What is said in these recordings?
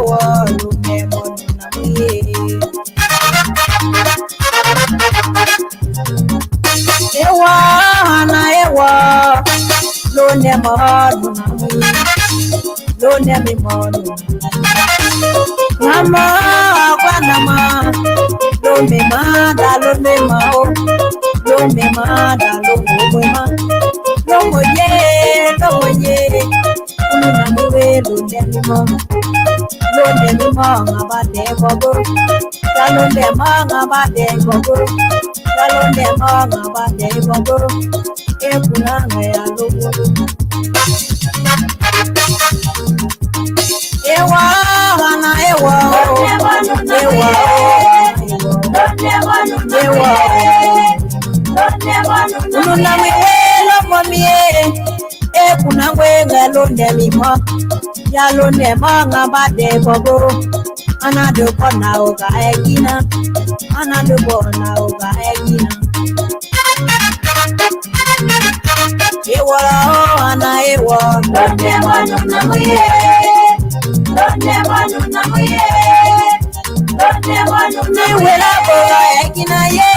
ewa lune monu na muye. Ewa na ewa lune monu na muye. Lune mi monu. Nama kwa nama. Lune ma da lune ma o. Lune ma da lune ma. Lomo ye. Lune mi mo. Lune mi mo ngabade gogo. Lune mo ngabade gogo. Lune mo ngabade gogo. Ekuna ngaya logo. Ewa wana ewa. Ewa. Ewa. Luna mi lomo mi. Ekuna ngwe lune mi mo. Ya lune mo ngabade gogo. Anado kona oga egina. Anado kona oga egina. Ewa ana ewa. Lune manu na muye. Lune manu na muye. Lune manu na wela boga egina ye.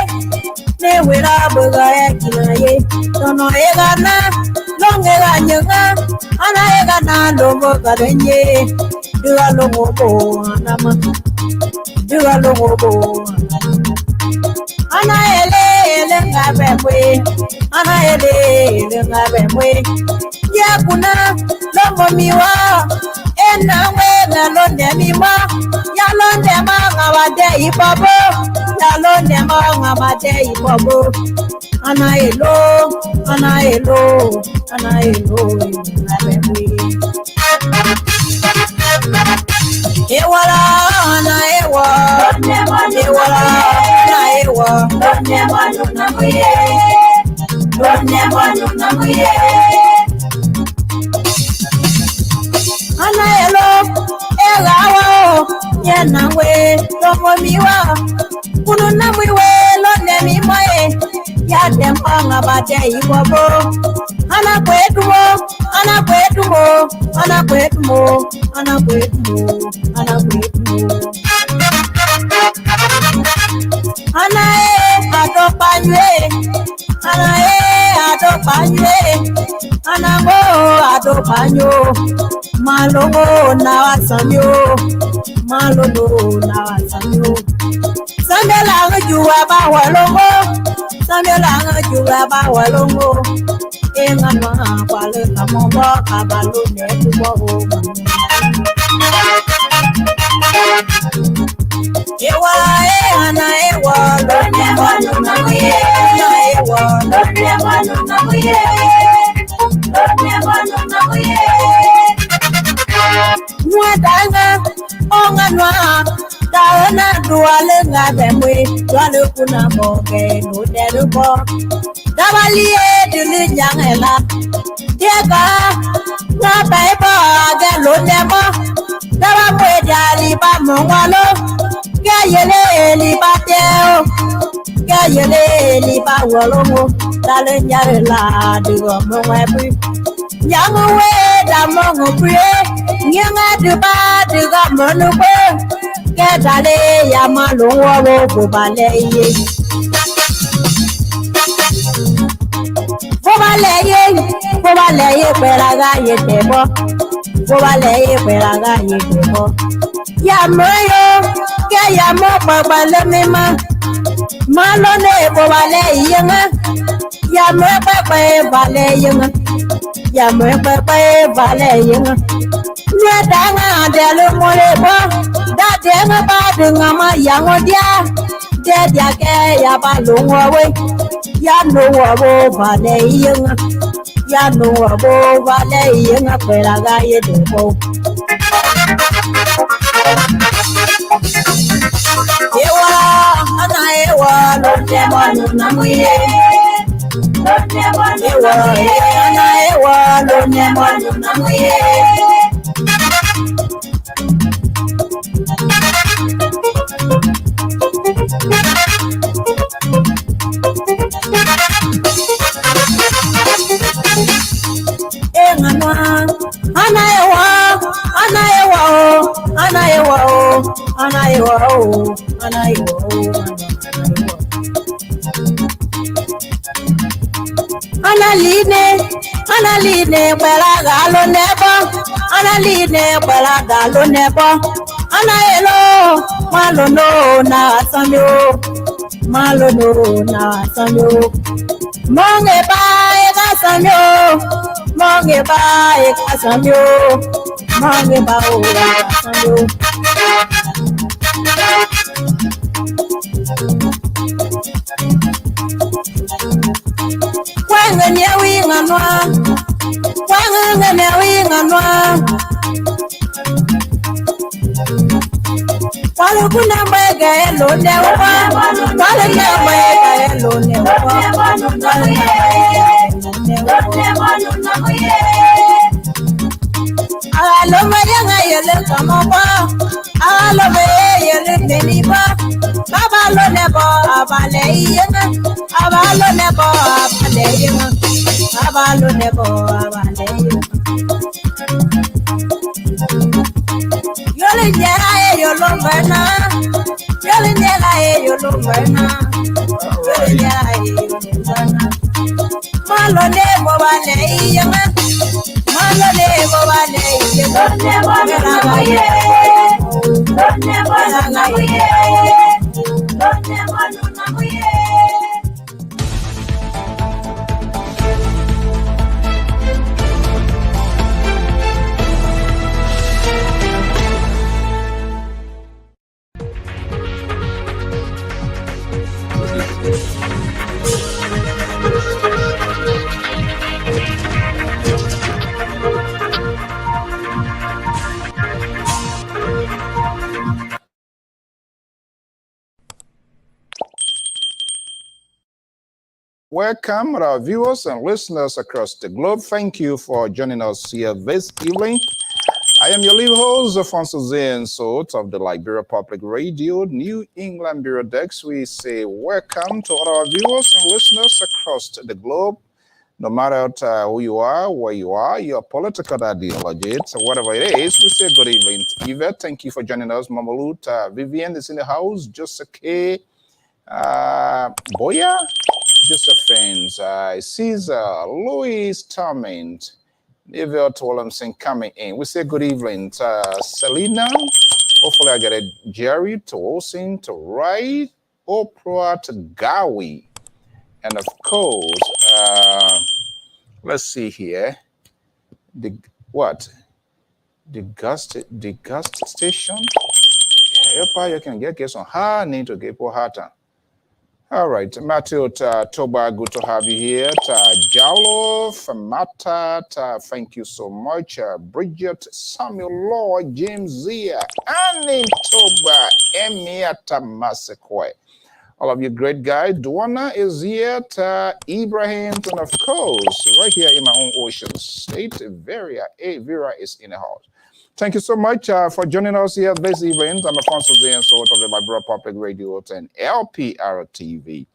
Ne wela boga egina ye. Tono egana. Longega nyanga. Ana egana longo karenye. Dua longo bo anama. Dua longo bo. Ana ele ngabe mwe. Ana ele ngabe mwe. Ya kuna longo miwa. Ena wega londe miwa. Ya londe ma ngabade ipobo. Ya londe ma ngabade ipobo. Ana elo ngabe mwe. Ewala na ewa. Ewala na ewa. Lune manu na muye. Lune manu na muye. Ana elo egawa o yena we tomo miwa. Kunu na muwe lune mi moye. Ya dempanga bate iwobo. Ana kwetumo. Ana kwetumo. Ana kwetumo. Ana kwetumo. Ana kwetumo. Ana adopanywe. Ana adopanywe. Ana mo adopanyo. Malongo na wasanyo. Malongo na wasanyo. Samela ngjuwa ba walongo. Samela ngjuwa ba walongo. Enganwa kwale kamobo kabalo ne tubo. Ewa ana ewa lune manu na muye. Ewa lune manu na muye. Lune manu na muye. Mwadanga onganwa daona duale ngabe mwe. Duale kuna moge no derubo. Dabaliye dulu nyangela. Diega na baiba aga lune mo. Daba mwe jali ba mongwalo. Gayele li ba teo. Gayele li ba wolomo. Dale nyare la dugo mwebu. Nyangu we da mongu prie. Nyanga duba dugo monukwe. Gedale ya malungwa wo bubale ye. Bubale ye peraga ye tebo. Bubale ye peraga ye tebo. Ya moyo. Ke ya mo babale mema. Malone bubale yenga. Ya mo baba bale yenga. Ya mo baba bale yenga. Nyadanga delu molebo. Dadenga badunga ma yangodia. Dedia ke ya balungwa we. Ya no wabo vale yenga. Ya no wabo vale yenga peraga ye debo. Ewa ana ewa lune manu na muye. Lune manu ewa ana ewa lune manu na muye. Ana ewa anaiwo, anaiwo. Analine, belaga lo nebo, analine, belaga lo nebo, anaelo, malono na sanyo, malono na sanyo, monge bae ka sanyo, monge bae ka sanyo, monge bao ka sanyo. Wanganya winganwa, wanganya winganwa. Walu kuna mbega elo newa, walu kuna mbega elo newa, walu kuna mbega elo newa. Alo mayanga yele kamoba, alo yele meniba. Abalo nebo abale yenga, abalo nebo abale yenga, abalo nebo abale yenga. Yole njera yolo mbana, yole njera yolo mbana, yole njera yolo mbana. Malo nebo abale yenga, malo nebo abale yenga. Nebo abale yenga, nebo abale yenga. Welcome, our viewers and listeners across the globe. Thank you for joining us here this evening. I am your lead host, Alfonso Zain Sot of the Liberia Public Radio, New England Bureau Desk. We say welcome to all our viewers and listeners across the globe. No matter who you are, where you are, your political ideology, whatever it is, we say good evening. Yvette, thank you for joining us. Mamalut, Vivian is in the house. Joseph K. Boya, Josephine, Caesar, Louis Torment, Neville Williamson coming in. We say good evening. Selena, hopefully I get it. Jerry, to Olsen, to Wright, Oprah, to Gawi. And of course, let's see here. The gust station. Yeah, you can get some hard need to get for harder. All right, Matthew Toba, good to have you here. Jalo, Famata, thank you so much. Bridget, Samuel Law, James Zia, Annie Toba, Emiata Masekwe. All of you great guys. Duana is here. Ibrahim, and of course, right here in my own Ocean State, Vera is in the house. Thank you so much for joining us here this evening. I'm Alfonso Zain Sot of the Liberia Public Radio and Lpr-Tv.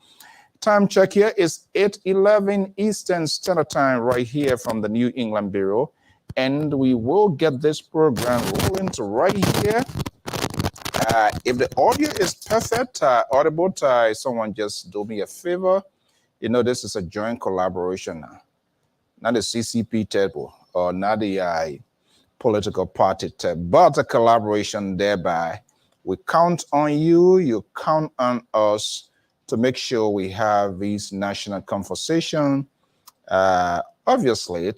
Time check here is 8:11 Eastern Standard Time right here from the New England Bureau. And we will get this program rolling to right here. If the audio is perfect, audible, someone just do me a favor. You know, this is a joint collaboration now. Not the CCP table or not the political party tab, but a collaboration thereby. We count on you, you count on us to make sure we have this national conversation. Obviously,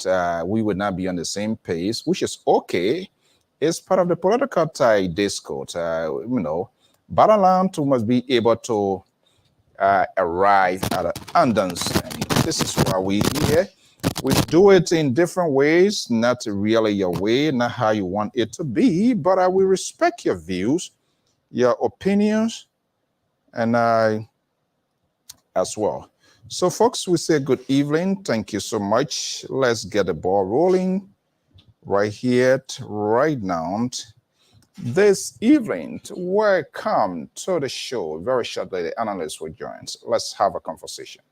we would not be on the same pace, which is okay. It's part of the political discourse. Bottom line, we must be able to arrive at an understanding. This is why we here. We do it in different ways, not really your way, not how you want it to be, but I will respect your views, your opinions, and I as well. So, folks, we say good evening. Thank you so much. Let's get the ball rolling right here, right now. This evening, welcome to the show. Very shortly, the analysts will join us. Let's have a conversation.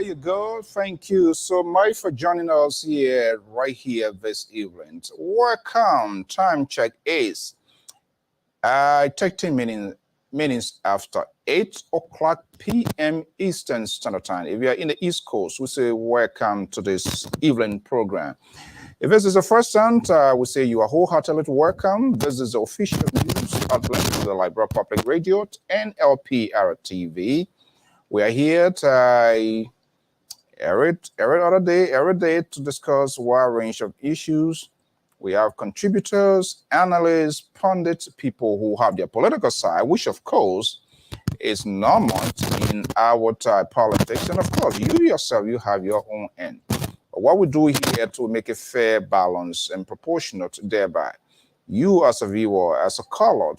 you go. Thank you so much for joining us right here this evening. Welcome. Time check is 13 minutes after 8 o'clock p.m. Eastern Standard Time. If you are in the East Coast, we say welcome to this evening program. If this is the first time, we say you are wholeheartedly welcome. This is the official news outlet of the Liberia Public Radio and Lpr-Tv. We are here every day to discuss a wide range of issues. We have contributors, analysts, pundits, people who have their political side, which of course is normal in our politics. And of course, you yourself, you have your own end. But what we do here to make it fair, balanced, and proportionate thereby, you as a viewer, as a caller,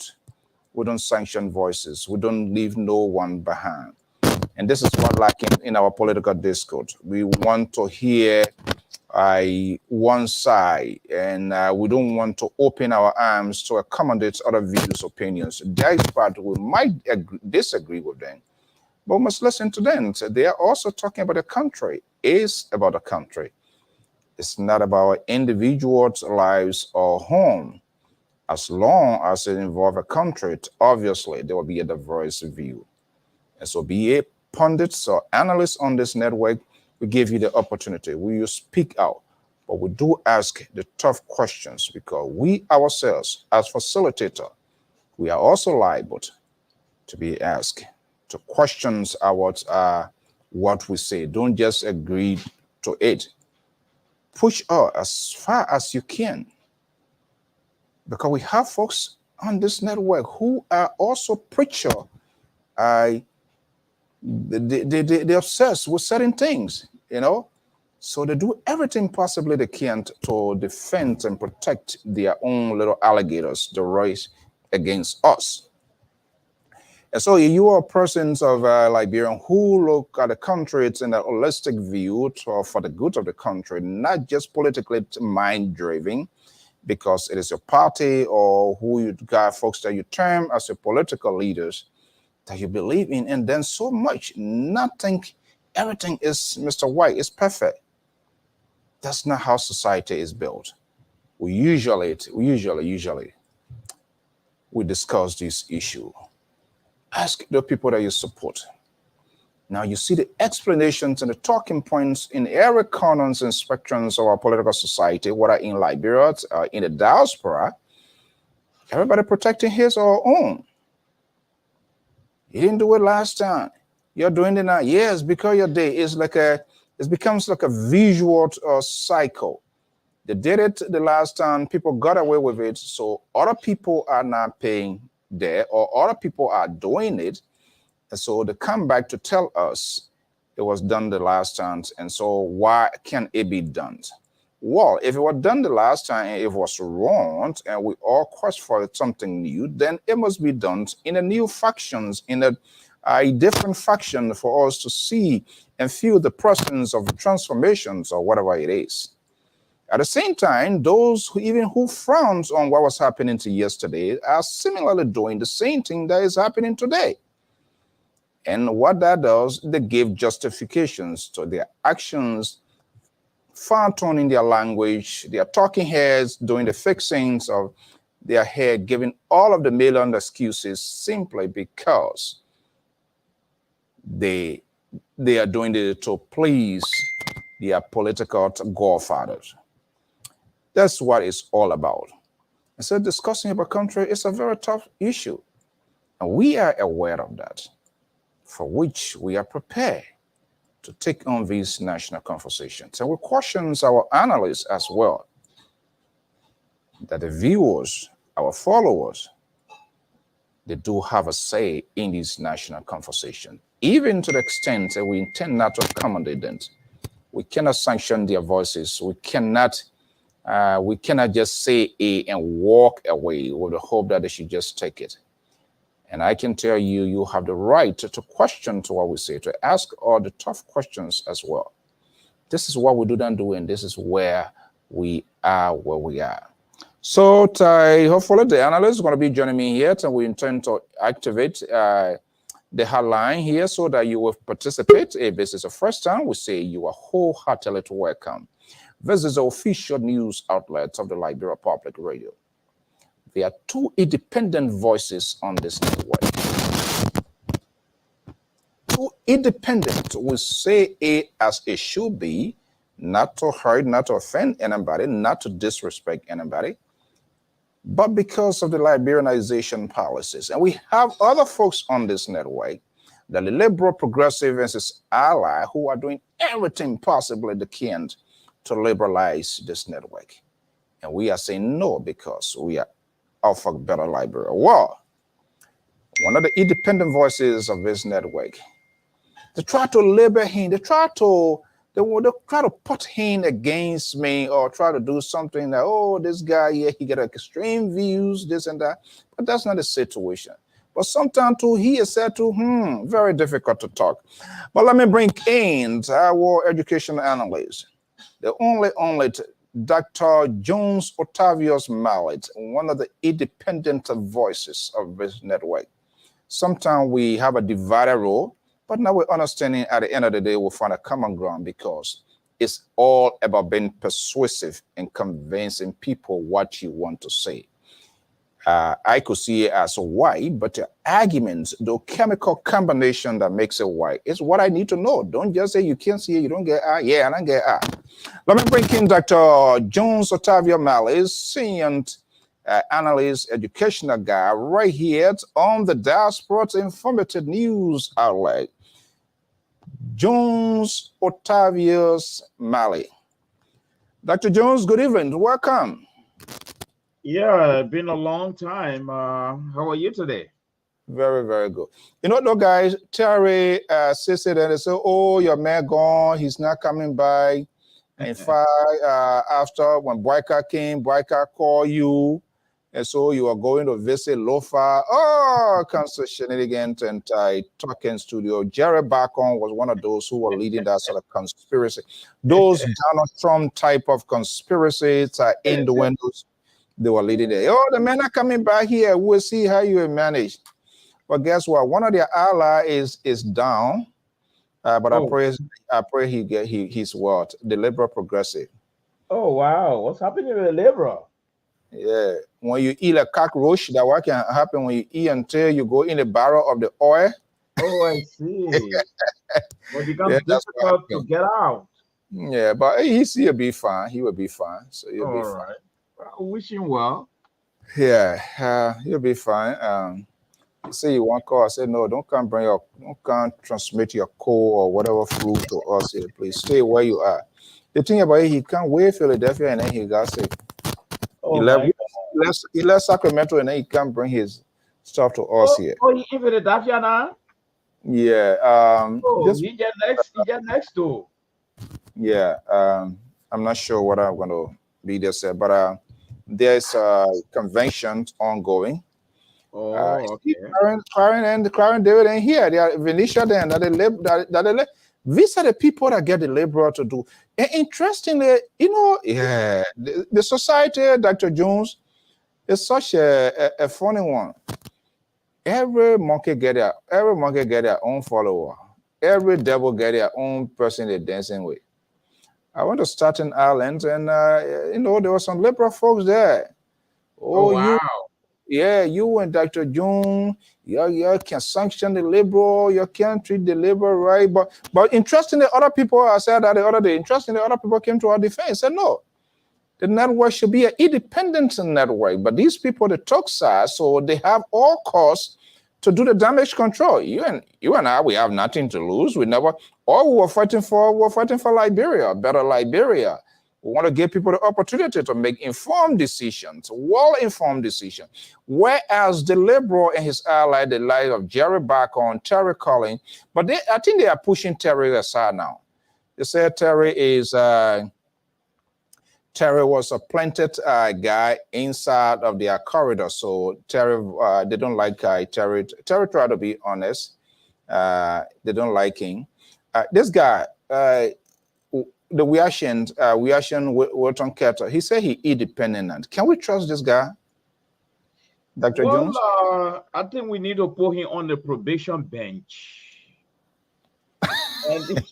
we don't sanction voices. We don't leave no one behind. And this is what lacking in our political discourse. We want to hear one side, and we don't want to open our arms to accommodate other views, opinions. That is part we might disagree with them, but we must listen to them. So they are also talking about the country. It's about the country. It's not about individuals' lives or home. As long as it involves a country, obviously there will be a diverse view. And so be a pundits or analysts on this network, we give you the opportunity. We you speak out, but we do ask the tough questions because we ourselves, as facilitator, we are also liable to be asked to questions about what we say. Don't just agree to it. Push us as far as you can, because we have folks on this network who are also preacher. They're obsessed with certain things, you know, so they do everything possibly they can to defend and protect their own little alligators, the race against us. And so you are persons of Liberia who look at the country it's in a holistic view for the good of the country, not just politically mind-driven, because it is your party or who you got folks that you term as your political leaders that you believe in, and then so much, nothing, everything is Mr. White, is perfect. That's not how society is built. We usually discuss this issue. Ask the people that you support. Now you see the explanations and the talking points in every corners and spectrums of our political society, whether in Liberia, in the diaspora, everybody protecting his or her own. You didn't do it last time. You're doing it now. Yes, because your day is it becomes like a visual cycle. They did it the last time, people got away with it, so other people are not paying there, or other people are doing it, and so they come back to tell us it was done the last time, and so why can't it be done? Well, if it was done the last time and it was wrong, and we all quest for something new, then it must be done in a new factions, in a different faction for us to see and feel the presence of transformations or whatever it is. At the same time, those who frowns on what was happening to yesterday are similarly doing the same thing that is happening today. And what that does, they give justifications to their actions, fine-tuning their language, their talking heads doing the fixings of their head, giving all of the million excuses simply because they are doing it to please their political godfathers. That's what it's all about. And so discussing about country is a very tough issue. And we are aware of that, for which we are prepared to take on these national conversations. And we caution our analysts as well, that the viewers, our followers, they do have a say in these national conversations, even to the extent that we intend not to accommodate them. We cannot sanction their voices. We cannot just say A and walk away with the hope that they should just take it. And I can tell you, you have the right to question to what we say, to ask all the tough questions as well. This is what we do not do, and this is where we are where we are. So hopefully the analyst is going to be joining me here, and we intend to activate the hotline here so that you will participate. If this is the first time, we say you are wholeheartedly welcome. This is the official news outlet of the Liberia Public Radio. There are two independent voices on this network. Two independent, we say it as it should be, not to hurt, not to offend anybody, not to disrespect anybody, but because of the Liberianization policies. And we have other folks on this network, the liberal progressive and its ally, who are doing everything possible they can to liberalize this network. And we are saying no because we are of a better Liberia. Well, one of the independent voices of this network, they try to label him, they try to put him against me or try to do something that, oh, this guy here, he got extreme views, this and that. But that's not the situation. But sometimes too, he is said to, very difficult to talk. But let me bring in our educational analyst, the only Dr. Jones Otavius Mallet, one of the independent voices of this network. Sometimes we have a divided role, but now we're understanding at the end of the day, we'll find a common ground because it's all about being persuasive and convincing people what you want to say. I could see it as white, but the arguments, the chemical combination that makes it white is what I need to know. Don't just say you can't see it, you don't get yeah, and I get Let me bring in Dr. Jones Otavio Mallet, senior analyst, educational guy, right here on the Diaspora Informative News outlet. Jones Otavius Mallet. Dr. Jones, good evening. Welcome. Yeah, it's been a long time. How are you today? Very, very good. You know, though, guys, Terry says it and they say, oh, your man gone. He's not coming by. In fact, after when Boyka came, Boyka called you. And so you are going to visit Lofa. Oh, constant shenanigans and talking studio. Jerry Bacon was one of those who were leading that sort of conspiracy. Those Donald Trump type of conspiracies in the windows. They were leading there. Oh, the men are coming back here. We'll see how you manage. But guess what? One of their allies is down. But I pray he's what? The liberal progressive. Oh wow, what's happening with the liberal? Yeah, when you eat a cockroach, that what can happen when you eat until you go in the barrel of the oil. Oh, I see. Well, it becomes difficult to get out. Yeah, but he'll be fine. He will be fine. So he'll be fine. Right. I wish him well. Yeah, he'll be fine. Say you want call, I said no, don't come transmit your cold or whatever flu to us here, please. Stay where you are. The thing about it, he can't wait Philadelphia and then he got sick. Oh, he left Sacramento and then he can't bring his stuff to us here. Oh, he in Philadelphia now? Yeah. He get next to. Yeah. I'm not sure what I'm gonna be there, sir, but there's conventions ongoing. Oh, okay. Clarence David ain't here. They are Venetia then these are the people that get the liberal to do. And interestingly, you know, the society, Dr. Jones, is such a funny one. Every monkey get their own follower. Every devil get their own person they're dancing with. I went to Staten Island and there were some liberal folks there. Oh wow. You and Dr. June, you can sanction the liberal, you can't treat the liberal right. But interestingly, other people, I said that the other day, interestingly, other people came to our defense, said no, the network should be an independent network. But these people, they talk size, so they have all costs to do the damage control. You and I, we have nothing to lose. All we were fighting for Liberia, a better Liberia. We want to give people the opportunity to make informed decisions, well-informed decisions. Whereas the liberal and his ally, the likes of Jerry Bacon, Terry Collins, but I think they are pushing Terry aside now. They say Terry was a planted guy inside of their corridor. So Terry, they don't like Terry. Terry tried to be honest. They don't like him. This guy, the Wilton Ketter, he said he independent. Can we trust this guy? Dr. Well, Jones? I think we need to put him on the probation bench. And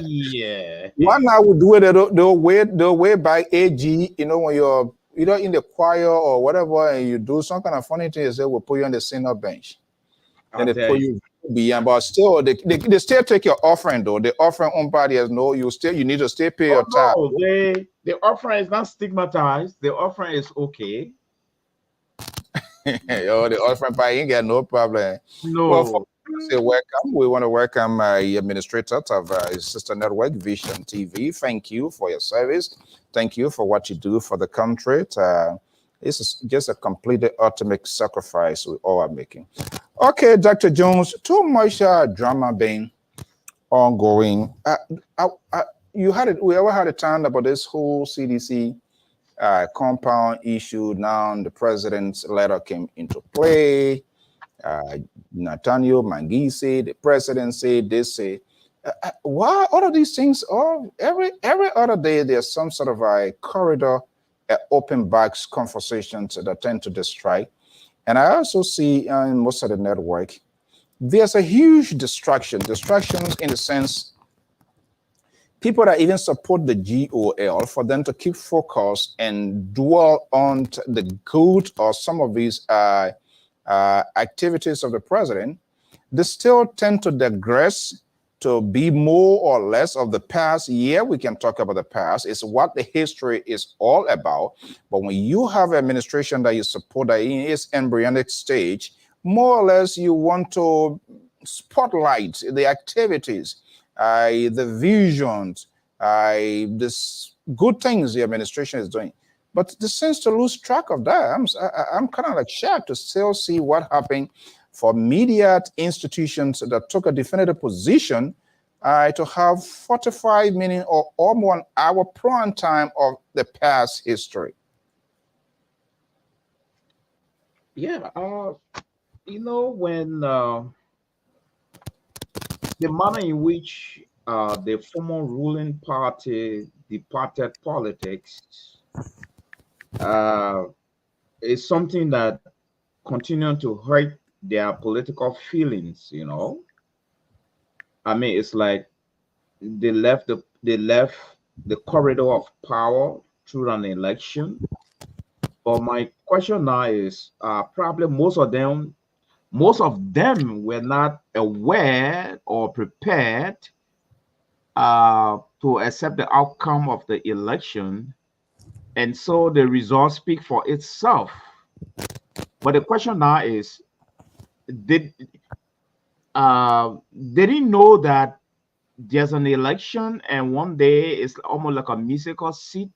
yeah. One I would do it the way by AG, you know, when you're either in the choir or whatever, and you do some kind of funny things, they will put you on the senior bench. Then they put you beyond, but still they still take your offering though. The offering on body has no, you need to stay pay your tithe. No, the offering is not stigmatized. The offering is okay. Yo, the offering by ain't got no problem. No. Well, for say welcome. We want to welcome administrator of Sister Network Vision TV. Thank you for your service. Thank you for what you do for the country. This is just a completely ultimate sacrifice we all are making. Okay, Dr. Jones, too much drama being ongoing. We ever had a time about this whole CDC compound issue. Now the president's letter came into play. Nathaniel Mangi said, the president said, they say, why all of these things? Every other day there's some sort of a corridor, open box conversations that tend to distract. And I also see in most of the network, there's a huge distractions in the sense people that even support the GOL, for them to keep focused and dwell on the good or some of these activities of the president, they still tend to digress to be more or less of the past. Yeah, we can talk about the past. It's what the history is all about. But when you have an administration that you support that in its embryonic stage, more or less you want to spotlight the activities, the visions, this good things the administration is doing. But this seems to lose track of that. I'm kind of like shocked to still see what happened for media institutions that took a definitive position to have 45 minutes or almost an hour prime time of the past history. Yeah, you know, when the manner in which the former ruling party departed politics is something that continues to hurt their political feelings, you know. I mean, it's like they left the corridor of power through an election. But my question now is probably most of them were not aware or prepared to accept the outcome of the election, and so the results speak for itself. But the question now is, they didn't know that there's an election, and one day it's almost like a musical seat.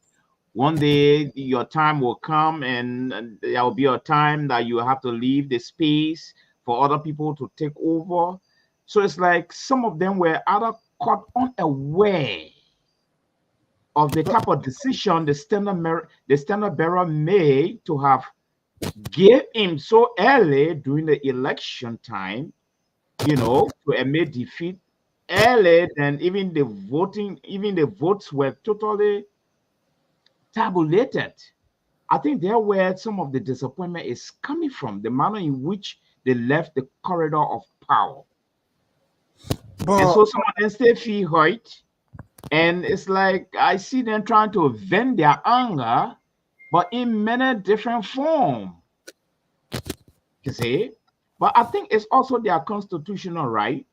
One day your time will come, and there will be a time that you have to leave the space for other people to take over. So it's like some of them were either caught unaware of the type of decision the standard bearer made to have gave him so early during the election time, you know, to admit defeat early, and even the votes were totally tabulated. I think there where some of the disappointment is coming from, the manner in which they left the corridor of power. And so some of them still feel hurt. And it's like I see them trying to vent their anger, but in many different forms. You see? But I think it's also their constitutional right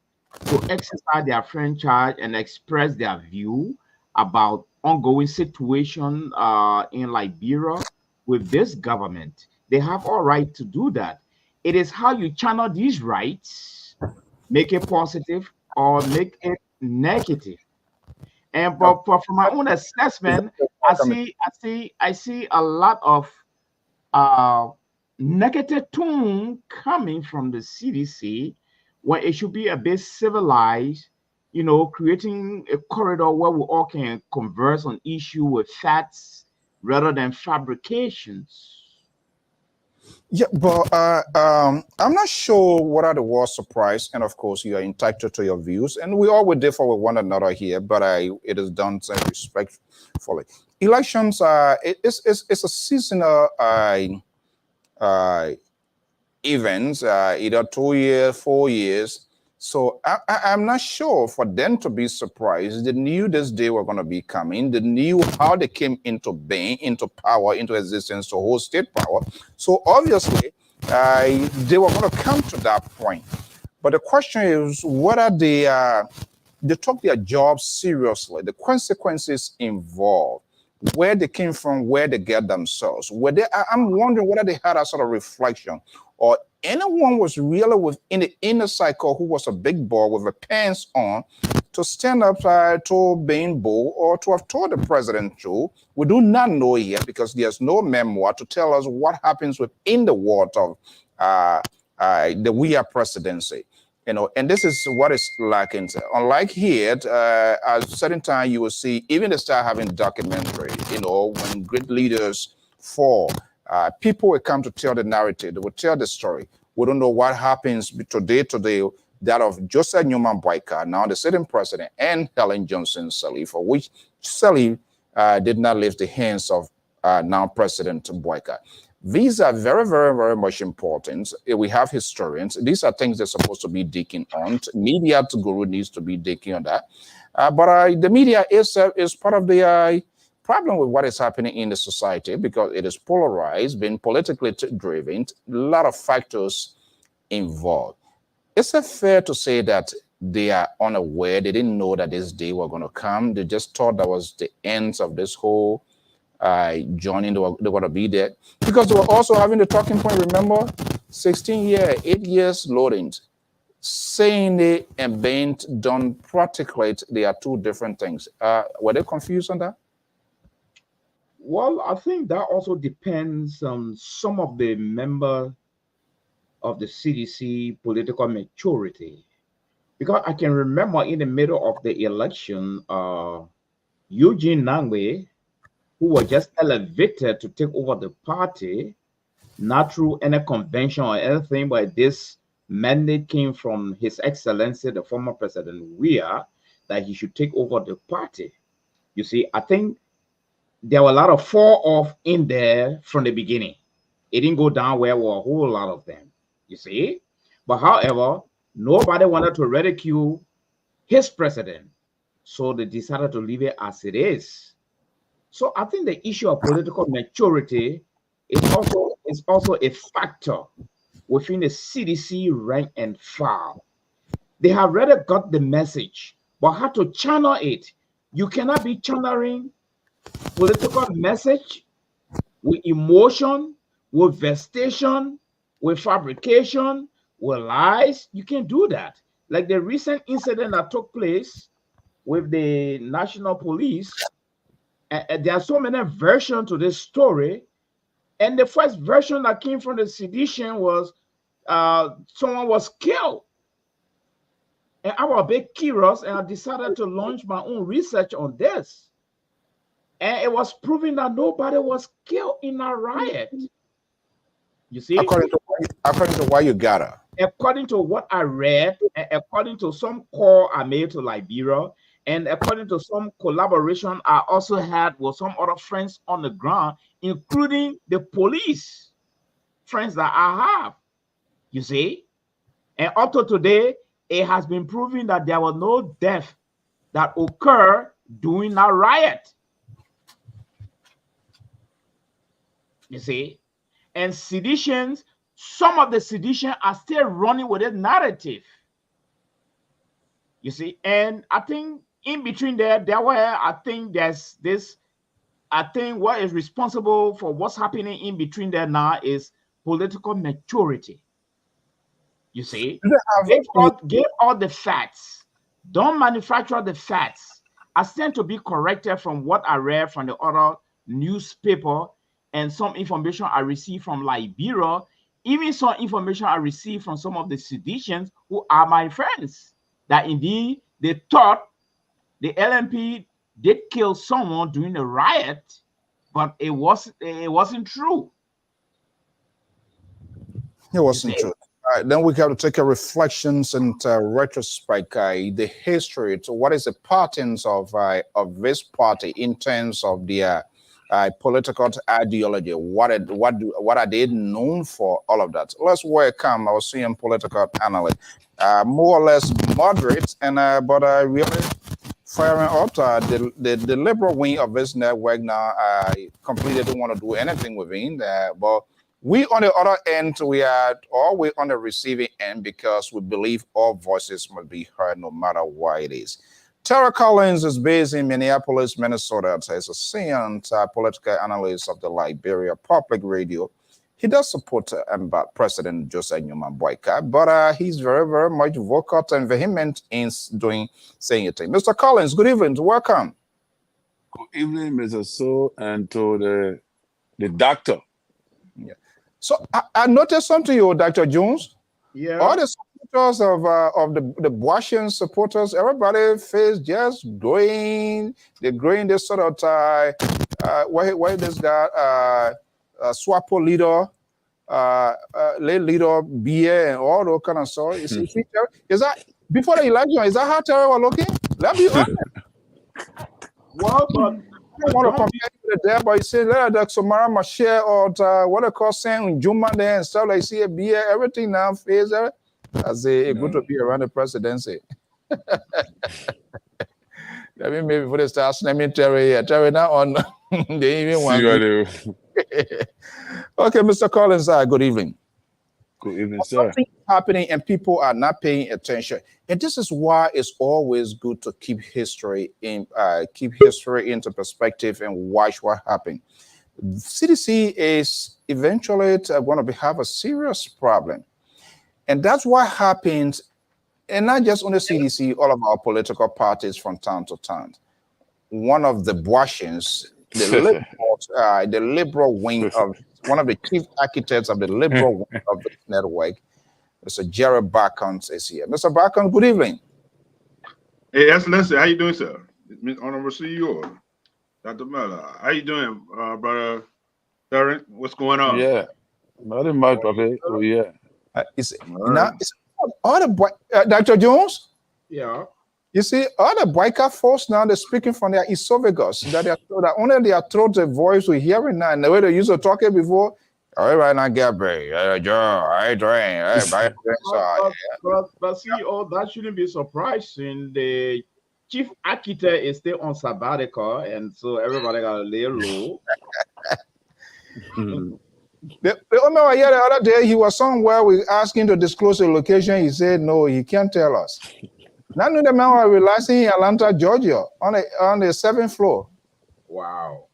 to exercise their franchise and express their view about ongoing situation in Liberia with this government. They have all right to do that. It is how you channel these rights, make it positive or make it negative. And but from my own assessment, I see a lot of negative tone coming from the CDC, where it should be a bit civilized, you know, creating a corridor where we all can converse on issue with facts rather than fabrications. Yeah, but I'm not sure what are the words surprise, and of course you are entitled to your views, and we all will differ with one another here. But it is done respectfully. Elections, it's a seasonal events, either 2 years, 4 years. So I'm not sure for them to be surprised. They knew this day were going to be coming. They knew how they came into being, into power, into existence to hold state power. So obviously, they were going to come to that point. But the question is whether they took their job seriously, the consequences involved, where they came from, where they get themselves. I'm wondering whether they had a sort of reflection, or anyone was really within the inner cycle who was a big boy with the pants on to stand up to being bold or to have told the president to. We do not know yet because there's no memoir to tell us what happens within the world of the we are presidency. And this is what is lacking. Unlike here, at a certain time, you will see even they start having documentary, when great leaders fall, people will come to tell the narrative. They will tell the story. We don't know what happens today, that of Joseph Newman Boyka, now the sitting president, and Helen Johnson Sirleaf, for which Sirleaf did not leave the hands of now President Boyka. These are very, very, very much important. We have historians. These are things they're supposed to be digging on. Media guru needs to be digging on that. But the media is part of the problem with what is happening in the society because it is polarized, being politically driven, a lot of factors involved. Is it fair to say that they are unaware? They didn't know that this day was going to come. They just thought that was the end of this whole joining. They were going to be there because they were also having the talking point. Remember, 16 years, 8 years loading. Saying it and being done practically, they are two different things. Were they confused on that? Well, I think that also depends on some of the members of the CDC political maturity. Because I can remember in the middle of the election, Eugene Nangwe, who was just elevated to take over the party, not through any convention or anything, but this mandate came from His Excellency, the former President Weah, that he should take over the party. You see, I think there were a lot of fall off in there from the beginning. It didn't go down well with a whole lot of them, you see. But however, nobody wanted to ridicule his president. So they decided to leave it as it is. So I think the issue of political maturity is also a factor within the CDC rank and file. They have already got the message, but how to channel it? You cannot be channeling political message with emotion, with vestation, with fabrication, with lies. You can't do that. Like the recent incident that took place with the National Police. There are so many versions to this story. And the first version that came from the sedition was someone was killed. And I was a bit curious, and I decided to launch my own research on this. And it was proven that nobody was killed in a riot. You see? According to what you gather. According to what I read, and according to some call I made to Liberia, and according to some collaboration I also had with some other friends on the ground, including the police friends that I have, you see? And up to today, it has been proven that there was no death that occurred during a riot. You see? And seditions, some of the sedition are still running with a narrative. You see? And I think in between there were, I think there's this, I think what is responsible for what's happening in between there now is political maturity. You see? Give all the facts. Don't manufacture the facts. I stand to be corrected from what I read from the other newspaper and some information I received from Liberia, even some information I received from some of the seditions who are my friends, that indeed they thought the LMP did kill someone during a riot, but it wasn't true. It wasn't true. Then we have to take a reflections and retrospect the history to what is the patterns of this party in terms of their political ideology. What are they known for? All of that. Let's welcome our senior political analyst, more or less moderate, and but really firing up the liberal wing of this network now. Completely don't want to do anything with him, but we on the other end, we are always on the receiving end because we believe all voices must be heard no matter what it is. Tara Collins is based in Minneapolis, Minnesota. He's a senior political analyst of the Liberia Public Radio. He does support President Joseph Newman Boyka, but he's very, very much vocal and vehement in saying it. Mr. Collins, good evening. Welcome. Good evening, Mr. So, and to the doctor. Yeah. So I noticed something, you, Dr. Jones. Yeah. All the supporters of the Washington supporters, everybody face just growing. They're growing this sort of where this guy Swapo leader, late leader, beer and all those kind of stuff. Is that before the election? Is that how Terry was looking? Let me honest. Well, but I don't want to compare with there, but you say let that Samara Machel or what they call saying Juma there and stuff like see a beer, everything now face there. As a good to be around the presidency. I mean, maybe for the start slamming Terry now on they even want. Okay, Mr. Collins, good evening. Good evening, sir. Something happening and people are not paying attention, and this is why it's always good to keep history into perspective and watch what happened. CDC is eventually going to have a serious problem. And that's what happens, and not just on the CDC, all of our political parties from time to time. One of the Washingtons, the liberal wing of one of the chief architects of the liberal wing of the network, Mr. Jerry Barkons is here. Mr. Barkons, good evening. Hey, Excellency, how you doing, sir? Honorable CEO, Dr. Miller, how you doing, brother Darren? What's going on? Yeah, not much, Papa. Oh, yeah. All the Dr. Jones? Yeah. You see, all the biker folks now, they're speaking from their esophagus. That only their throat, the voice we're hearing now, and the way they used to talk it before. All right, now get break. But see, that shouldn't be surprising. The chief architect is still on sabbatical, and so everybody got to lay low. The other day, he was somewhere, we asked him to disclose the location. He said, no, he can't tell us. Now, the man was realizing in Atlanta, Georgia, on the 7th floor. Wow.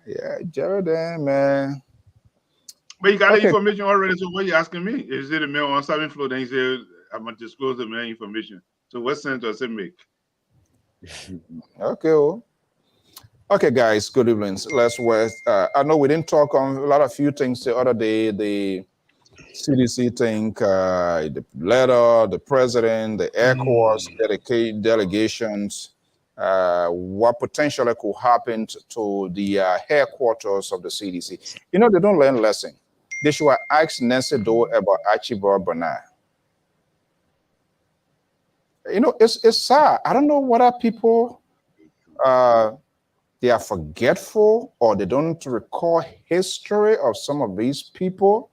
Yeah, Jared, man. But you got the information already, so what are you asking me? Is it a mail on 7th floor? Then he said, I'm going to disclose the mail information. So what sense does it make? Okay, well. Okay, guys, good evening. Let's I know we didn't talk on a lot of few things the other day. The CDC thing, the letter, the president, the Air Force delegations, what potentially could happen to the headquarters of the CDC. You know, they don't learn lesson. They should ask Nancy Doe about Archibald Bernard. You know, it's sad. I don't know whether people they are forgetful or they don't recall history of some of these people.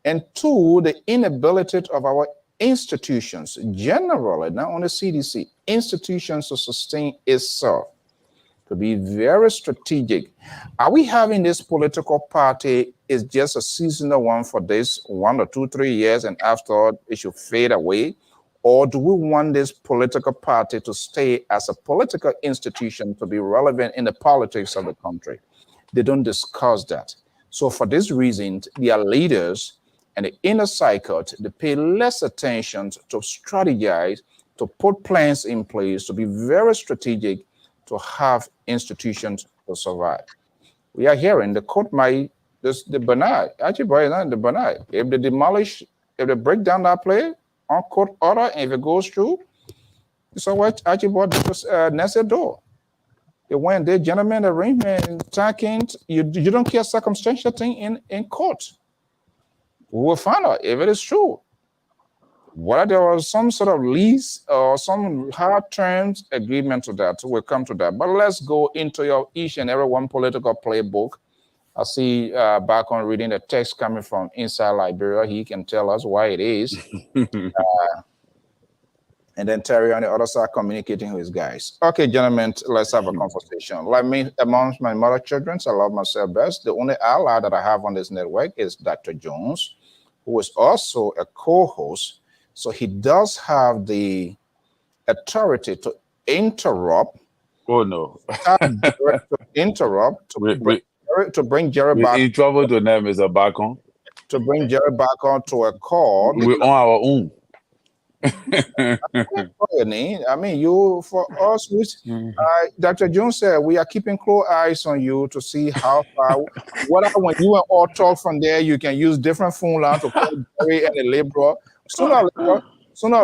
And two, the inability of our institutions, generally, not only CDC, institutions to sustain itself, to be very strategic. Are we having this political party is just a seasonal one for this 1 or 2, 3 years and after it should fade away? Or do we want this political party to stay as a political institution to be relevant in the politics of the country? They don't discuss that. So for this reason, their leaders and the inner circle, they pay less attention to strategize, to put plans in place, to be very strategic, to have institutions to survive. We are hearing the court might, the Bernard, actually, the Bernard, if they demolish, if they break down that place, on court order, and if it goes through, so what actually bought Nancy Doe. They went there, gentlemen arrangement, attacking, you don't care circumstantial thing in court. We will find out if it is true. Whether there was some sort of lease or some hard terms agreement to that, we'll come to that. But let's go into your each and every one political playbook. I see back on reading the text coming from inside Liberia. He can tell us why it is. And then Terry on the other side communicating with his guys. Okay, gentlemen, let's have a conversation. Like me, amongst my mother children, I love myself best. The only ally that I have on this network is Dr. Jones, who is also a co-host. So he does have the authority to interrupt. Oh no! To interrupt to bring Jerry back. In trouble tonight, Mr. Bacon. To bring Jerry back on to a call. We're on our own. I mean, you for us, which Dr. Jones said, we are keeping close eyes on you to see how far. When you and all talk from there, you can use different phone lines to call Jerry and the liberal. Sooner or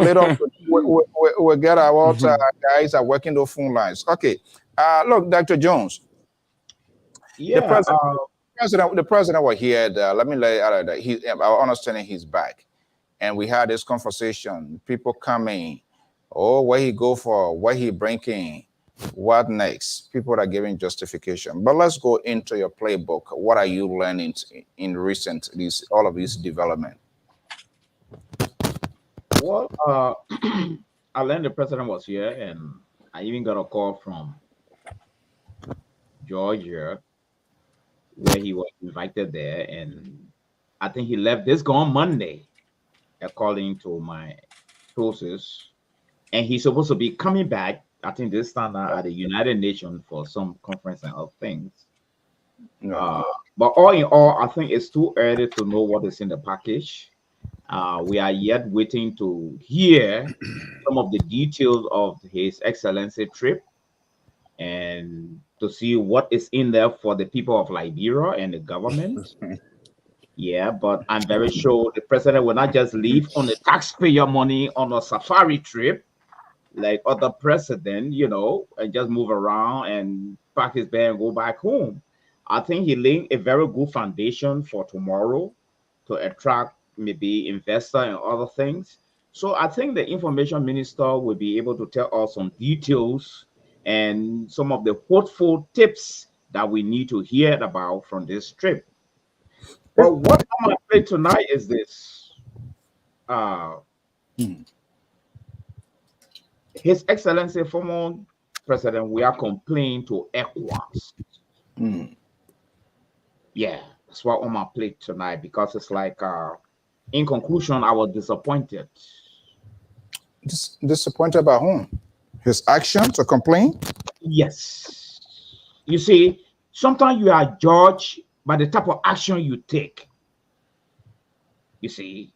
later, we'll get our guys are working those phone lines. Okay, look, Dr. Jones. Yeah, the president was here. Let me lay out that our understanding he's back. And we had this conversation, people coming, oh, where he go for, what he bringing, what next? People are giving justification. But let's go into your playbook. What are you learning in recent, all of these development? Well, I learned the president was here, and I even got a call from Georgia, where he was invited there, and I think he left this gone Monday, according to my sources, and he's supposed to be coming back, I think this time at the United Nations for some conference and other things. But all in all, I think it's too early to know what is in the package. We are yet waiting to hear some of the details of His Excellency trip and to see what is in there for the people of Liberia and the government. Yeah, but I'm very sure the president will not just leave on the taxpayer money on a safari trip like other president, and just move around and pack his bag and go back home. I think he laid a very good foundation for tomorrow to attract maybe investor and other things. So I think the information minister will be able to tell us some details and some of the hopeful tips that we need to hear about from this trip. But what I'm going to play tonight is this. His Excellency, former President, we are complaining to ECOWAS. Yeah, that's what I'm going to play tonight because it's like, in conclusion, I was disappointed. Disappointed about whom? His action to complain? Yes. You see, sometimes you are judged by the type of action you take. You see.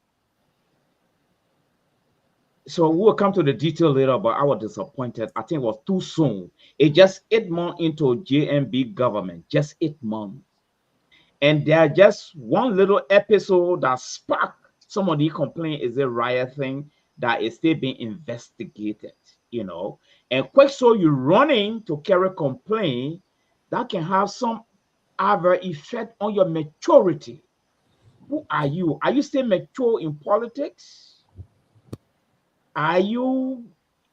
So we'll come to the detail later, but I was disappointed. I think it was too soon. It's just 8 months into JMB government, just 8 months. And there's just one little episode that sparked some of the complaint is a riot thing that is still being investigated, And quick, so you're running to carry complaint that can have some other effect on your maturity. Who are you? Are you still mature in politics? Are you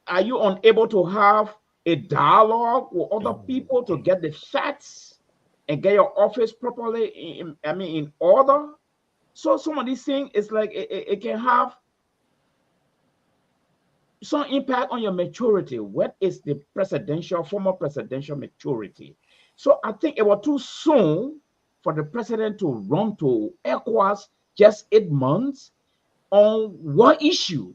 unable to have a dialogue with other people to get the facts and get your office properly in order? So some of these things is like it can have some impact on your maturity. What is the former presidential maturity? So I think it was too soon for the president to run to ECOWAS just 8 months on one issue,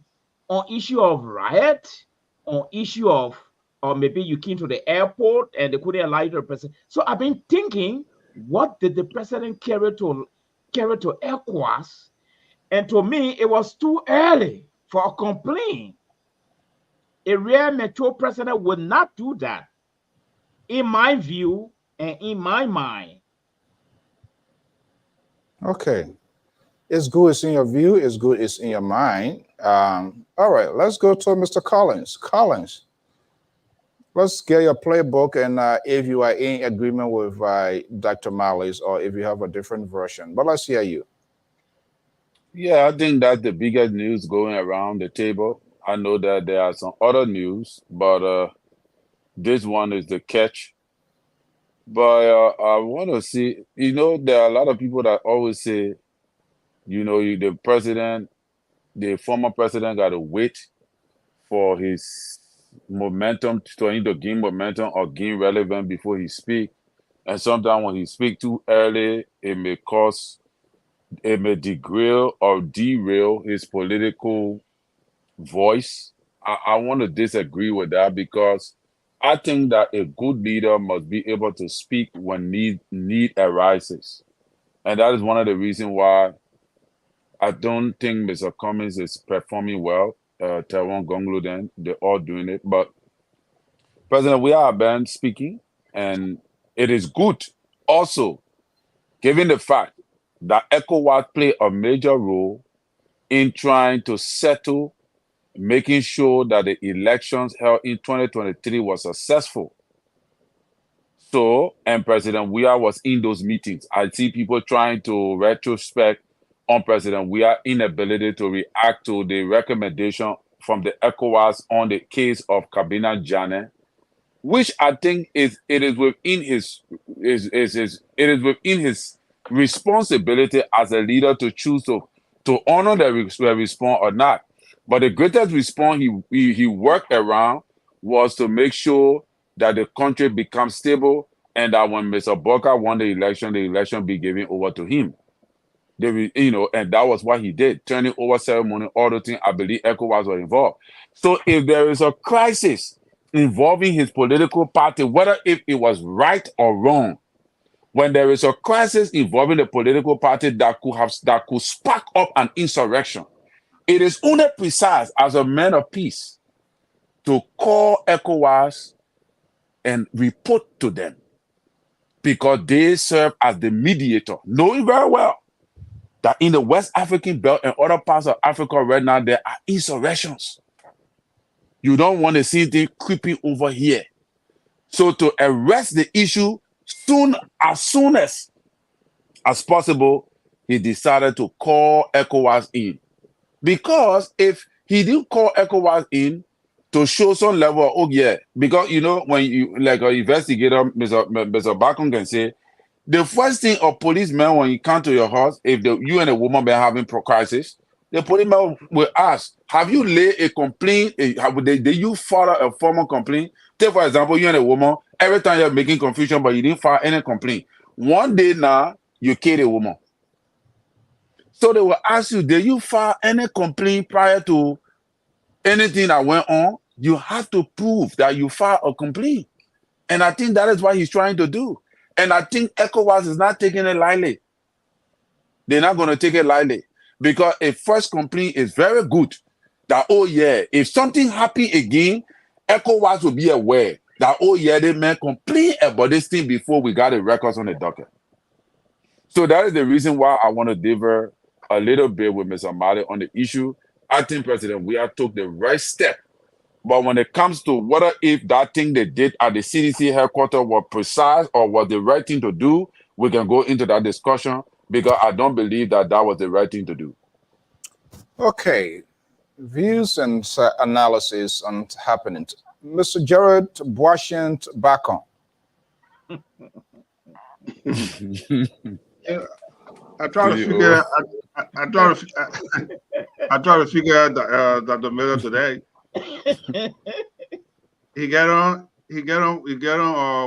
on issue of riot, on issue of, or maybe you came to the airport and they couldn't allow you to president. So I've been thinking, what did the president carry to ECOWAS? And to me, it was too early for a complaint. A real mature president would not do that, in my view and in my mind. Okay. It's good it's in your view. It's good it's in your mind. All right, let's go to Mr. Collins. Collins, let's get your playbook and if you are in agreement with Dr. Malice or if you have a different version. But let's hear you. Yeah, I think that's the biggest news going around the table. I know that there are some other news, but this one is the catch. But I want to see, there are a lot of people that always say, the president, the former president got to wait for his momentum to need to gain momentum or gain relevance before he speak. And sometimes when he speak too early, it may degrade or derail his political voice. I want to disagree with that because I think that a good leader must be able to speak when need arises. And that is one of the reasons why I don't think Mr. Cummings is performing well. Taiwan Gonglu, then they're all doing it. But President, we are a band speaking, and it is good also, given the fact that ECOWAS play a major role in trying to settle, making sure that the elections held in 2023 was successful. So, and President Weah was in those meetings. I see people trying to retrospect on President Weah's inability to react to the recommendation from the ECOWAS on the case of Kabina Jane, which I think it is within his responsibility as a leader to choose to honor the response or not. But the greatest response he worked around was to make sure that the country becomes stable and that when Mr. Boka won the election be given over to him. And that was what he did, turning over ceremony, all the things. I believe ECOWAS were involved. So if there is a crisis involving his political party, whether if it was right or wrong, when there is a crisis involving the political party that could spark up an insurrection, it is only precise as a man of peace to call ECOWAS and report to them, because they serve as the mediator, knowing very well that in the West African belt and other parts of Africa right now, there are insurrections. You don't want to see things creeping over here. So to arrest the issue as soon as possible, he decided to call ECOWAS in. Because if he didn't call ECOWAS in to show some level of, because, when you, like an investigator, Mr. Bakun can say, the first thing a policeman, when you come to your house, if you and a woman been having crisis, the policeman will ask, have you laid a complaint? Did you file a formal complaint? Take, for example, you and a woman, every time you're making confusion, but you didn't file any complaint. One day now, you killed a woman. So they will ask you, did you file any complaint prior to anything that went on? You have to prove that you filed a complaint. And I think that is what he's trying to do. And I think ECOWAS is not taking it lightly. They're not going to take it lightly. Because a first complaint is very good. That, if something happen again, ECOWAS will be aware that, they may complain about this thing before we got the records on the docket. So that is the reason why I want to differ a little bit with Mr. Mali on the issue. I think President Weah took the right step. But when it comes to whether if that thing they did at the CDC headquarters was precise or was the right thing to do, we can go into that discussion, because I don't believe that was the right thing to do. Okay. Views and analysis on happening. Mr. Jared Boishent Bakon. I try to figure. I try to figure out Dr. Miller today. He got on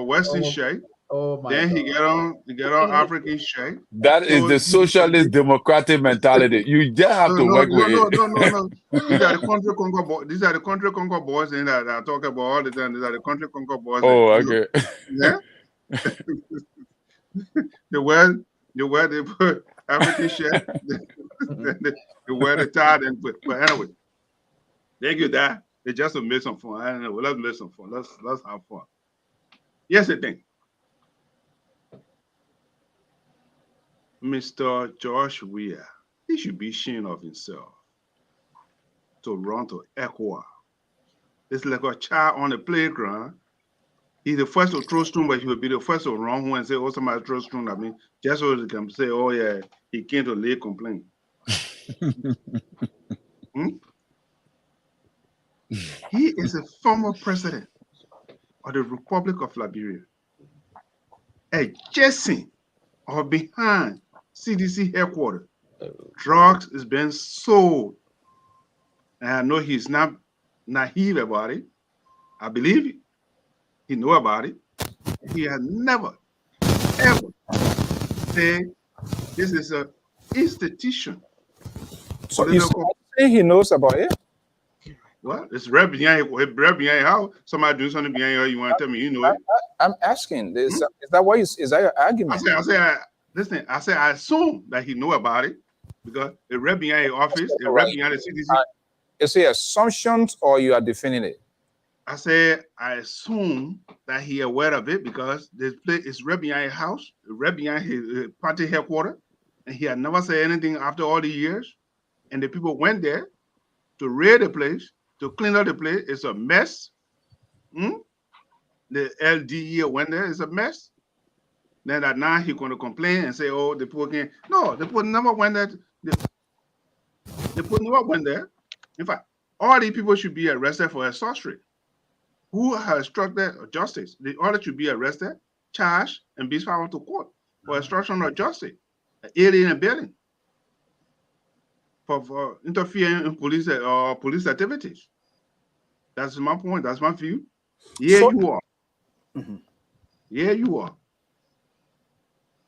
Western shape. Oh my Then God. he get on African shape. That is the socialist democratic mentality. You just have to work with it. No. These are the country Congo boys. These are the country Congo boys that I talk about all the time. These are the country Congo boys. Oh, okay. Yeah. They put African shape. They wear the tie and put. But anyway, they get that. They just to make some fun. I don't know. Well, let's make some fun. Let's have fun. Here's the thing. Mr. Josh Weah, he should be ashamed of himself to run to ECOWAS. It's like a child on the playground. He's the first to throw stone, but he will be the first to run home and say, somebody throw stone at me, just so they can say, he came to lay complaint. He is a former president of the Republic of Liberia, adjacent or behind CDC headquarters. Drugs is being sold. And I know he's not naive about it. I believe it. He know about it. He has never, ever said this is an institution. So you say he knows about it? Well, it's right behind how somebody doing something behind you want to tell me you know it. I'm asking this. Is that what is that your argument? Listen, I assume that he know about it because it read behind his office, it read behind the CDC. Is it assumptions or you are defending it? I assume that he aware of it because this place is right behind his house, right behind his party headquarters, and he had never said anything after all the years. And the people went there to raid the place, to clean up the place. It's a mess. The LDE went there. It's a mess. Then that now he's going to complain and say, "Oh, the people can't." No, the people never went there. The people never went there. In fact, all these people should be arrested for sorcery. Who has obstructed justice? The order should be arrested, charged, and be filed to court for obstruction of justice, alien abetting, for interfering in police activities. That's my point. That's my view. Yeah, so, you are. Yeah, you are.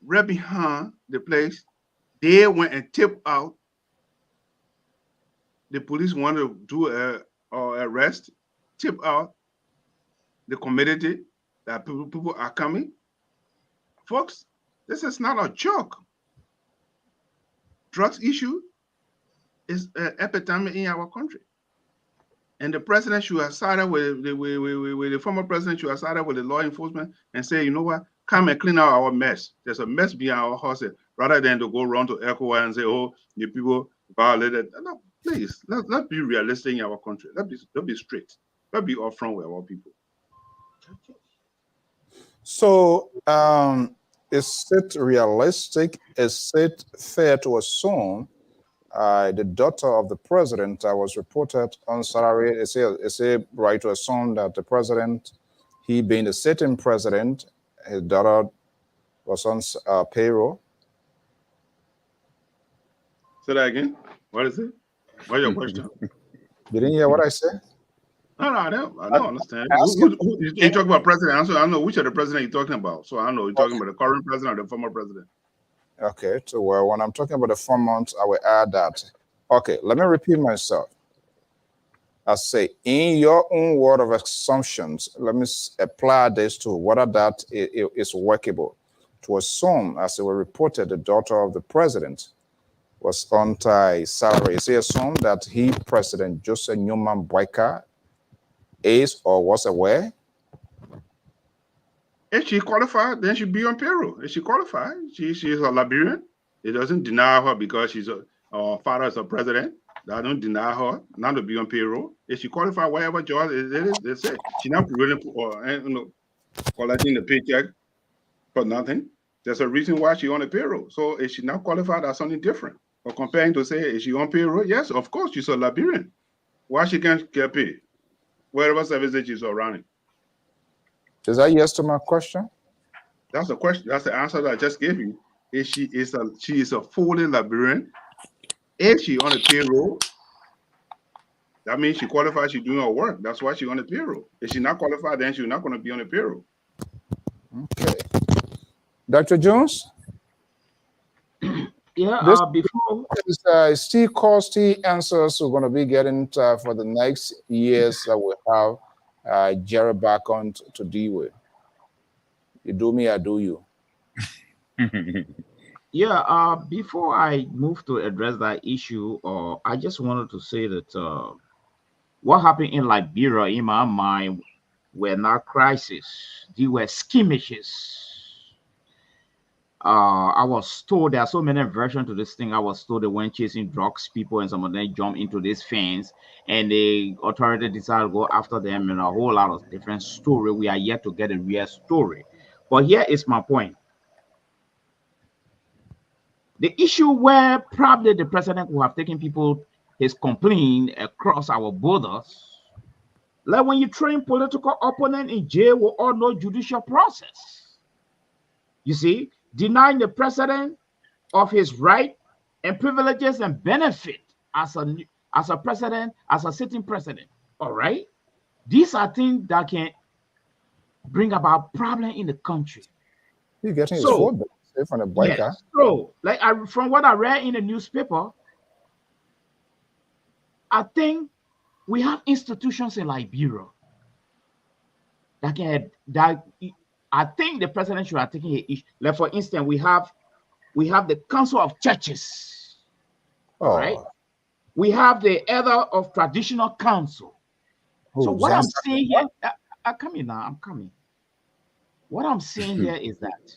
Right behind the place, they went and tipped out. The police wanted to do an arrest, tip out the community that people are coming. Folks, this is not a joke. Drugs issue is an epidemic in our country. And the president should have started with the former president should have started with the law enforcement and say, you know what, come and clean out our mess. There's a mess behind our houses, rather than to go around to ECOWAS and say, oh, the people violated. No, please, let's be realistic in our country. Let's be straight. Let's be upfront with our people. So, is it realistic? Is it fair to assume the daughter of the president was reported on salary? Is it right to assume that the president, he being the sitting president, his daughter was on payroll? Say that again. What is it? What's your question? You didn't hear what I said? No, I don't understand. You talk about president. I don't know which of the president you're talking about. So I don't know. You're talking about the current president or the former president. Okay. So well, when I'm talking about the 4 months, I will add that. Okay. Let me repeat myself. I say, in your own word of assumptions, let me apply this to whether that is workable. To assume, as it was reported, the daughter of the president was on salary. Is it assumed that he, President Joseph Newman Boyka, is or was aware? If she qualified, then she'd be on payroll. If she qualified, she's a Liberian. It doesn't deny her because she's her father is a president. That don't deny her not to be on payroll. If she qualified, whatever job it is, they say she's not collecting the paycheck for nothing. There's a reason why she's on the payroll. So if she's not qualified, that's something different. Or comparing to say, is she on payroll? Yes, of course, she's a Liberian. Why she can't get paid? Wherever services she's running. Is that yes to my question? That's the question. That's the answer that I just gave you. If she is a fully Liberian, if she on the payroll, that means she qualified, she's doing her work. That's why she's on the payroll. If she's not qualified, then she's not going to be on the payroll. Okay. Dr. Jones? Yeah, before still costly answers we're going to be getting for the next years that we have Jerry back on to deal with. You do me, I do you. Yeah, before I move to address that issue, I just wanted to say that what happened in Liberia, in my mind, were not crises. They were skirmishes. I was told there are so many versions to this thing. I was told they went chasing drugs people and some of them jumped into this fence and the authority decided to go after them and a whole lot of different story. We are yet to get a real story. But here is my point. The issue where probably the president will have taken people his complaint across our borders, like when you train political opponent in jail with all no judicial process. You see, denying the president of his right and privileges and benefit as a president, as a sitting president. All right, these are things that can bring about problem in the country. He's getting his food from the biker. Yes. So, like from what I read in the newspaper, I think we have institutions in Liberia that I think the president should have taken it. Like for instance, we have the Council of Churches. All right. We have the Elder of Traditional Council. So what I'm saying here, I'm coming now. I'm coming. What I'm saying here is that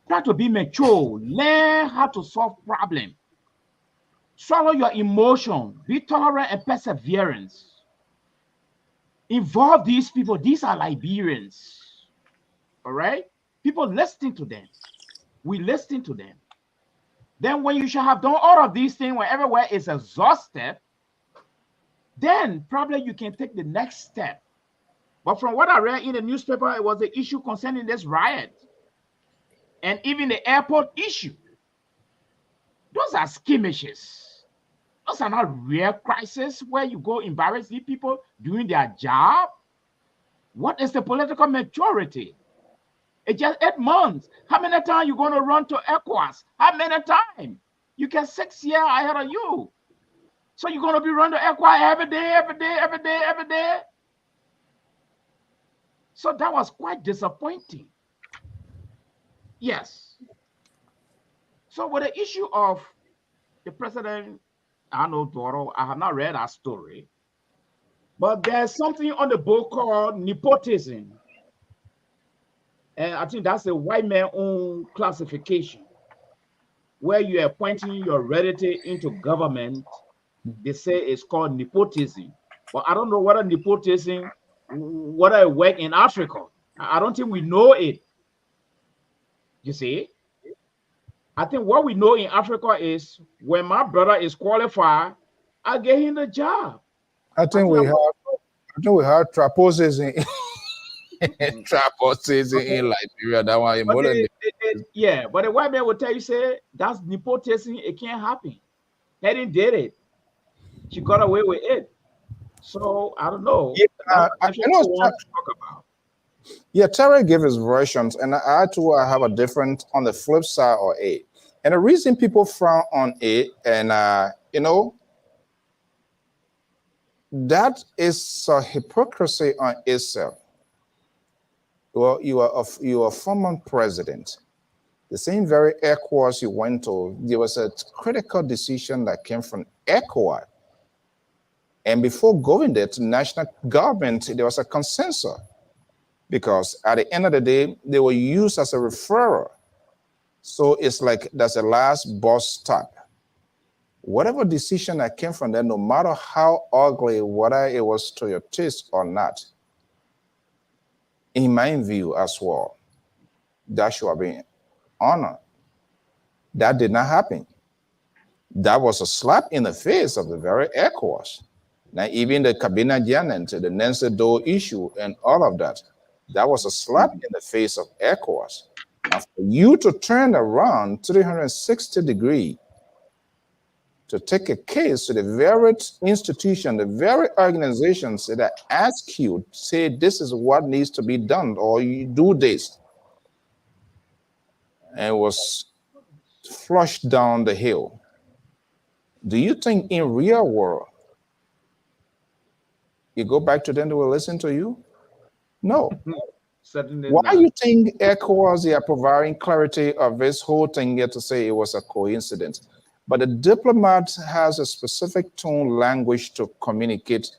try to be mature, learn how to solve problems, swallow your emotion, be tolerant and perseverance. Involve these people. These are Liberians. All right? People listening to them. We listen to them. Then when you should have done all of these things, when everywhere is exhausted, then probably you can take the next step. But from what I read in the newspaper, it was the issue concerning this riot. And even the airport issue. Those are skirmishes. Those are not real crises where you go embarrass these people doing their job. What is the political maturity? It's just 8 months. How many times you going to run to ECOWAS? How many times? You get 6 years ahead of you. So you're going to be running to ECOWAS every day. So that was quite disappointing. Yes. So with the issue of the president, Arnold Doro, I have not read that story, but there's something on the book called nepotism. And I think that's a white man-owned classification where you are appointing your relative into government. They say it's called nepotism. But I don't know whether nepotism, whether it works in Africa. I don't think we know it. You see? I think what we know in Africa is when my brother is qualified, I get him the job. I think we have traposism in Liberia. That one yeah, but the white man will tell you, say that's nepotism, it can't happen. Helen did it. She got away with it. So I don't know. Yeah, I know what to talk about. Yeah, Terry gave his versions, and I have a different on the flip side or A. And the reason people frown on A, and that is a hypocrisy on itself. Well, you are a former president. The same very ECOWAS you went to, there was a critical decision that came from ECOWAS. And before going there to national government, there was a consensus. Because at the end of the day, they were used as a referral. So it's like that's the last bus stop. Whatever decision that came from there, no matter how ugly, whether it was to your taste or not, in my view as well, that should have been honored. That did not happen. That was a slap in the face of the very ECOWAS. Now, even the Cabina Gianent, the Nancy Doe issue, and all of that, that was a slap in the face of ECOWAS. Now, for you to turn around 360 degrees to take a case to the very institution, the very organizations that ask you, say this is what needs to be done, or you do this, and it was flushed down the hill. Do you think in real world, you go back to them, they will listen to you? No. Certainly Why not. you think ECOWAS, they are providing clarity of this whole thing here to say it was a coincidence? But the diplomat has a specific tone language to communicate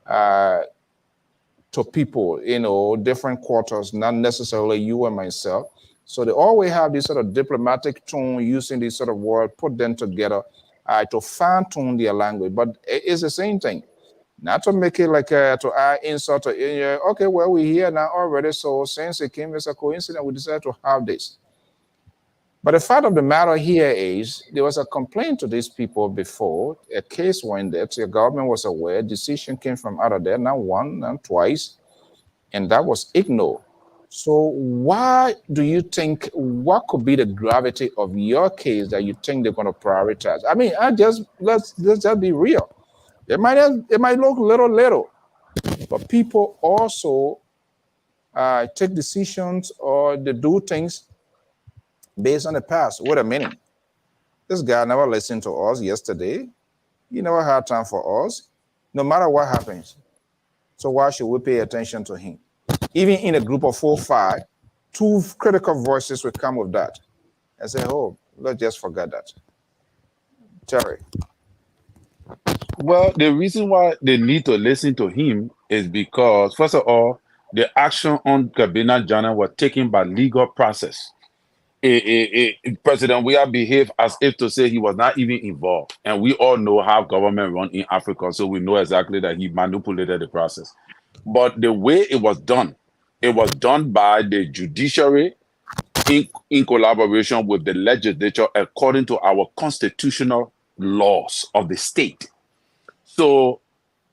to people, different quarters, not necessarily you and myself. So they always have this sort of diplomatic tone using this sort of word, put them together to fine-tune their language. But it's the same thing. Not to make it like to add insult to okay, well, we're here now already. So since it came as a coincidence, we decided to have this. But the fact of the matter here is there was a complaint to these people before. A case went there. The government was aware. Decision came from out of there, not one, not twice. And that was ignored. So why do you think, what could be the gravity of your case that you think they're going to prioritize? I mean, let's just be real. It might look little, but people also take decisions or they do things based on the past. Wait a minute. This guy never listened to us yesterday. He never had time for us, no matter what happens. So why should we pay attention to him? Even in a group of 4 or 5, 2 critical voices will come with that. I say, oh, let's just forget that. Terry. Well, the reason why they need to listen to him is because, first of all, the action on Kabina Jana was taken by legal process. President Weah behaved as if to say he was not even involved. And we all know how government run in Africa, so we know exactly that he manipulated the process. But the way it was done by the judiciary in collaboration with the legislature according to our constitutional laws of the state. So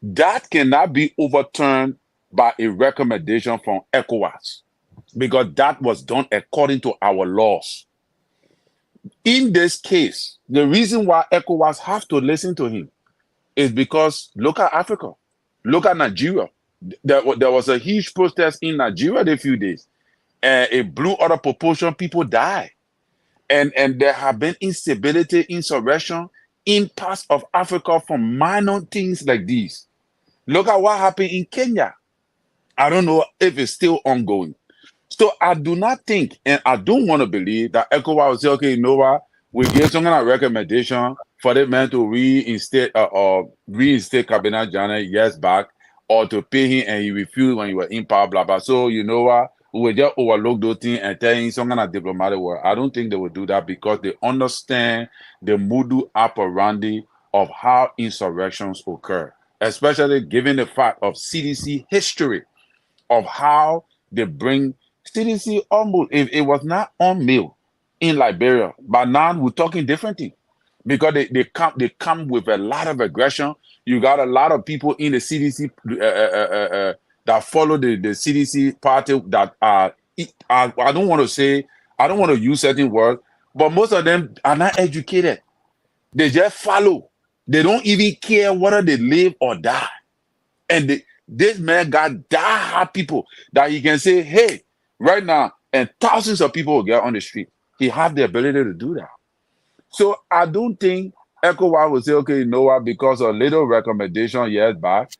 that cannot be overturned by a recommendation from ECOWAS because that was done according to our laws. In this case, the reason why ECOWAS have to listen to him is because look at Africa, look at Nigeria. There was a huge protest in Nigeria a few days, and it blew out of proportion. People died, and there have been instability, insurrection in parts of Africa from minor things like these. Look at what happened in Kenya. I don't know if it's still ongoing. So I do not think, and I don't want to believe that ECOWAS will say, okay, you know what, we give some kind of recommendation for the man to reinstate Kabina Jana years back, or to pay him and he refused when he was in power, blah, blah. So you know what, we will just overlook those things and tell him some kind of diplomatic work. I don't think they will do that because they understand the modus operandi of how insurrections occur, especially given the fact of CDC history of how they bring CDC almost, if it was not on mail in Liberia, but now we're talking different things because they come with a lot of aggression. You got a lot of people in the CDC that follow the CDC party that are, I don't want to use certain words, but most of them are not educated. They just follow. They don't even care whether they live or die. And this man got die-hard people that he can say, hey, right now, and thousands of people will get on the street. He has the ability to do that. So I don't think ECOWAS will say, okay, you know what, because of little recommendation years back,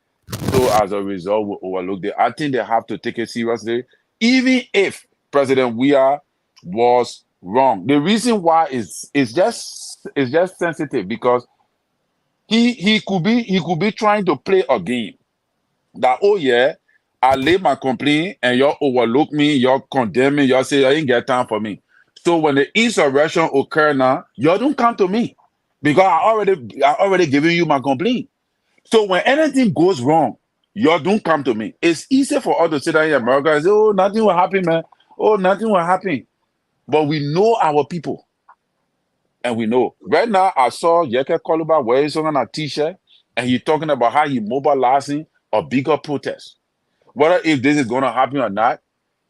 so as a result, we'll overlook it. I think they have to take it seriously, even if President Weah was wrong. The reason why is just sensitive because he could be trying to play a game. That, oh yeah, I lay my complaint and y'all overlook me, y'all condemn me, y'all say y'all ain't get time for me. So when the insurrection occur now, y'all don't come to me because I already given you my complaint. So when anything goes wrong, y'all don't come to me. It's easy for us to sit down in America and say, oh, nothing will happen, man. Oh, nothing will happen. But we know our people. And we know. Right now, I saw Yeke Koluba wearing something on a t-shirt and he's talking about how he mobilizing a bigger protest. Whether if this is going to happen or not,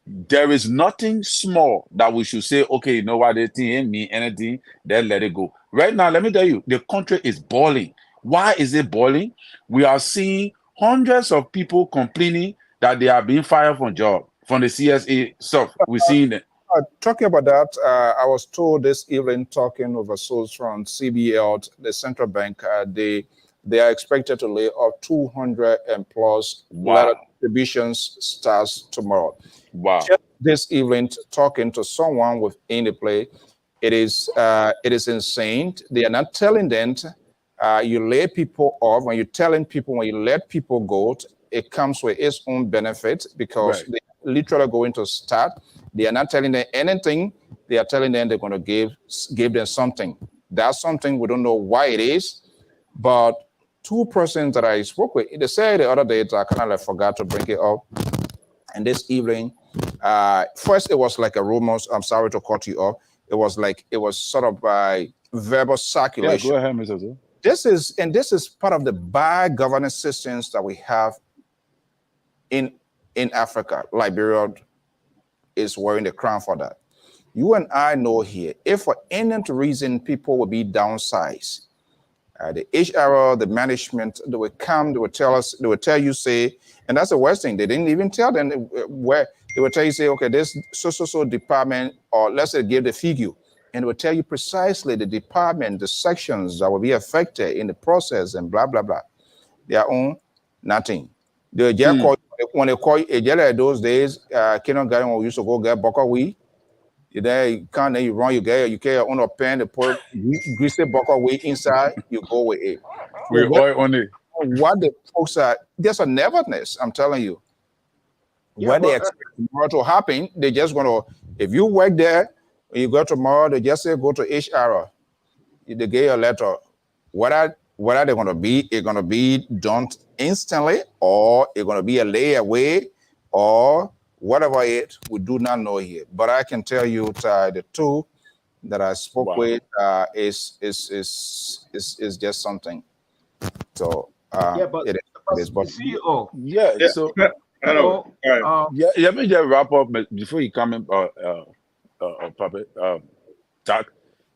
there is nothing small that we should say, okay, you know what, this thing ain't mean anything, then let it go. Right now, let me tell you, the country is boiling. Why is it boiling? We are seeing hundreds of people complaining that they are being fired from job, from the CSA stuff. We're seeing it. Talking about that, I was told this evening, talking with a source from CBL, the central bank, they are expected to lay off 200 and plus letter distributions starts tomorrow. Wow. Just this evening, talking to someone within the play, it is insane. They are not telling them you lay people off. When you're telling people, when you let people go, it comes with its own benefits because they literally going to start. They are not telling them anything. They are telling them they're going to give them something. That's something we don't know why it is, but 2 persons that I spoke with, they said the other day, I kind of like forgot to bring it up. And this evening, first it was like a rumor. I'm sorry to cut you off. It was sort of by verbal Yeah, circulation. go ahead, Mr. Zo. This is part of the bad governance systems that we have in Africa. Liberia is wearing the crown for that. You and I know here, if for any reason people will be downsized, the HR, the management, they will come, they will tell us, they will tell you, say, and that's the worst thing. They didn't even tell them where. They will tell you, say, okay, this so department, or let's say give the figure, and it will tell you precisely the department, the sections that will be affected in the process, and blah blah blah. Their own nothing. They just call when they call you. Those days, kindergarten we used to go get buckwheat. You there, you come there, you run, you get your own pen, they put greasy buckwheat inside, you go with it. We oil on it. What the folks are, there's a nervousness, I'm telling you. Yeah, What they expect tomorrow to happen, they just gonna, if you work there, when you go tomorrow, they just say go to HR. They get your letter. What are they gonna be? It's gonna be done instantly, or it's gonna be a layaway, or whatever it, we do not know here. But I can tell you the two that I spoke with is just something. So yeah, but it is. But CEO. Yeah, Yeah. so Hello. yeah, let me just wrap up before you come in, Puppet, Jack.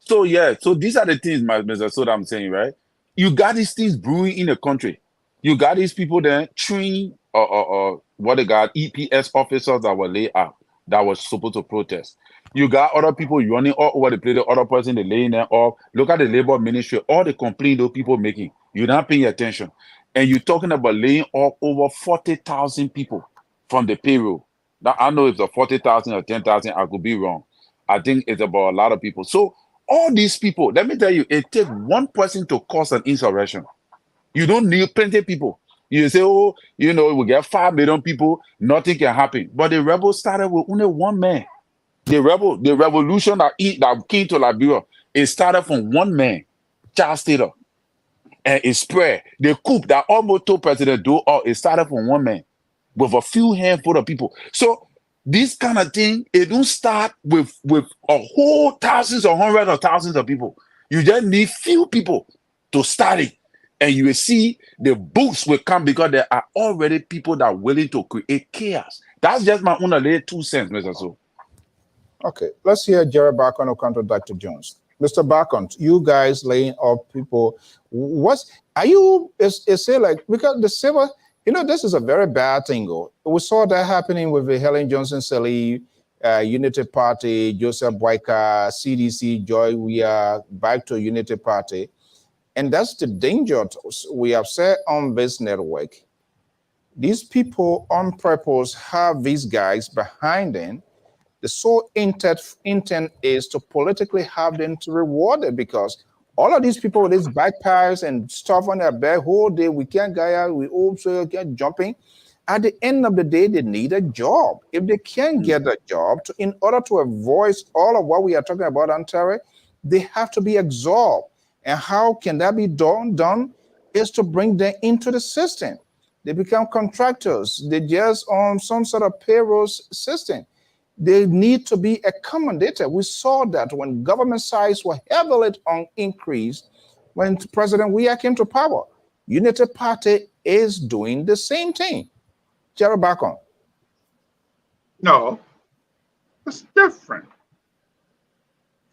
So yeah, so these are the things, Mr. Soda, I'm saying, right? You got these things brewing in the country. You got these people there trained, what they got, EPS officers that were laid out, that was supposed to protest. You got other people running all over the place, the other person, they laying them off. Look at the labor ministry, all the complaints those people making. You're not paying attention. And you're talking about laying off over 40,000 people from the payroll. Now, I know if it's 40,000 or 10,000, I could be wrong. I think it's about a lot of people. So all these people, let me tell you, it takes one person to cause an insurrection. You don't need plenty of people. You say, oh, we get 5 million people, nothing can happen. But the rebels started with only one man. The revolution that came to Liberia, it started from one man, Charles Taylor. And it spread. The coup that almost took President Doe out, it started from one man with a few handful of people. So this kind of thing, it don't start with a whole thousands or hundreds of thousands of people. You just need few people to start it. And you will see the boosts will come because there are already people that are willing to create chaos. That's just my own little 2 cents, Mr. So. Okay, let's hear Jerry Barkon who counter Dr. Jones. Mr. Barkon, you guys laying off people. Is it like, because the civil, this is a very bad thing. We saw that happening with the Helen Johnson Sirleaf, Unity Party, Joseph Boyka, CDC, Joy, we are back to Unity Party. And that's the danger we have said on this network. These people on purpose have these guys behind them. The sole intent is to politically have them to reward it, because all of these people with these backpacks and stuff on their back whole day, we can't go out, we also get jumping. At the end of the day, they need a job. If they can't get a job, in order to avoid all of what we are talking about, Ontario, they have to be absorbed. And how can that be done is to bring them into the system. They become contractors. They just on some sort of payroll system. They need to be accommodated. We saw that when government size were heavily increased when President Weah came to power. Unity Party is doing the same thing. Jerry Barkon. No, it's different.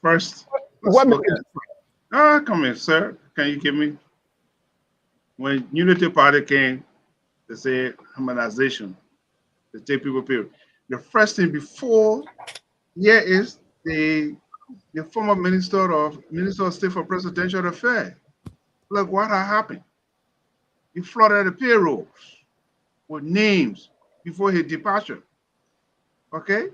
First, What makes it different? Come in, sir. Can you give me? When Unity Party came, they say harmonization, they take people period. The first thing before here is the former Minister of State for Presidential Affairs. Look what happened. He flooded the payrolls with names before his departure. Okay?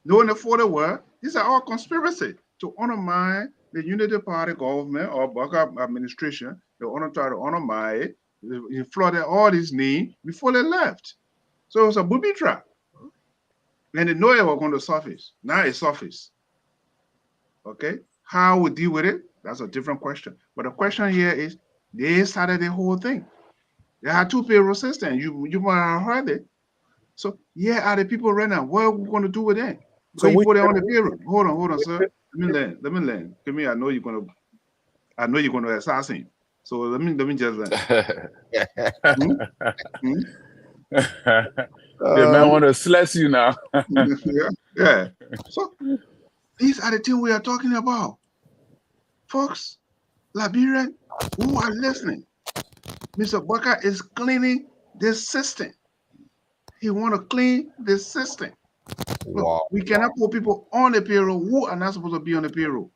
Knowing the for the word, these are all conspiracy to undermine the Unity Party government or backup administration. They want to try to undermine it. He flooded all these names before they left. So it was a booby trap. And they know it was going to surface. Now it surfaced. Okay? How we deal with it? That's a different question. But the question here is, they started the whole thing. They had 2 payroll systems. You might have heard it. So, are the people right now, what are we going to do with them? So you put it on the payroll. Hold on, sir. Let me learn. Give me. I know you're gonna assassin. So let me just learn. Hmm? Hmm? The man want to slash you now. Yeah. So these are the things we are talking about, folks. Liberian who are listening. Mr. Baka is cleaning this system. He want to clean this system. Look, Wow. we cannot put people on the payroll who are not supposed to be on the payroll.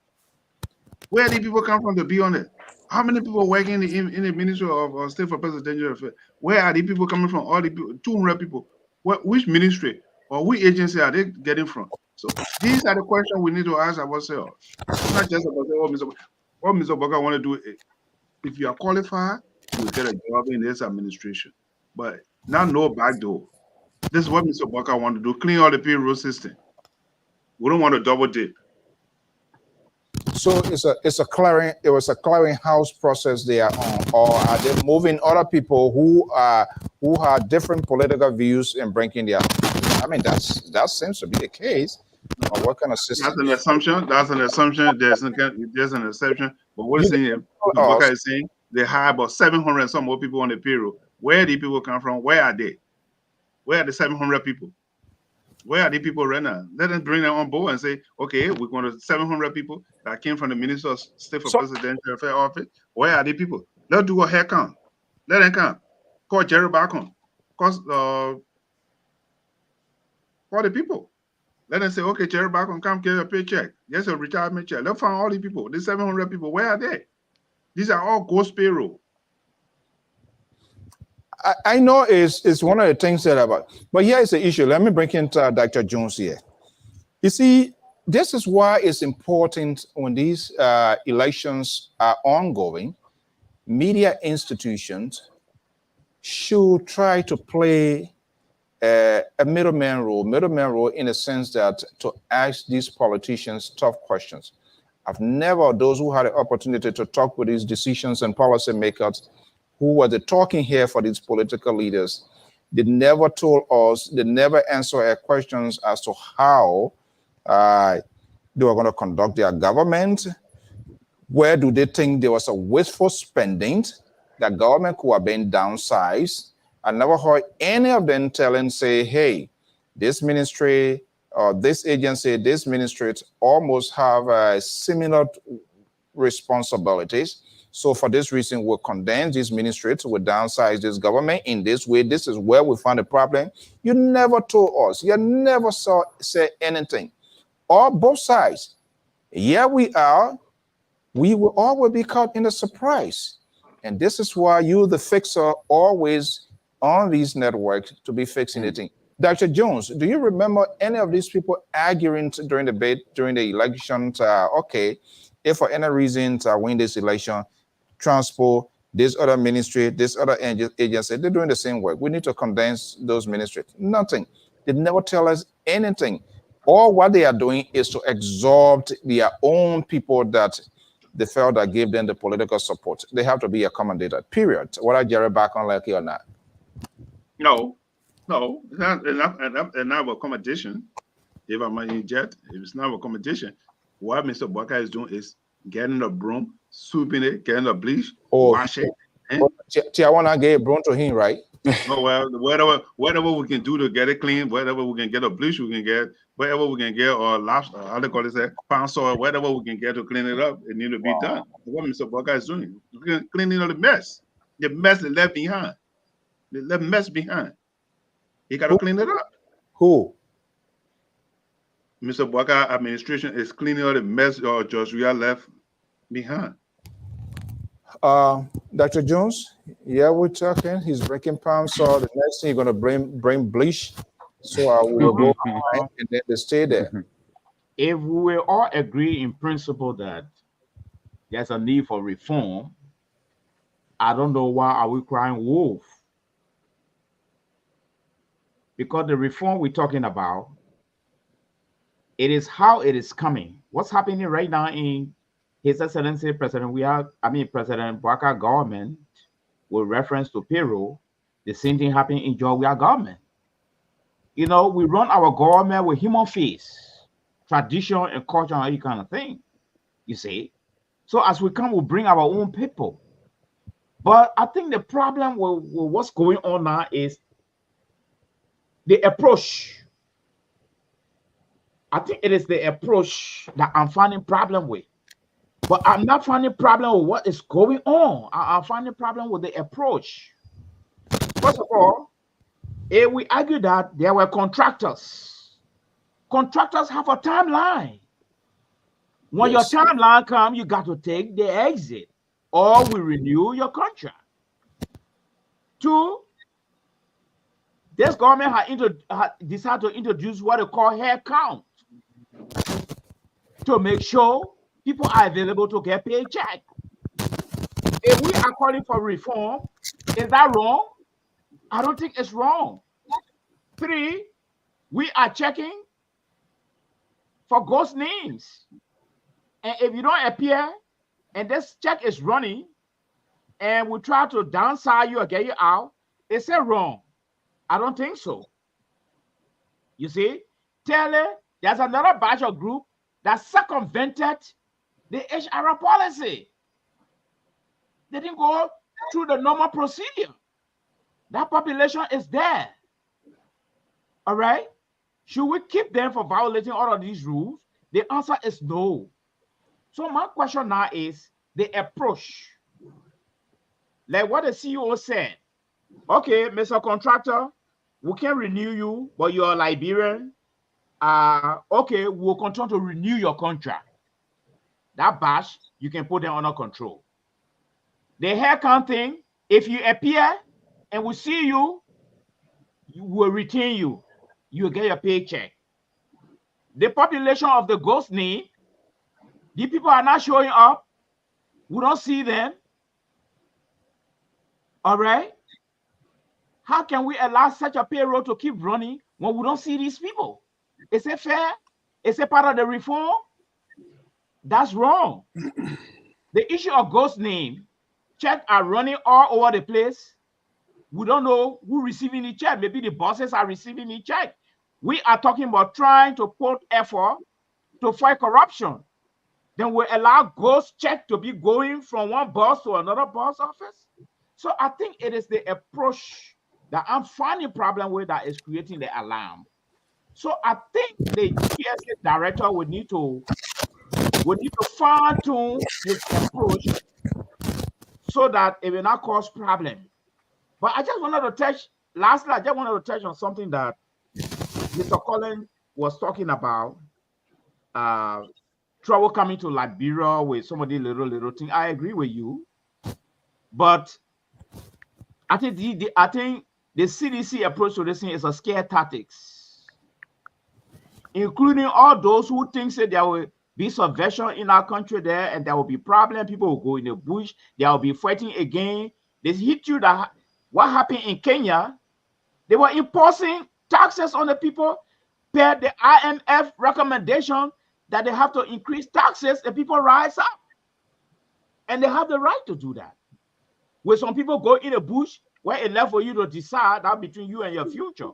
Where did people come from to be on it? How many people working in the Ministry of State for Presidential Affairs? Where are the people coming from? All the people, 200 people. Which ministry or which agency are they getting from? So these are the questions we need to ask ourselves. It's not just about what Mr. Baka want to do. If you are qualified, you will get a job in this administration. But now no back door. This is what Mr. Baka want to do: clean all the payroll system. We don't want to double dip. So it's a clearing house process they are on, or are they moving other people who have different political views and bringing their? I mean, that seems to be the case. Or what kind of system? That's an assumption. There's an exception. But what is saying? Mr. Baka is saying they have about 700 some more people on the payroll. Where do people come from? Where are they? Where are the 700 people? Where are the people right now? Let them bring them on board and say, okay, we're going to 700 people that came from the Minister of State for Presidential Affairs office. Where are the people? Let's do a hair count. Let them come. Call Jerry back on. Call the people. Let them say, okay, Jerry back on, come get a paycheck. Yes, a retirement check. Let's find all the people. These 700 people, where are they? These are all ghost payroll. I know it's one of the things that about, but here is the issue. Let me bring in Dr. Jones here. You see, this is why it's important when these elections are ongoing. Media institutions should try to play a middleman role in the sense that to ask these politicians tough questions. I've never, those who had the opportunity to talk with these decisions and policymakers who were the talking here for these political leaders, they never told us, they never answered our questions as to how they were going to conduct their government. Where do they think there was a wasteful spending? That government could have been downsized. I never heard any of them telling, say, hey, this ministry or this agency, this ministry almost have similar responsibilities. So for this reason, we'll condense these ministries, we'll downsize this government in this way. This is where we found the problem. You never told us. You never said anything. Or both sides. Here we are. We will always be caught in a surprise. And this is why you, the fixer, always on these networks to be fixing the thing. Dr. Jones, do you remember any of these people arguing during the debate, during the election, okay, if for any reason to win this election, transport, this other ministry, this other agency, they're doing the same work. We need to condense those ministries. Nothing. They never tell us anything. All what they are doing is to exalt their own people that they felt that gave them the political support. They have to be accommodated, period. Whether Jerry back on like it or not. No, it's not enough accommodation. If I might interject, if it's not accommodation, what Mr. Baka is doing is getting a broom, sweeping it, getting a bleach, wash it. Tijuana gave broom to him, right? Oh, well, whatever we can do to get it clean, whatever we can get a bleach, we can get, whatever we can get, or lobster, how they call it, pound soil, whatever we can get to clean it up, it needs to be done. What Mr. Baka is doing, cleaning up the mess they left behind. They left mess behind. He got to clean it up. Who? Mr. Baka administration is cleaning up the mess Joshua left behind. Dr. Jones, yeah, we're talking. He's breaking palm. So the next thing you're gonna bring bleach. So I will go behind and then they stay there. If we all agree in principle that there's a need for reform, I don't know why are we crying wolf. Because the reform we're talking about, it is how it is coming. What's happening right now in His Excellency President President Baka government with reference to payroll, the same thing happening in Georgia government. You know, we run our government with human face. tradition and culture and that kind of thing. You see? So as we come, we bring our own people. But I think the problem with what's going on now is the approach. I think it is the approach that I'm finding problem with. But I'm not finding problem with what is going on. I'm finding problem with the approach. First of all, we argue that there were contractors. Contractors have a timeline. When your timeline comes, you got to take the exit or we renew your contract. 2, this government had decided to introduce what they call head count to make sure people are available to get paycheck. If we are calling for reform, is that wrong? I don't think it's wrong. 3, we are checking for ghost names. And if you don't appear and this check is running and we try to downside you or get you out, is it wrong? I don't think so. You see, there's another batch of group that circumvented the HR policy. They didn't go through the normal procedure. That population is there. All right? Should we keep them for violating all of these rules? The answer is no. So my question now is the approach. Like what the CEO said. Okay, Mr. Contractor, we can renew you, but you're a Liberian. Okay, we'll continue to renew your contract. That batch, you can put them under control. The haircut thing, if you appear and we see you, we will retain you. You will get your paycheck. The population of the ghost name, the people are not showing up. We don't see them. All right? How can we allow such a payroll to keep running when we don't see these people? Is it fair? Is it part of the reform? That's wrong. The issue of ghost name, checks are running all over the place. We don't know who receiving the check. Maybe the bosses are receiving the check. We are talking about trying to put effort to fight corruption. Then we allow ghost check to be going from one boss to another boss office. So I think it is the approach that I'm finding problem with that is creating the alarm. So I think the GSA director would need to fine-tune his approach so that it will not cause problem. But I just wanted to touch, lastly, I just wanted to touch on something that Mr. Collins was talking about, trouble coming to Liberia with some of the little things. I agree with you. But I think the CDC approach to this thing is a scare tactics, including all those who think that there will be subversion in our country there and there will be problem. People will go in the bush. They will be fighting again. They hit you that what happened in Kenya, they were imposing taxes on the people per the IMF recommendation that they have to increase taxes. The people rise up. And they have the right to do that. When some people go in the bush, where it left for you to decide that between you and your future.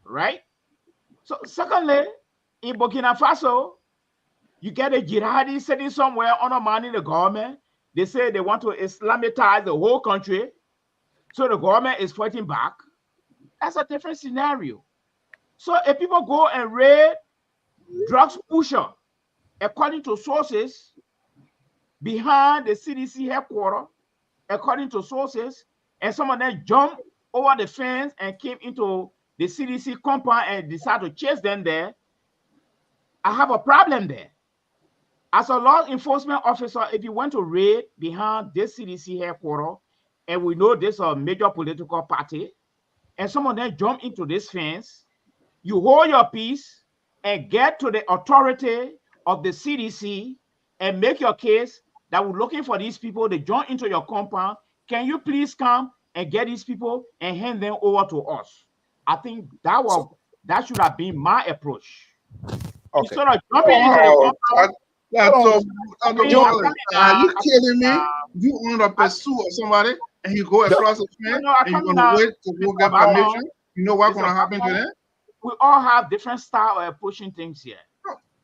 Right? So secondly, in Burkina Faso, you get a jihadi sitting somewhere undermining the government. They say they want to Islamitize the whole country. So the government is fighting back. That's a different scenario. So if people go and raid drugs pusher, according to sources, behind the CDC headquarters, according to sources, and some of them jumped over the fence and came into the CDC compound and decided to chase them there, I have a problem there. As a law enforcement officer, if you went to raid behind this CDC headquarters, and we know this is a major political party, and some of them jump into this fence, you hold your peace and get to the authority of the CDC and make your case that we're looking for these people. They join into your compound. Can you please come and get these people and hand them over to us? I think that should have been my approach. Okay. Instead of jumping into the compound. Are you kidding me? You want to pursue somebody and you go across the fence and you're going to wait to go get permission? You know what's going to happen to them? we all have different style of pushing things here.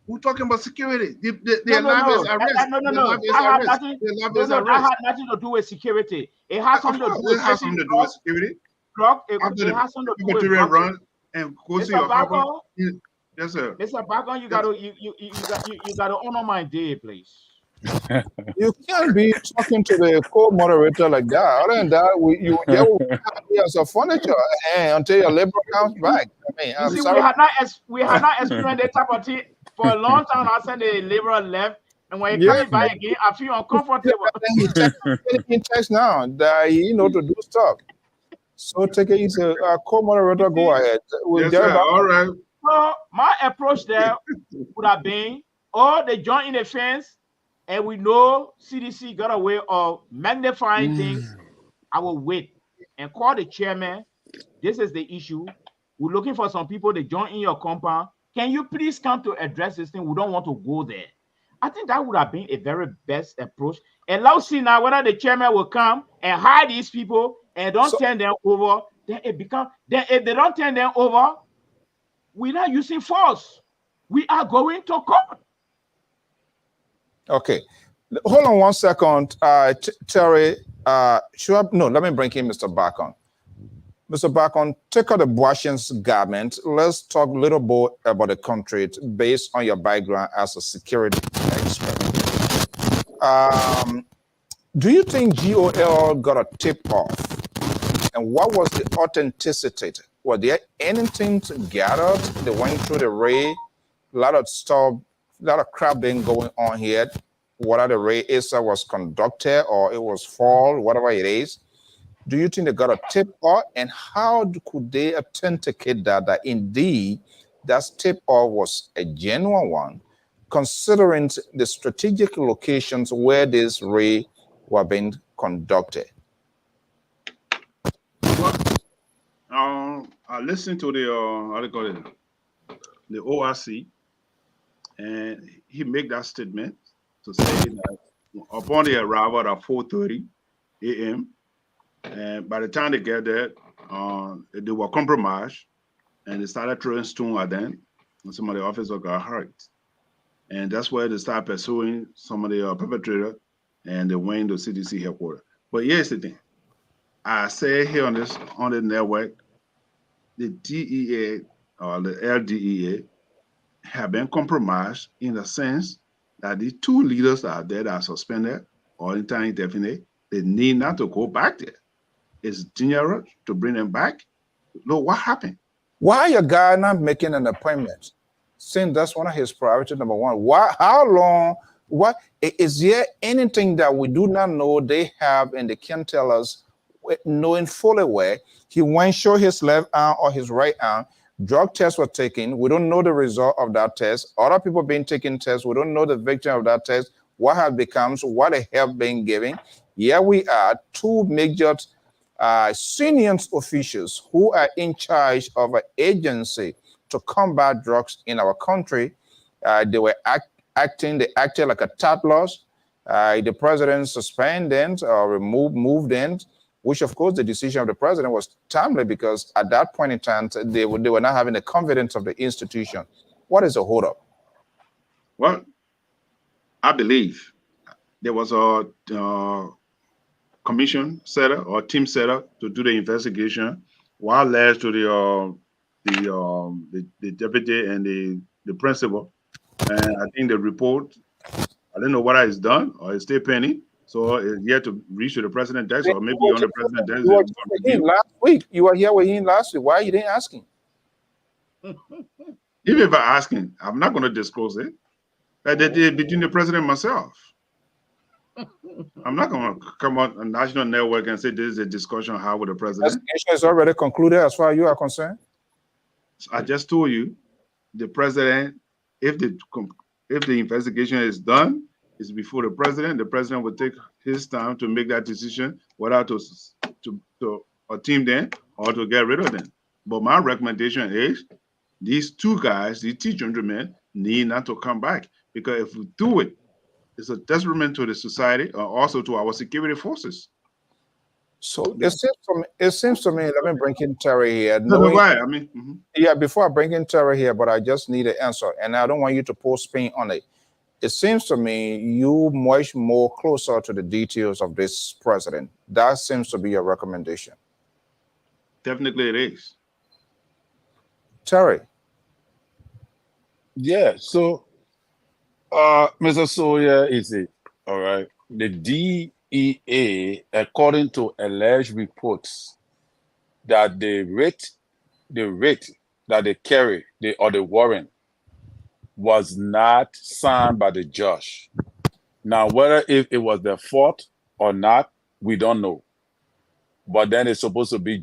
We're talking about security. The No, alarm is arrest. no. The alarm is That had arrest. nothing. The alarm No, is that arrest. had nothing to do with security. It has something to do with it has something to do with security. drug. After It has something to do with material drug. run and go to your harbor. Yes, sir. Mr. Bagon, you gotta honor my day, please. You can't be talking to the co-moderator like that. Other than that, you get as a furniture until your labor comes back. I mean, I'm sorry. we had not experienced that type of thing for a long time. I said the laborer left, and when he coming back again, I feel uncomfortable. He texts now that to do stuff. So take it easy. Co-moderator, go ahead. Yes, sir. All right. So my approach there would have been, they join in the fence, and we know CDC got a way of magnifying things. I will wait and call the chairman. This is the issue. We're looking for some people to join in your compound. Can you please come to address this thing? We don't want to go there. I think that would have been a very best approach. And let's see now whether the chairman will come and hire these people and don't turn them over. Then if they don't turn them over, we're not using force. We are going to court. Okay. Hold on 1 second. Terry, let me bring in Mr. Bacon. Mr. Bacon, take out the Boasian's garment. Let's talk a little bit about the country based on your background as a security expert. Do you think GOL got a tip-off? And what was the authenticity? Was there anything gathered? They went through the raid. A lot of stuff, a lot of crap been going on here. Whether the raid was conducted or it was fall, whatever it is. Do you think they got a tip-off? And how could they authenticate that indeed that tip-off was a genuine one, considering the strategic locations where this raid were being conducted? I listened to the ORC, and he made that statement to say that upon the arrival at 4:30 a.m., and by the time they get there, they were compromised, and they started throwing stones at them, and some of the officers got hurt. And that's where they started pursuing some of the perpetrators, and they went to CDC headquarters. But here's the thing. I say here on the network, the DEA or the LDEA have been compromised in the sense that the two leaders that are there that are suspended or indefinite, they need not to go back there. It's dangerous to bring them back. Look what happened. Why your guy not making an appointment? Since that's one of his priorities, number one. Why? How long? What is there anything that we do not know they have and they can tell us, knowing fully where he went, show his left arm or his right arm? Drug tests were taken. We don't know the result of that test. Other people being taking tests. We don't know the victim of that test. What have become? What the help being given? Here we are, two major senior officials who are in charge of an agency to combat drugs in our country. They were acting like a tattlers. The president suspended or moved in, which of course the decision of the president was timely because at that point in time, they were not having the confidence of the institution. What is the hold up? Well, I believe there was a commission set up or team set up to do the investigation, while led to the deputy and the principal. And I think the report, I don't know whether it's done or it's still pending. So it's yet to reach to the president desk, or maybe on the president desk. Last week, you were here with him last week. Why you didn't ask him? Even if I ask him, I'm not going to disclose it. Between the president and myself. I'm not going to come on a national network and say this is a discussion I have with the president. The investigation is already concluded as far as you are concerned. I just told you, the president, if the investigation is done, it's before the president. The president will take his time to make that decision, whether to team them or to get rid of them. But my recommendation is these two guys, these two gentlemen, need not to come back, because if we do it, it's a detriment to the society and also to our security forces. So it seems to me, let me bring in Terry here. No, Knowing, right. I mean, yeah, before I bring in Terry here, but I just need an answer, and I don't want you to pull spin on it. It seems to me you much more closer to the details of this president. That seems to be your recommendation. definitely it is. Terry. Yeah. So, Mr. Sawyer is it. All right. The DEA, according to alleged reports, that the rate that they carry, the warrant, was not signed by the judge. Now, whether if it was their fault or not, we don't know. But then it's supposed to be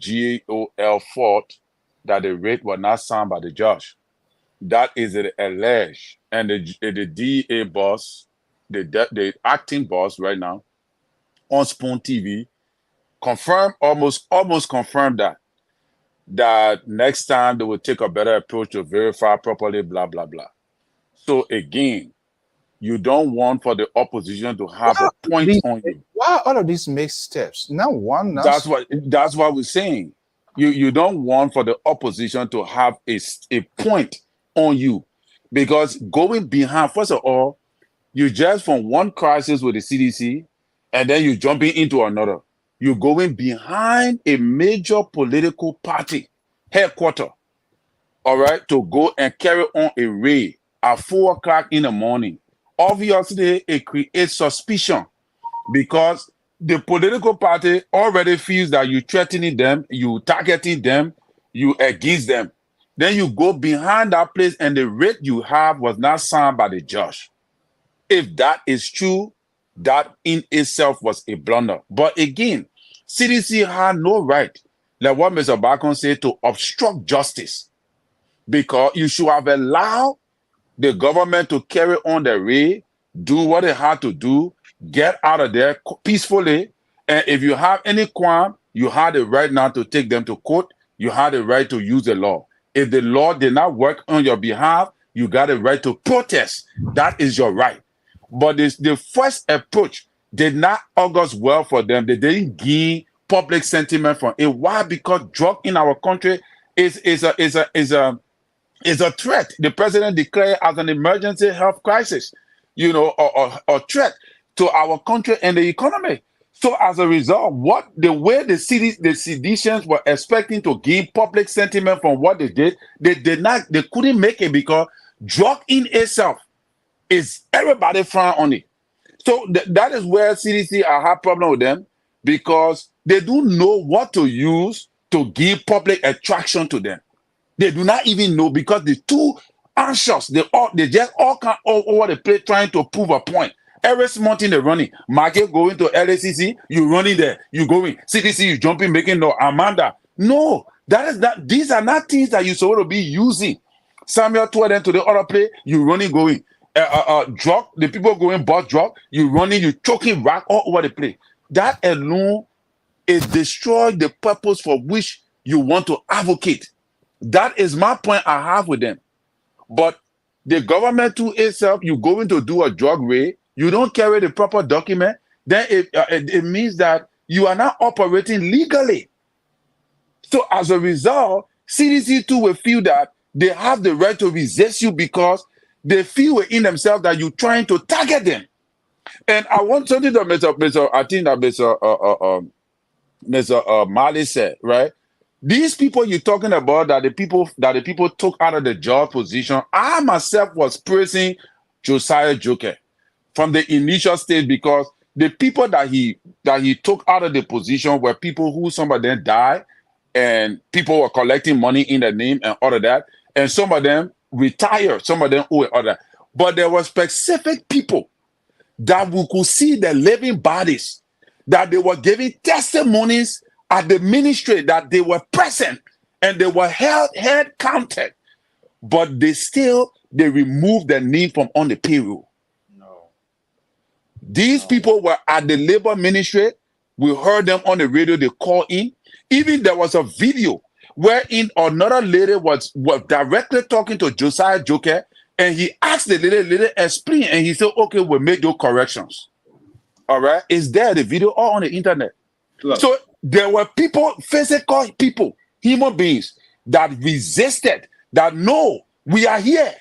GOL fault that the rate was not signed by the judge. That is alleged. And the DEA boss, the acting boss right now, on Spoon TV, almost confirmed that next time they will take a better approach to verify properly, blah, blah, blah. So again, you don't want for the opposition to have a point on you. Why all of these mixed steps? Not one. That's what we're saying. You don't want for the opposition to have a point on you, because going behind, first of all, you just from one crisis with the CDC, and then you're jumping into another. You're going behind a major political party headquarters, all right, to go and carry on a raid at 4 o'clock in the morning. Obviously, it creates suspicion because the political party already feels that you're threatening them, you targeting them, you against them. Then you go behind that place and the rate you have was not signed by the judge. If that is true, that in itself was a blunder. But again, CDC had no right, like what Mr. Bacon said, to obstruct justice, because you should have allowed the government to carry on the raid, do what they had to do, get out of there peacefully. And if you have any crime, you have the right now to take them to court. You have the right to use the law. If the law did not work on your behalf, you got the right to protest. That is your right. But the first approach did not augur well for them. They didn't gain public sentiment from it. Why? Because drug in our country is a threat. The president declared as an emergency health crisis, a threat to our country and the economy. So as a result, the way the seditionists were expecting to gain public sentiment from what they did, they couldn't make it, because drug in itself is everybody frown on it. So that is where CDC I have problem with them, because they don't know what to use to give public attraction to them. They do not even know, because they're too anxious. They just all come all over the place trying to prove a point. Every small thing they're running. Market going to LACC, you running there, you going. CDC, you jumping, making no. Amanda. No, these are not things that you're supposed to be using. Samuel told them to the other place, you running, going. Drug, the people going bought drug, you running, you choking rock all over the place. That alone is destroying the purpose for which you want to advocate. That is my point I have with them. But the government to itself, you going to do a drug raid, you don't carry the proper document, then it means that you are not operating legally. So as a result, CDC too will feel that they have the right to resist you, because they feel in themselves that you're trying to target them. And I want something that Mr. Mali said, right? These people you're talking about, that the people took out of the job position, I myself was praising Josiah Joker from the initial stage, because the people that he took out of the position were people who, some of them died, and people were collecting money in their name and all of that, and some of them retired, some of them owe other. But there were specific people that we could see the living bodies, that they were giving testimonies at the ministry, that they were present and they were head counted, but they removed their name from on the payroll. No. These people were at the labor ministry. We heard them on the radio, they call in. Even there was a video wherein another lady was directly talking to Josiah Joker, and he asked the lady explain, and he said, okay, we'll make those corrections. All right, it's there, the video, all on the internet. Look. So there were people, physical people, human beings that resisted, that no, we are here.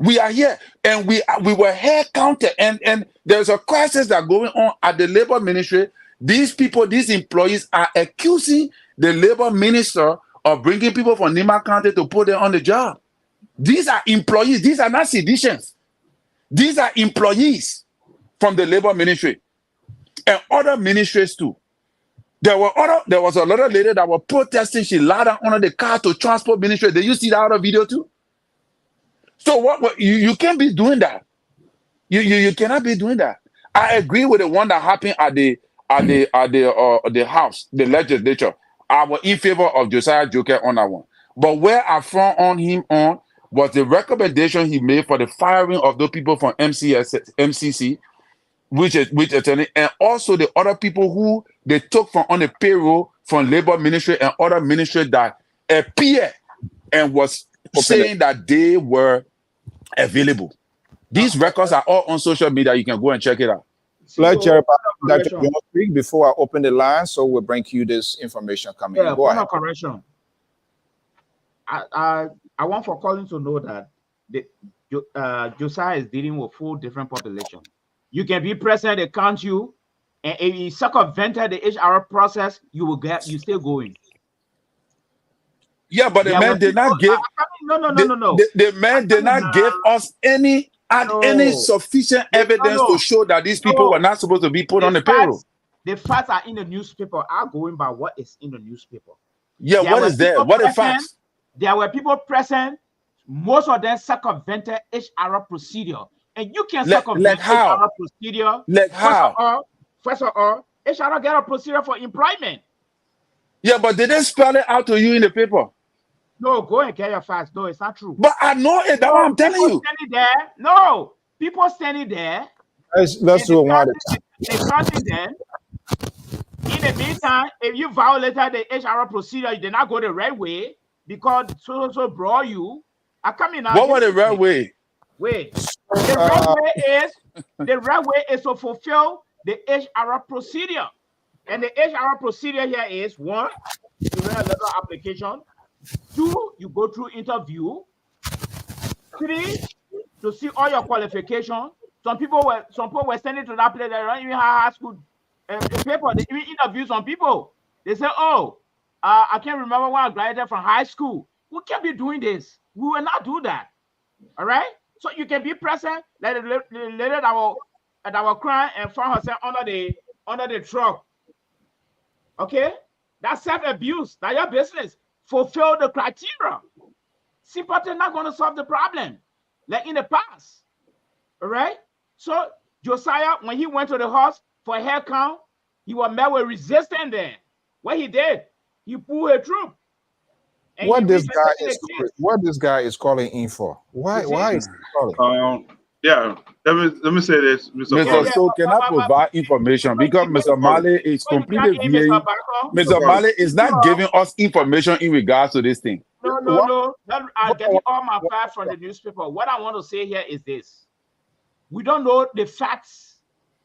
We are here, and we were head counted, and there's a crisis that going on at the labor ministry. These people, these employees are accusing the labor minister of bringing people from Nima County to put them on the job. These are employees. These are not citizens. These are employees from the labor ministry and other ministries too. There was a lot of lady that were protesting. She lied down under the car to transport ministry. Did you see that other video too? So what you can't be doing that. You cannot be doing that. I agree with the one that happened at the house, the legislature. I was in favor of Josiah Joker on that one. But where I found on him on was the recommendation he made for the firing of those people from MCC, which attorney, and also the other people who they took from on the payroll from labor ministry and other ministry that appear and was saying that they were available. These records are all on social media. You can go and check it out. Let Dr. John speak before I open the line, so we'll bring you this information coming. Yeah, go ahead. Correction. I want for Colin to know that Josiah is dealing with 4 different populations. You can be president, they count you, and if you circumvented the HR process, you still going. Yeah, but the man did not give. No. The man did not give us any sufficient evidence to show that these people were not supposed to be put on the payroll. The facts are in the newspaper. I'm going by what is in the newspaper. Yeah, what is there? What are facts? There were people present. Most of them circumvented HR procedure. And you can circumvent HR procedure. First of all, HR get a procedure for employment. Yeah, but they didn't spell it out to you in the paper. No, go and get your facts. No, it's not true. But I know it. That's what I'm telling you. Standing there. No, people standing there. Let's do one. They counting them. In the meantime, if you violated the HR procedure, you did not go the right way because so brought you. I come in now. What was the right way? Wait. The right way is to fulfill the HR procedure. And the HR procedure here is 1, you write a letter application. 2, you go through interview. 3, to see all your qualifications. Some people were sending to that place that don't even have high school paper. They even interview some people. They say, "Oh, I can't remember when I graduated from high school." We can't be doing this. We will not do that. All right. So you can be present. Like the lady that was crying and found herself under the truck. Okay, that's self-abuse. That's your business. Fulfill the criteria. Sympathy not going to solve the problem, like in the past. All right. So Josiah, when he went to the house for a hair count, he was met with resistance there. What he did, he pulled a troop. What this guy is calling in for? Why is he calling? Yeah, let me say this, Mr. So can I provide information because Mr. Mali is completely vague. Mr. Mali is not giving us information in regards to this thing. No. I'm getting all my facts from the newspaper. What I want to say here is this: we don't know the facts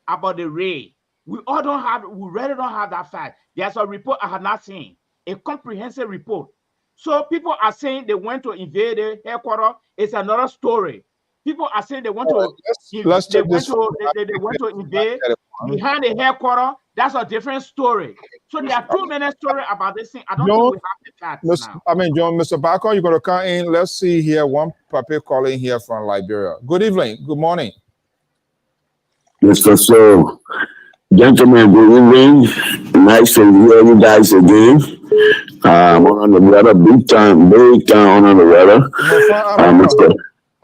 about the raid. We really don't have that fact. There's a report I have not seen, a comprehensive report. So people are saying they went to invade the headquarters. It's another story. People are saying they want to invade behind the headquarters. That's a different story. So there are too many stories about this thing. I don't think we have the facts now. John, Mr. Barker, you're going to come in. Let's see here. One paper calling here from Liberia. Good evening. Good morning. Mr. So, gentlemen, good evening. Nice to hear you guys again. I'm on the weather, big time on the weather.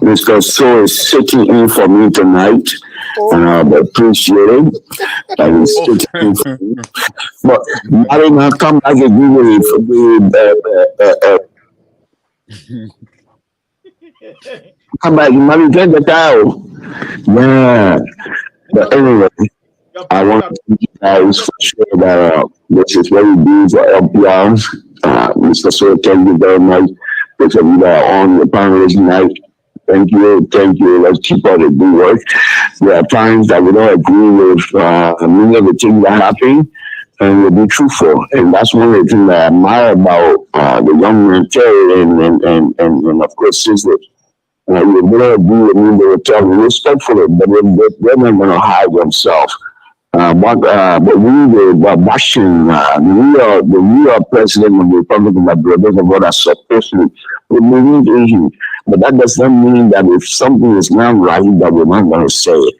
Mr. So is sitting in for me tonight, and I appreciate it. He's sitting in for me. But I will come back again come back, Mary, get the towel. Yeah. But anyway, I want to thank you guys for sure that this is what we do for LPR. Mr. So, thank you very much. Those of you that are on the panel tonight, thank you. Let's keep up the good work. There are times that we don't agree with many of the things that happen, and will be truthful. And that's one of the things that I admire about the young man Terry and of course Sister. You will agree with me, they will tell me respectfully, but they're not going to hide themselves. But we were bashing the real president of the Republic of Bangladesh, what are supposed to remove Asian. But that does not mean that if something is not right, that we're not going to say it.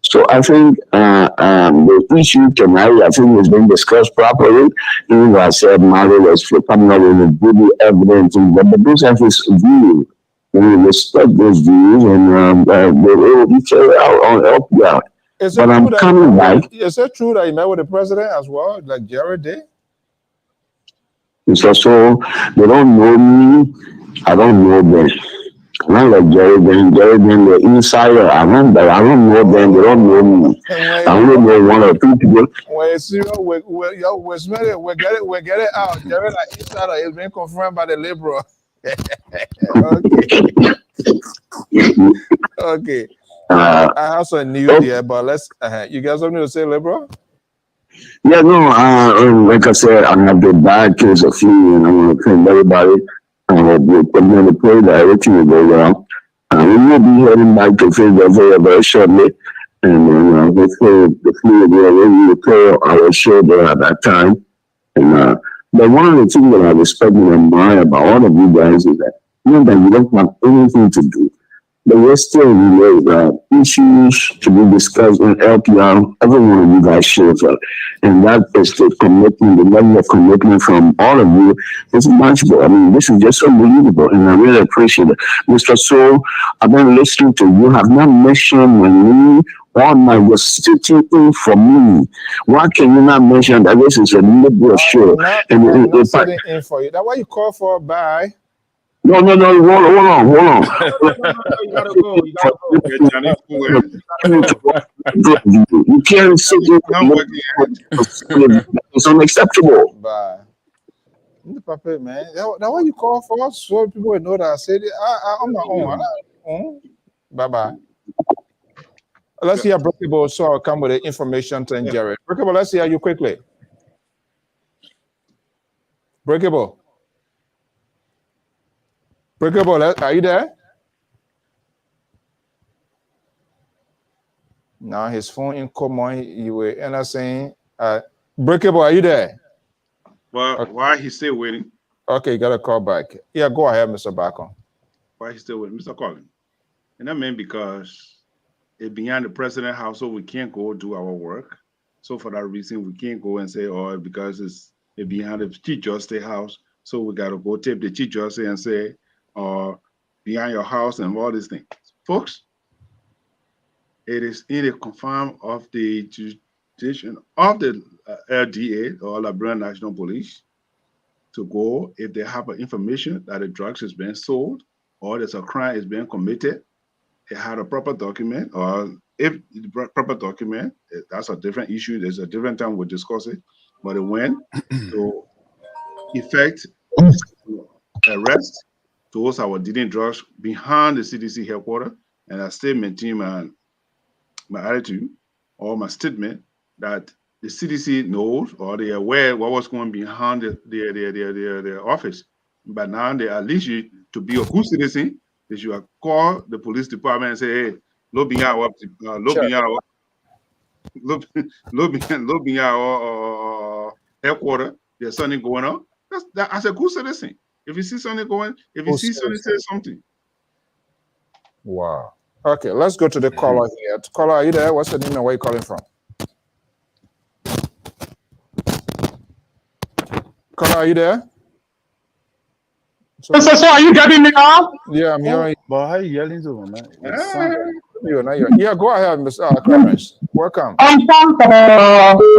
So I think the issue tonight, I think, has been discussed properly. Even though I said Mario was coming up with a good evidence, but those have his view. We respect those views, and they will be carried out on LPR. But I'm coming back. Is it true that you met with the president as well, like Jared did? It's also, they don't know me. I don't know them. I'm not like Jared Ben, the insider. I don't know them. They don't know me. I only know one or two people. When it's serious, we get it out. Jared, like insider, is being confirmed by the liberal. Okay. I have some news here, but let's. You guys have something to say, liberal? Yeah, no. Like I said, I have the bad case of flu, and I want to thank everybody. We're going to pray that everything will go well. We will be heading back to Philadelphia very shortly, and hopefully the flu will be away. We will pray our show there at that time. And but one of the things that I respect and admire about all of you guys is that you don't have anything to do. But we're still issues to be discussed in LPR. Every one of you guys shows up. And that is the commitment, the level of commitment from all of you is magical. I mean, this is just unbelievable. And I really appreciate it. Mr. Soul, I've been listening to you. Have not mentioned my name or my was sitting in for me. Why can you not mention that this is a liberal show? I'm not sitting in for you. That's why you call for a buy. No, hold on. You gotta go. You can't sit there. It's unacceptable. Bye. Papa, man. That's why you call for us, so people will know that I said it. I'm my own. Bye. Let's see how Breakable so I'll come with the information to Jared. Breakable, let's see how you quickly. Breakable, are you there? Now his phone in common, you were saying, Breakable, are you there? Well, okay. Why he still waiting? Okay, you got to call back. Yeah, go ahead, Mr. Bacon. Why he still waiting? Mr. Collins. And that meant because it's beyond the president's house, so we can't go do our work. So for that reason, we can't go and say, oh, because it's behind the Chief Justice house, so we got to go tape the Chief Justice and say, behind your house and all these things. Folks, it is in the confirm of the jurisdiction of the LDA or Liberian National Police to go if they have information that the drugs is being sold or there's a crime is being committed. It had a proper document, or if the proper document, that's a different issue. There's a different time we'll discuss it. But it went to effect arrest those that were dealing drugs behind the CDC headquarters, and I still maintain my attitude or my statement that the CDC knows or they are aware what was going behind their office. But now they at least you to be a good citizen, they should call the police department and say, hey, look behind our headquarters, there's something going on. That's as a good citizen. If you see something going, if you see something, say something. Wow. Okay, let's go to the caller here. Caller, are you there? What's your name and where are you calling from? Caller, are you there? So are you getting me now? Yeah, I'm hearing you. But how you yelling to him, man? Yeah, go ahead, Mr. Clarence. Welcome. I'm from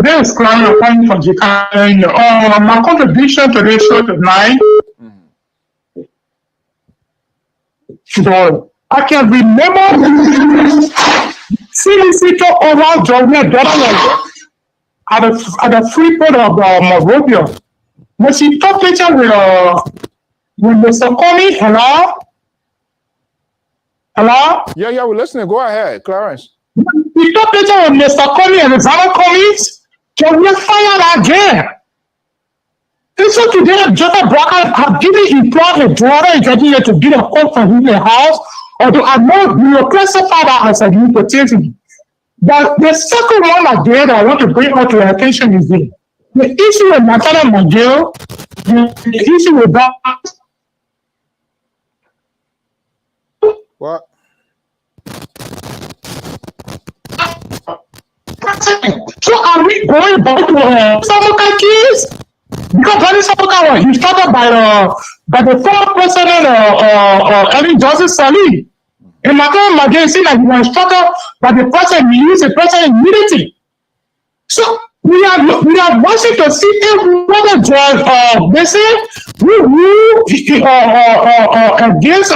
this client coming from Japan. My contribution to this show tonight. So I can remember CDC took over government at the Freeport of Monrovia. When she took picture with Mr. Coney, hello? Yeah, we're listening. Go ahead, Clarence. We took picture with Mr. Coney and Alexander Cummings. they will fire again. And so today, Jota Brocker have given employment to other engineers to build a code for him in a house or to among classify that as a hypothesis. But the second one again that I want to bring out to your attention is the issue with Matana Magil, the issue with that. What? So are we going back to Samuka case? Because Gani Samuka he started by the former president Ellen Johnson Sali. And Matana Magil said that he was instructed by the president, he used the president immediately. So we are watching to see if whether they say we against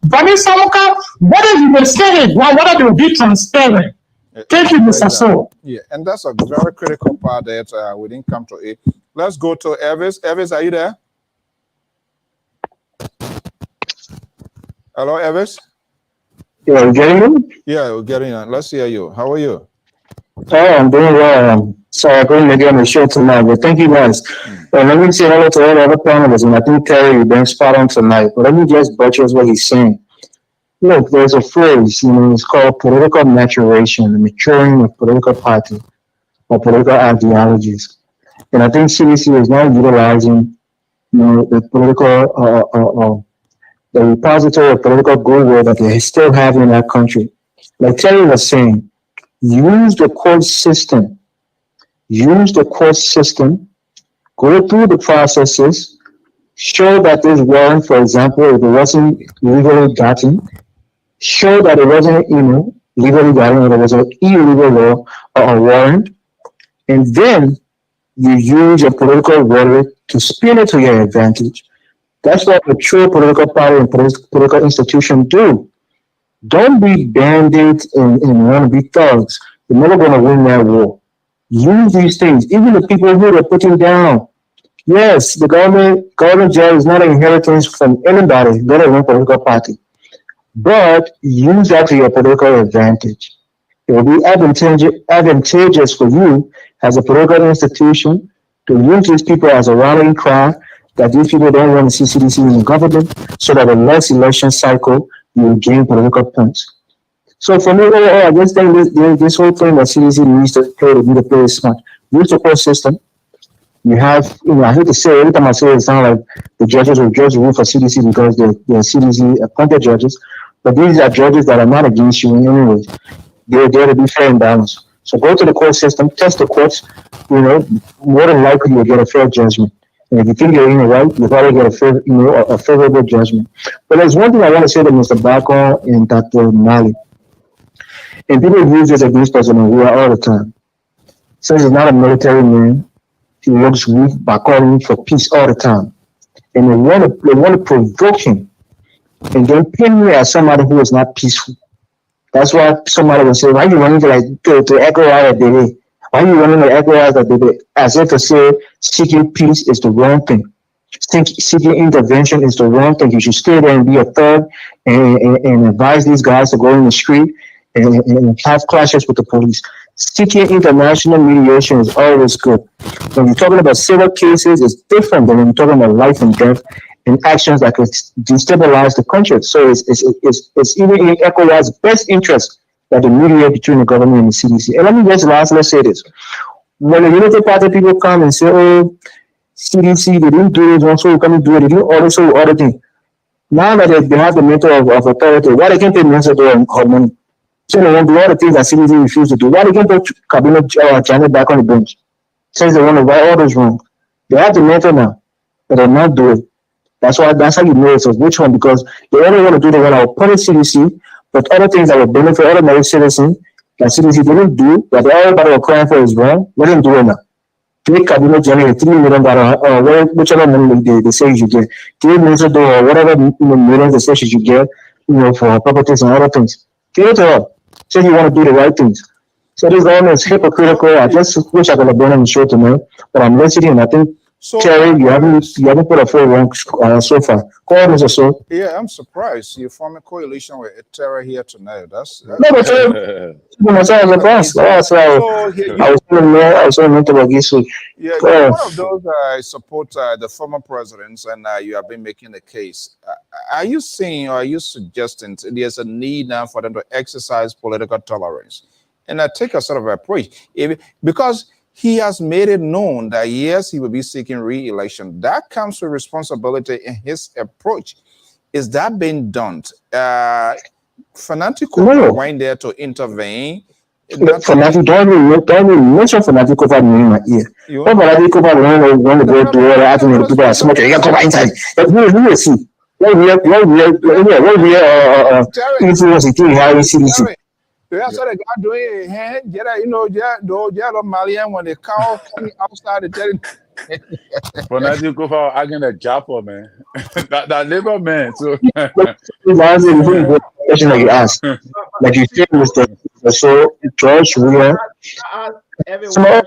Gani Samuka, whether he will say it, whether they will be transparent. Thank you, Mr. So. Yeah, and that's a very critical part that we didn't come to it. Let's go to Elvis. Elvis, are you there? Hello, Elvis? Yeah, you getting me? Yeah, we're getting on. Let's hear you. How are you? Oh, I'm doing well. Sorry, I couldn't get on the show tonight, but thank you guys. Let me say hello to all the other panelists, and I think Terry, you've been spot on tonight. But let me just buttress what he's saying. Look, there's a phrase, it's called political maturation, the maturing of political parties or political ideologies. And I think CDC is now utilizing, the political, the repository of political goodwill that they still have in our country. Like Terry was saying, use the court system, go through the processes, show that this warrant, for example, if it wasn't legally gotten, show that it wasn't, legally gotten, or it was an illegal law or a warrant, and then you use your political rhetoric to spin it to your advantage. That's what a true political party and political institution do. Don't be bandits and want to be thugs. You're never going to win that war. Use these things. Even the people who are putting down. Yes, the government job is not an inheritance from anybody, not a political party. But use that to your political advantage. It will be advantageous for you as a political institution to use these people as a rallying cry that these people don't want to see CDC in the government, so that the next election cycle you will gain political points. So for me, I just think this whole thing that CDC needs to play to be the play smart. Use the court system. You have, I hate to say, every time I say it, it sounds like the judges will judge rule for CDC because they're CDC appointed judges. But these are judges that are not against you in any way. They're there to be fair and balanced. So go to the court system, test the courts. More than likely you'll get a fair judgment. And if you think you're in the right, you'll probably get a favorable judgment. But there's one thing I want to say to Mr. Bako and Dr. Mali. And people use this against President Weah all the time. Says he's not a military man. He looks weak by calling for peace all the time. And they want to provoke him and then pin me as somebody who is not peaceful. That's why somebody will say, why are you running to echo out at the Why are you running to echo out at the as if to say seeking peace is the wrong thing. Seeking intervention is the wrong thing. You should stay there and be a thug and advise these guys to go in the street and have clashes with the police. Seeking international mediation is always good. When you're talking about civil cases, it's different than when you're talking about life and death and actions that could destabilize the country. So it's even in ECOWAS's best interest that they mediate between the government and the CDC. And let me just lastly say this. When the Unity Party people come and say, oh, CDC, they didn't do this one, so we come do it, they didn't order, so we order things. Now that they have the mental of authority, why they can't pay minister or money? So they won't do all the things that CDC refused to do. Why they can't put Cabinet Janet back on the bench? Says they want to write all those wrong. They have the mental now, but they're not doing it. That's how you know it's which one, because they only want to do the one that will punish CDC, but other things that will benefit ordinary citizens that CDC didn't do, that everybody was crying for is wrong. Let them do it now. Take Cabinet Janet $3 million, whichever money they say you should get. Give minister or whatever millions they say you should get, for properties and other things. Give it to her. Say you want to do the right things. So this government is hypocritical. I just wish I could have been on the show tonight, but I'm listening, and I think So Terry, you haven't put a full wrong so far. Go ahead, Mr. So. yeah, I'm surprised you form a coalition with Terry here tonight. That's No, but Terry, myself as a boss. so I was going to about this week. yeah, you're one of those support the former presidents, and you have been making the case. Are you saying or are you suggesting there's a need now for them to exercise political tolerance and take a sort of approach? Because he has made it known that yes, he will be seeking re-election. That comes with responsibility in his approach. Is that being done? Fanatical went there to intervene. Fanatic, don't even mention Fanatic over me in my ear. What Fanatic over when the go to I think the people are smoking, you come inside. Who will see? What we influence it in how we see it. That's what the guy doing. You know, the Malian when the cow coming outside the telling. When I do go for I'm gonna job for man. that labor man. So question that you ask. Like you said, Mr. So George, we are small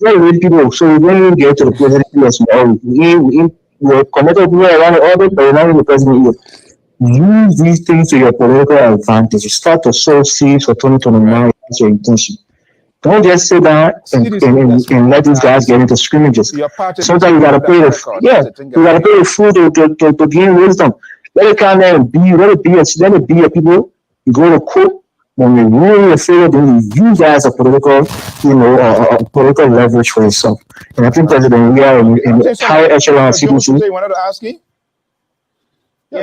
very people. So when you get to the president, we are small. We connected people around the orbit, but around the president. Use these things to your political advantage. Start to sow seeds for 2029. That's your intention. Don't just sit down and let these guys get into scrimmages. Sometimes you gotta pay the fool to gain wisdom. Let it come there and let it be a people. You go to court when you're really afraid, then you use that as a political, political leverage for yourself. And I think President, we are in high echelon CDC. You wanted to ask him? The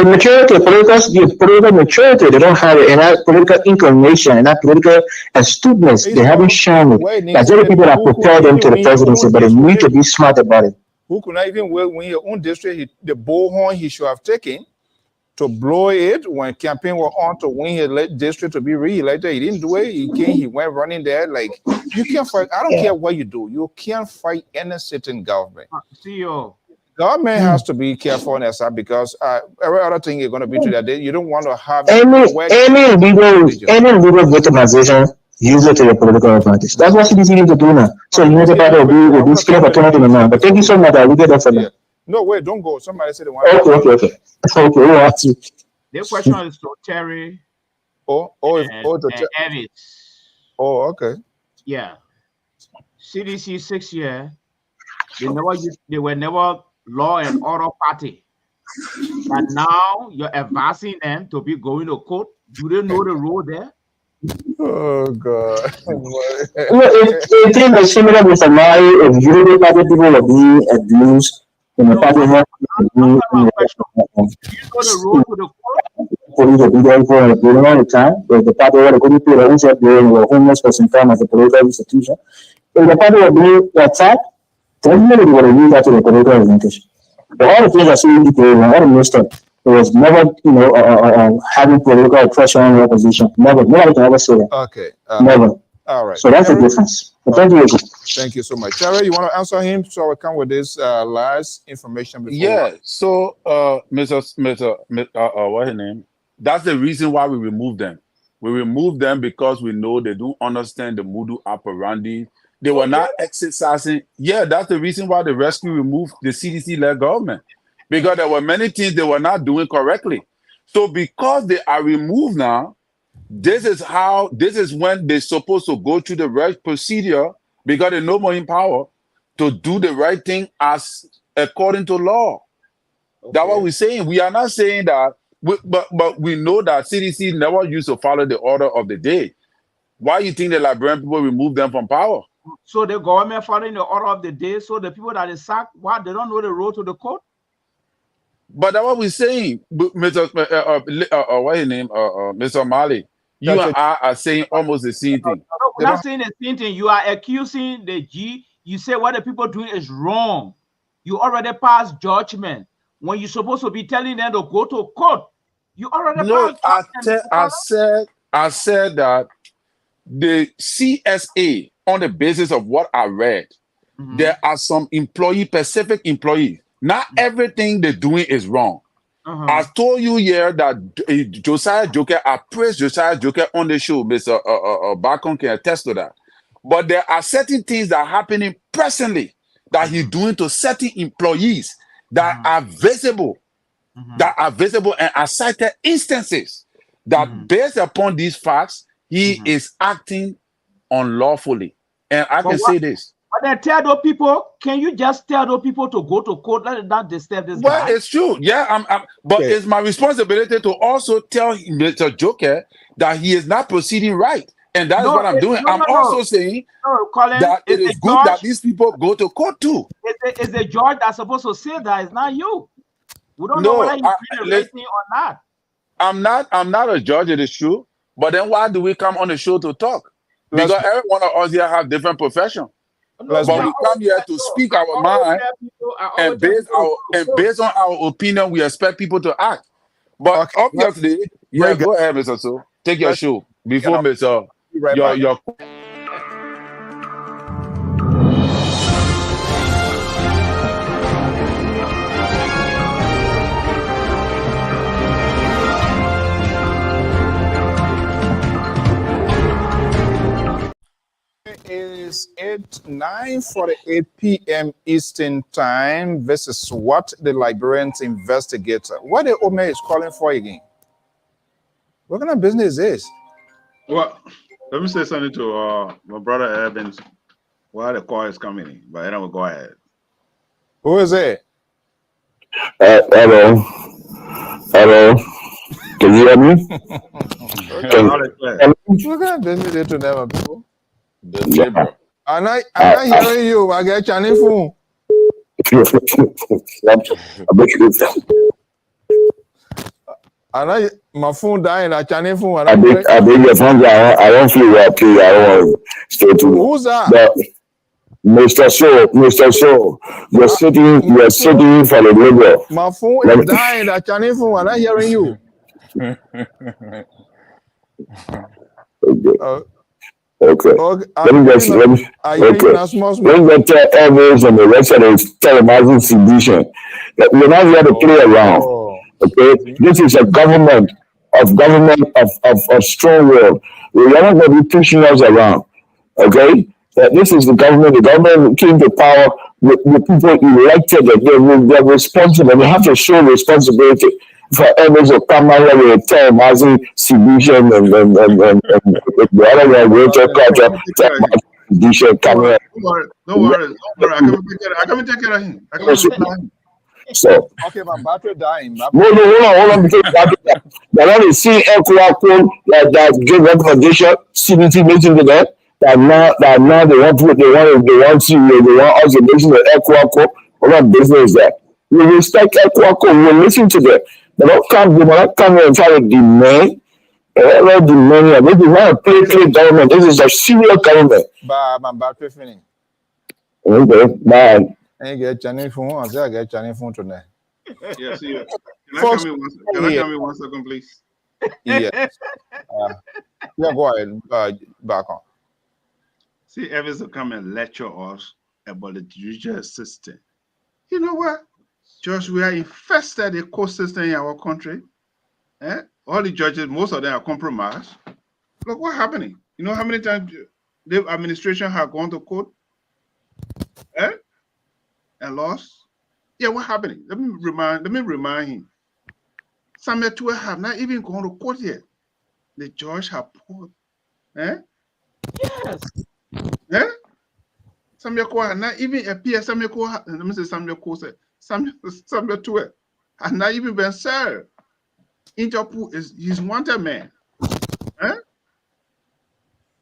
maturity, political maturity, they don't have it, and that political inclination and that political astuteness, they haven't shown it. That's the people that prepare them to the presidency, but they need to be smart about it. Who could not even win your own district? The bullhorn he should have taken to blow it when campaign was on to win his district to be re-elected. He didn't do it. He went running there. Like, you can't fight. I don't care what you do. You can't fight any sitting government. CEO. Government has to be careful on that side because every other thing you're going to be to that day, you don't want to have any legal victimization. Use it to your political advantage. That's what CDC need to do now. So you need to will be scared for 2029. But thank you so much. I will get that for now. No, wait, don't go. Somebody said they want Okay. We'll ask you. The question is to Terry. To Terry. Oh, okay. Yeah. CDC 6 years. They were never law and order party. But now you're advising them to be going to court. Do they know the rule there? Oh God! It is similar with Somali. If you party people are being abused in the party, you know the rule to the court. Police will be there for a very long time. If the party were going to pay the reset, they were homeless for some time as a political institution. If the party will be attacked, then they will use that to the political advantage. But all the things I see in the all the minister. There was never, having political pressure on the opposition. Never. Nobody can ever say that. Okay. Never. All right. So that's the difference. But thank you. Thank you so much. Terry, you want to answer him so we come with this last information before? Yeah. So, what's his name? That's the reason why we removed them. We removed them because we know they don't understand the modus operandi. They were not exercising. Yeah, that's the reason why the rescue removed the CDC-led government. Because there were many things they were not doing correctly. So because they are removed now, this is when they're supposed to go through the right procedure because they're no more in power to do the right thing as according to law. Okay. That's what we're saying. We are not saying that, but we know that CDC never used to follow the order of the day. Why you think the Liberian people remove them from power? So the government following the order of the day, so the people that is sacked, why they don't know the road to the court? But that's what we're saying, Mr. What's his name? Mr. Mali. You and I are saying almost the same thing. No, we're not saying the same thing. You are accusing the G. You say what the people doing is wrong. You already passed judgment. When you're supposed to be telling them to go to court, you already passed judgment. I said that the CSA, on the basis of what I read, there are some specific employees. Not everything they're doing is wrong. I told you here that Josiah Joker, I praised Josiah Joker on the show. Mr. Bacon can attest to that. But there are certain things that are happening presently that he's doing to certain employees that are visible, and are cited instances that based upon these facts, he is acting unlawfully. And I can say this. But then tell those people, can you just tell those people to go to court? Let it not disturb this guy. Well, it's true. Yeah, but it's my responsibility to also tell Mr. Joker that he is not proceeding right. And that's what I'm doing. I'm also saying Colin, that it is good that these people go to court too. It's the judge that's supposed to say that. It's not you. We don't know whether he's doing the right thing or not. I'm not a judge, it is true. But then why do we come on the show to talk? Because every one of us here have different profession. But we come here to speak our mind, and based on our opinion, we expect people to act. But obviously, go ahead, Mr. So. Take your show before Mr. Your Is it 9:48 p.m. Eastern Time? This is what the Liberians investigator. What the Ome is calling for again? What kind of business is this? Well, let me say something to my brother Evans while the call is coming in. But anyway, go ahead. Who is it? Hello. Hello. Can you hear me? What kind of business is this to them, people? I'm not hearing you. I get Chinese phone. My phone dying. I Chinese phone. I beg your phone. I don't feel okay. I don't want to stay too. Who's that? Mr. Shaw, you're sitting for the labor. My phone is dying. I Chinese phone. I'm not hearing you. Okay. Let me get Evans and the rest of the televising sedition. We're not here to play around. Okay, this is a government of strong will. We're not going to be pushing us around. Okay, this is the government. The government came to power with people elected. They're responsible. They have to show responsibility. For Evans to come out with a televising sedition and the other one will talk sedition coming. Don't worry. I can take care of him. So okay, my battery dying. Hold on. Because they want to see Equaco like that give recommendation, CBT meeting with them. That now they want us to listen to Equaco. What business is that? We respect Equaco. We listen to them. They will not come here and try to demand. This is not a play government. This is a serious government. My battery finished. Okay, bye. I get Chinese phone. I get Chinese phone today. Yeah, see you. Can I come in 1 second, please? Yes. Yeah, go ahead. Back on. See, Evans will come and lecture us about the judicial system. You know what? Just we are infested the court system in our country. All the judges, most of them are compromised. Look what's happening. You know how many times the administration have gone to court and lost? Yeah, what's happening? Let me remind him. Samuel Tua have not even gone to court yet. The judge have put. Yes. Samuel Tua had not even appeared. Samuel Tua, let me say Samuel Tua said. Samuel Tua has not even been served. Interpol he's wanted man.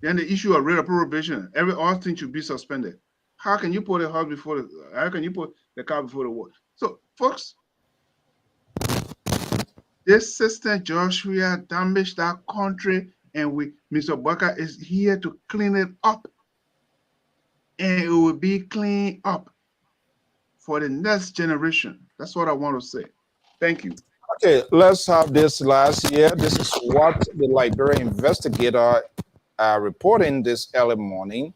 Then the issue of rate of probation, all things should be suspended. How can you put the horse before how can you put the car before the horse? So, folks, this system, Joshua, damaged that country, and Mr. Baka is here to clean it up. And it will be cleaned up for the next generation. That's what I want to say. Thank you. Okay, let's have this last year. This is what the Liberian investigator reporting this early morning.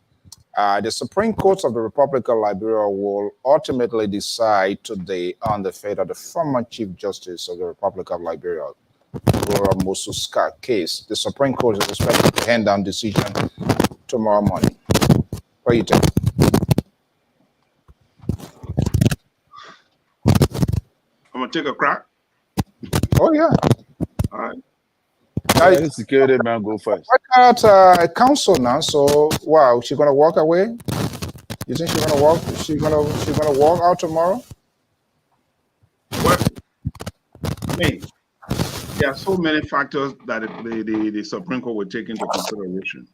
The Supreme Court of the Republic of Liberia will ultimately decide today on the fate of the former Chief Justice of the Republic of Liberia, Laura Mosuska case. The Supreme Court is expected to hand down decision tomorrow morning. What do you think? I'm gonna take a crack. Oh yeah. All right. Yeah, the security man go first. Work out council now. So wow, she gonna walk away? You think she's gonna walk? She's gonna walk out tomorrow? Well, I mean, there are so many factors that the Supreme Court will take into consideration.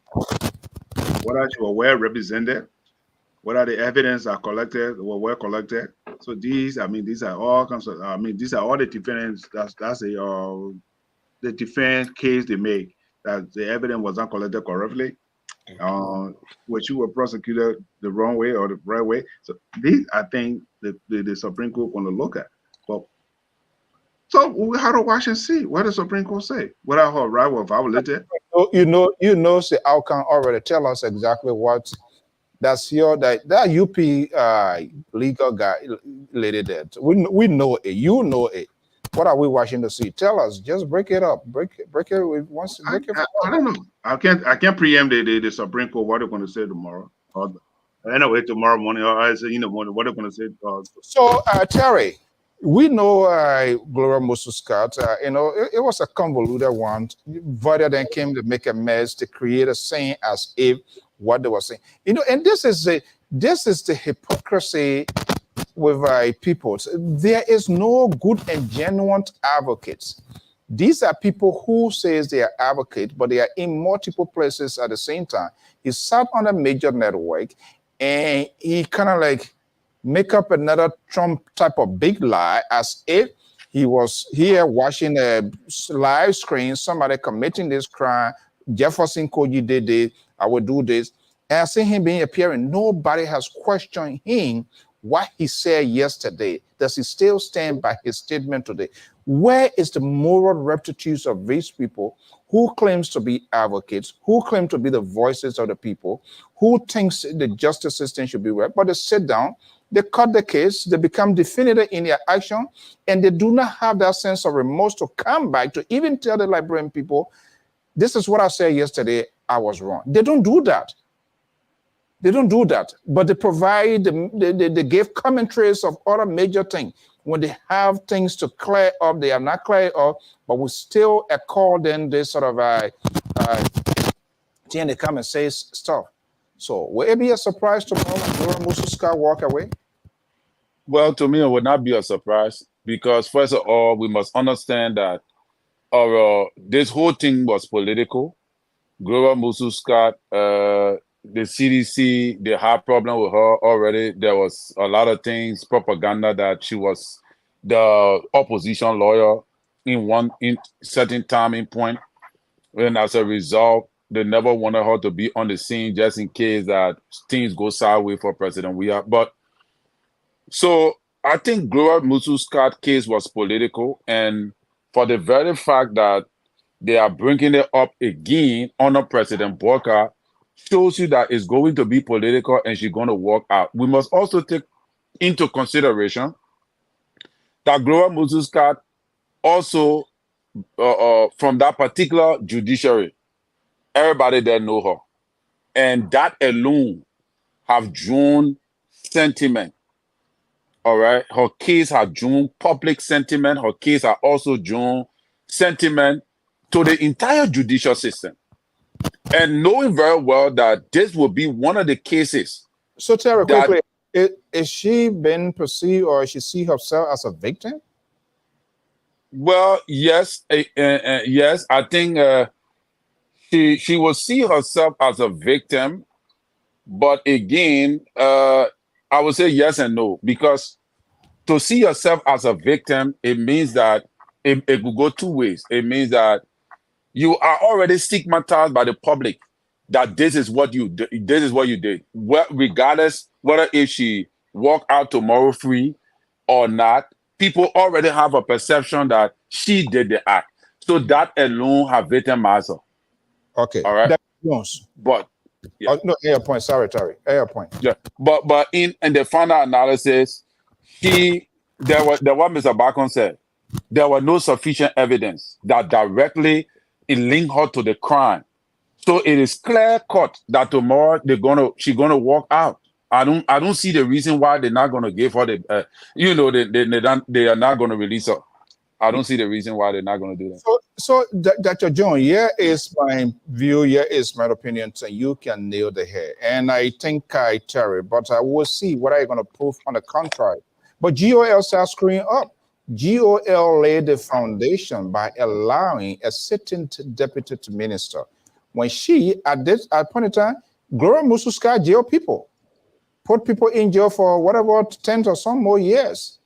Whether you are well represented, whether the evidence are collected or well collected. So these are all kinds of, these are all the defendants. That's the defense case they make, that the evidence was not collected correctly, which you were prosecuted the wrong way or the right way. So these, I think, the Supreme Court going to look at. But so we have to watch and see what the Supreme Court say. Whether her right was violated. You know, the outcome already tell us exactly what. That's that UP legal guy lady did. We know it. You know it. What are we watching to see? Tell us. Just break it up. Break it. Once. Break it. I don't know. I can't preempt the Supreme Court what they're going to say tomorrow. Anyway, tomorrow morning or in the morning, what they're going to say. So Terry, we know Gloria Musu-Scott. You know, it was a convoluted one. Voter then came to make a mess to create a scene as if what they were saying. You know, and this is the hypocrisy with people. There is no good and genuine advocates. These are people who says they are advocates, but they are in multiple places at the same time. He sat on a major network and he kind of like make up another Trump type of big lie as if he was here watching a live screen, somebody committing this crime. Jefferson Koji did this, I would do this. And I see him being appearing. Nobody has questioned him what he said yesterday. Does he still stand by his statement today? Where is the moral rectitude of these people who claims to be advocates, who claim to be the voices of the people, who thinks the justice system should be right, but they sit down, they cut the case, they become definitive in their action, and they do not have that sense of remorse to come back to even tell the Liberian people, this is what I said yesterday, I was wrong. They don't do that. They don't do that, but they provide, they give commentaries of other major things. When they have things to clear up, they are not clear up, but we still call them this sort of thing they come and say stuff. So will it be a surprise tomorrow when Gloria Musu-Scott walk away? Well, to me, it would not be a surprise because first of all, we must understand that this whole thing was political. Gloria Musu-Scott, the CDC, they had problem with her already. There was a lot of things, propaganda that she was the opposition lawyer in certain timing point. And as a result, they never wanted her to be on the scene just in case that things go sideways for President Weah. But so I think Gloria Musu-Scott case was political, and for the very fact that they are bringing it up again under President Booker shows you that it's going to be political and she's going to walk out. We must also take into consideration that Gloria Musu-Scott also, from that particular judiciary, everybody there know her. And that alone have drawn sentiment. All right? Her case has drawn public sentiment. Her case has also drawn sentiment to the entire judicial system. And knowing very well that this will be one of the cases. So Terry, quickly, is she been perceived or she see herself as a victim? Well, yes, yes. I think she will see herself as a victim, but again, I would say yes and no, because to see yourself as a victim, it means that it will go two ways. It means that you are already stigmatized by the public that this is what you did. This is what you did. Well, regardless whether if she walk out tomorrow free or not, people already have a perception that she did the act. So that alone have victimized her. Okay. All right. But yeah. No, air point. Sorry, Terry. Air point. Yeah. But in the final analysis, there was what Mr. Bacon said. There was no sufficient evidence that directly linked her to the crime. So it is clear cut that tomorrow she's gonna walk out. I don't see the reason why they're not gonna give her the they are not gonna release her. I don't see the reason why they're not gonna do that. So Dr. John, here is my view, here is my opinion, so you can nail the hair. And I think I Terry, but I will see what I'm gonna prove on the contrary. But GOL starts screwing up. GOL laid the foundation by allowing a sitting deputy minister. When she, at point in time, Gloria Mususka jail people, put people in jail for whatever 10 or some more years.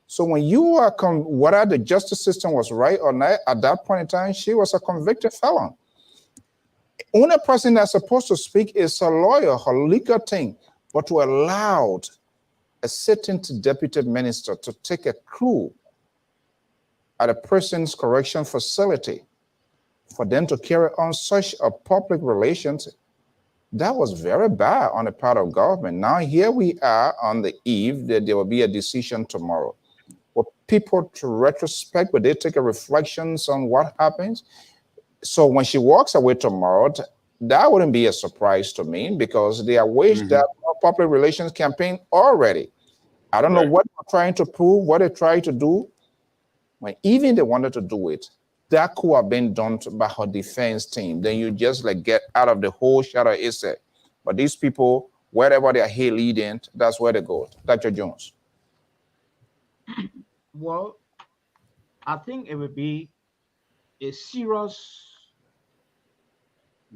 So when you are, whether the justice system was right or not, at that point in time, she was a convicted felon. Only person that's supposed to speak is a lawyer, her legal thing, but to allow a sitting deputy minister to take a clue at a person's correction facility for them to carry on such a public relations, that was very bad on the part of government. Now here we are on the eve that there will be a decision tomorrow. For people to retrospect, but they take a reflections on what happens. So when she walks away tomorrow, that wouldn't be a surprise to me because they are waged that public relations campaign already. I don't know what they're trying to prove, what they try to do. When even they wanted to do it, that could have been done by her defense team. Then you just like get out of the whole shadow issue. But these people, wherever they are here leading, that's where they go. Dr. Jones. Well, I think it would be a serious,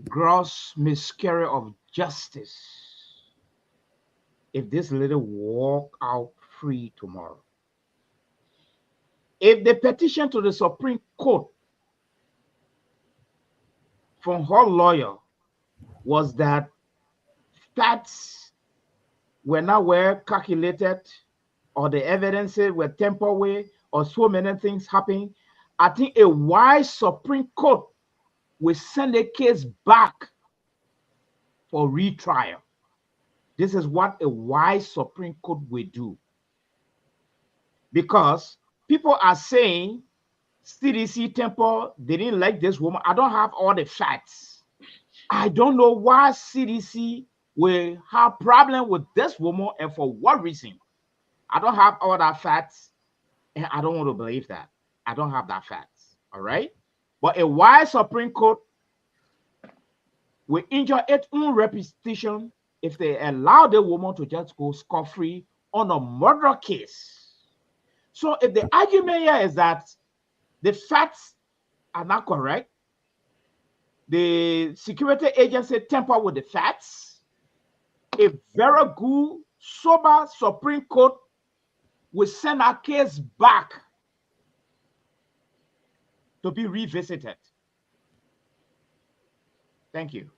gross miscarriage of justice if this lady walk out free tomorrow. If the petition to the Supreme Court from her lawyer was that facts were not well calculated, or the evidences were temporary, or so many things happening, I think a wise Supreme Court will send the case back for retrial. This is what a wise Supreme Court will do. Because people are saying CDC Temple, they didn't like this woman. I don't have all the facts. I don't know why CDC will have problem with this woman and for what reason. I don't have all that facts, and I don't want to believe that. I don't have that facts, all right? But a wise Supreme Court will injure its own reputation if they allow the woman to just go scot-free on a murder case. So if the argument here is that the facts are not correct, the security agency tamper with the facts, a very good, sober Supreme Court will send our case back to be revisited. Thank you.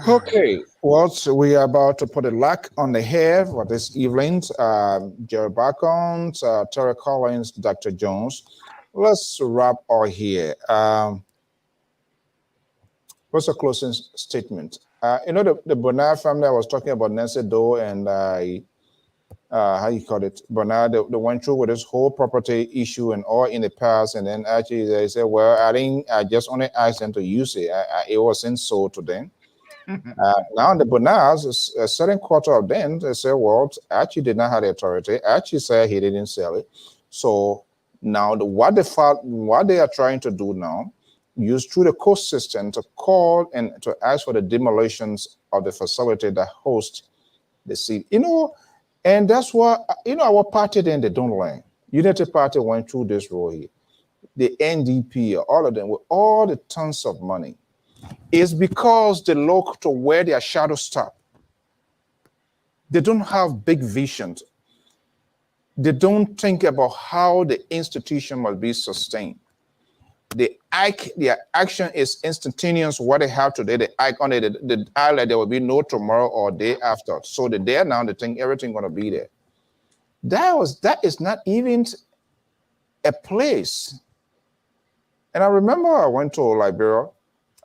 Okay, well, so we are about to put a lock on the hair for this evening. Jerry Bacon, Terry Collins, Dr. Jones. Let's wrap all here. What's a closing statement? You know, the Bernard family I was talking about, Nancy Doe and how you call it, Bernard, they went through with this whole property issue and all in the past, and then actually they said, well, I just only asked them to use it. It wasn't sold to them. Now the Bernards, a certain quarter of them, they say, well, actually did not have the authority. Actually said he didn't sell it. So now what they are trying to do now, use through the court system to call and to ask for the demolitions of the facility that hosts the city. You know, and that's what, you know, our party then, they don't learn. Unity Party went through this role here. The NDP, all of them, with all the tons of money, is because they look to where their shadows stop. They don't have big visions. They don't think about how the institution must be sustained. Their action is instantaneous. What they have today, the icon, the like there will be no tomorrow or day after. So they're there now, they think everything gonna be there. That is not even a place. And I remember I went to Liberia.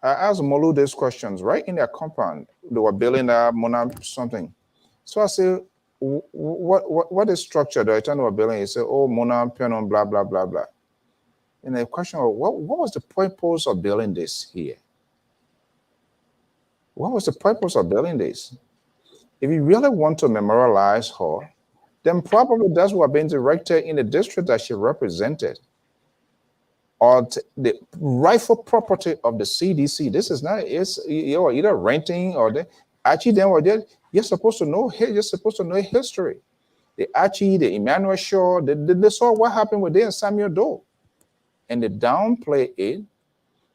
I asked Molu these questions right in their compound. They were building a Mona something. So I said, what is structure? The Eternal were building. He said, oh, Mona, Piano, blah, blah, blah, blah. And the question was, what was the purpose of building this here? What was the purpose of building this? If you really want to memorialize her, then probably that's what been directed in the district that she represented, or the rightful property of the CDC. This is not, it's, you're either renting or they actually then or there, you're supposed to know, you're supposed to know history. The Archie, the Emmanuel Shaw, they saw what happened with them and Samuel Doe. And they downplay it.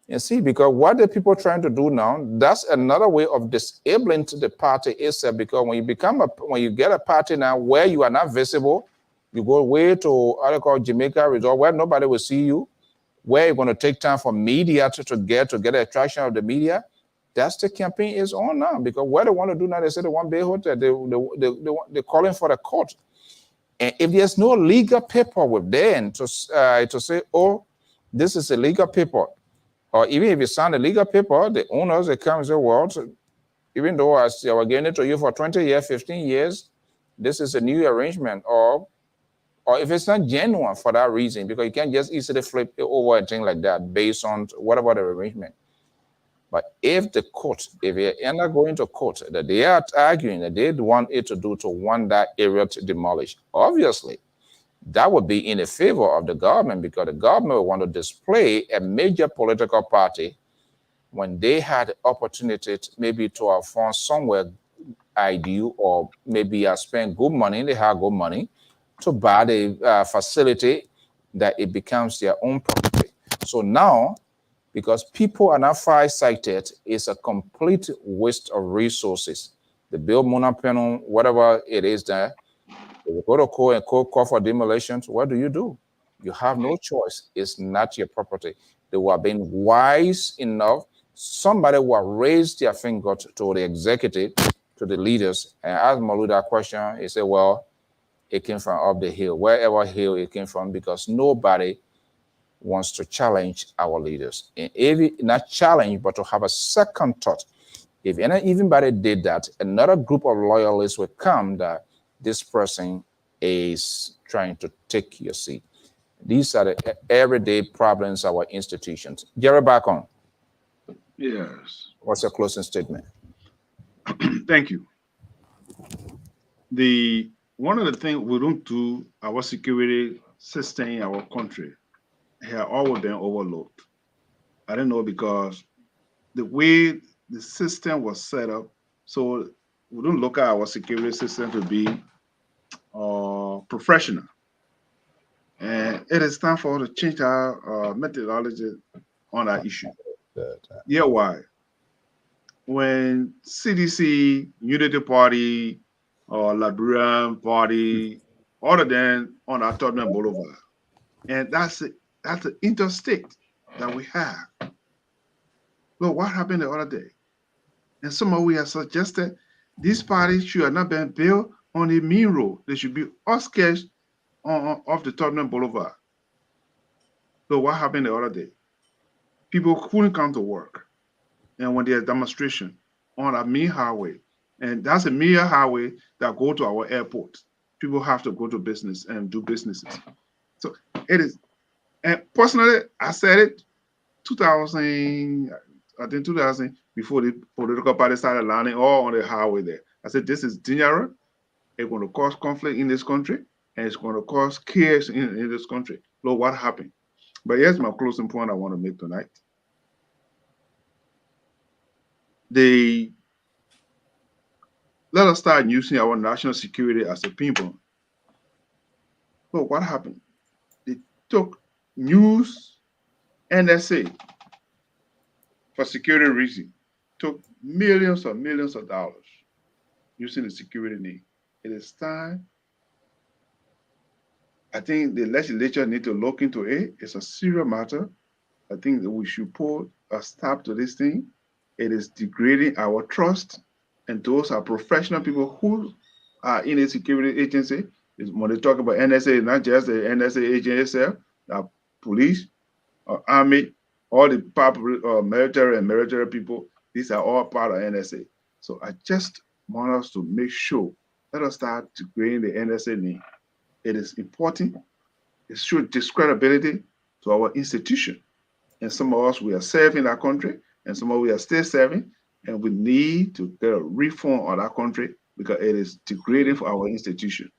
And see, because what the people trying to do now, that's another way of disabling to the party itself. Because when you get a party now where you are not visible, you go way to what they call Jamaica Resort, where nobody will see you, where you're going to take time for media to get the attraction of the media. That's the campaign is on now. Because what they want to do now, they say they want Bay Hotel, they're calling for the court. And if there's no legal paper with them to say, oh, this is a legal paper, or even if you sign a legal paper, the owners, they come and say, well, even though I was giving it to you for 20 years, 15 years, this is a new arrangement. Or if it's not genuine for that reason, because you can't just easily flip it over and things like that based on whatever the arrangement. But if the court, if you end up going to court, that they are arguing that they want it to do to want that area to demolish, obviously, that would be in the favor of the government, because the government would want to display a major political party when they had the opportunity maybe to have found somewhere ideal, or maybe spend good money, they have good money, to buy the facility, that it becomes their own property. So now, because people are not far-sighted, it's a complete waste of resources. The build monopanel, whatever it is there, if you go to court and court call for demolitions, what do? You have no choice. It's not your property. They were being wise enough. Somebody will raise their finger to the executive, to the leaders, and ask Malu that question. He said, well, it came from up the hill, wherever hill it came from, because nobody wants to challenge our leaders. And if not challenge, but to have a second thought. If anybody did that, another group of loyalists will come that this person is trying to take your seat. These are the everyday problems of our institutions. Jerry, back on. Yes. What's your closing statement? Thank you. One of the things we don't do, our security system in our country have always been overlooked. I don't know, because the way the system was set up, so we don't look at our security system to be professional. And it is time for us to change our methodology on that issue. Yeah, why? When CDC, Unity Party, or Liberian Party, other than on our Tottenham Boulevard, and that's the interstate that we have. Well, what happened the other day? And somehow we have suggested these parties should have not been built on the main road. They should be outskirts off the Tottenham Boulevard. So what happened the other day? People couldn't come to work. And when there's demonstration on a main highway, and that's a major highway that go to our airport, people have to go to business and do businesses. So it is, and personally, I said it 2000, I think 2000, before the political party started landing all on the highway there. I said, this is dangerous. It's going to cause conflict in this country, and it's going to cause chaos in this country. Look what happened. But here's my closing point I want to make tonight. Let us start using our national security as a pinpoint. Look what happened. They took news, NSA, for security reasons, took millions of dollars using the security name. It is time. I think the legislature need to look into it. It's a serious matter. I think that we should put a stop to this thing. It is degrading our trust, and those are professional people who are in a security agency. When they talk about NSA, not just the NSA agent itself, police, army, all the military and military people, these are all part of NSA. So I just want us to make sure, let us start degrading the NSA name. It is important. It should discredibility to our institution. And some of us, we are serving our country, and some of us we are still serving. And we need to get a reform of that country because it is degrading for our institution.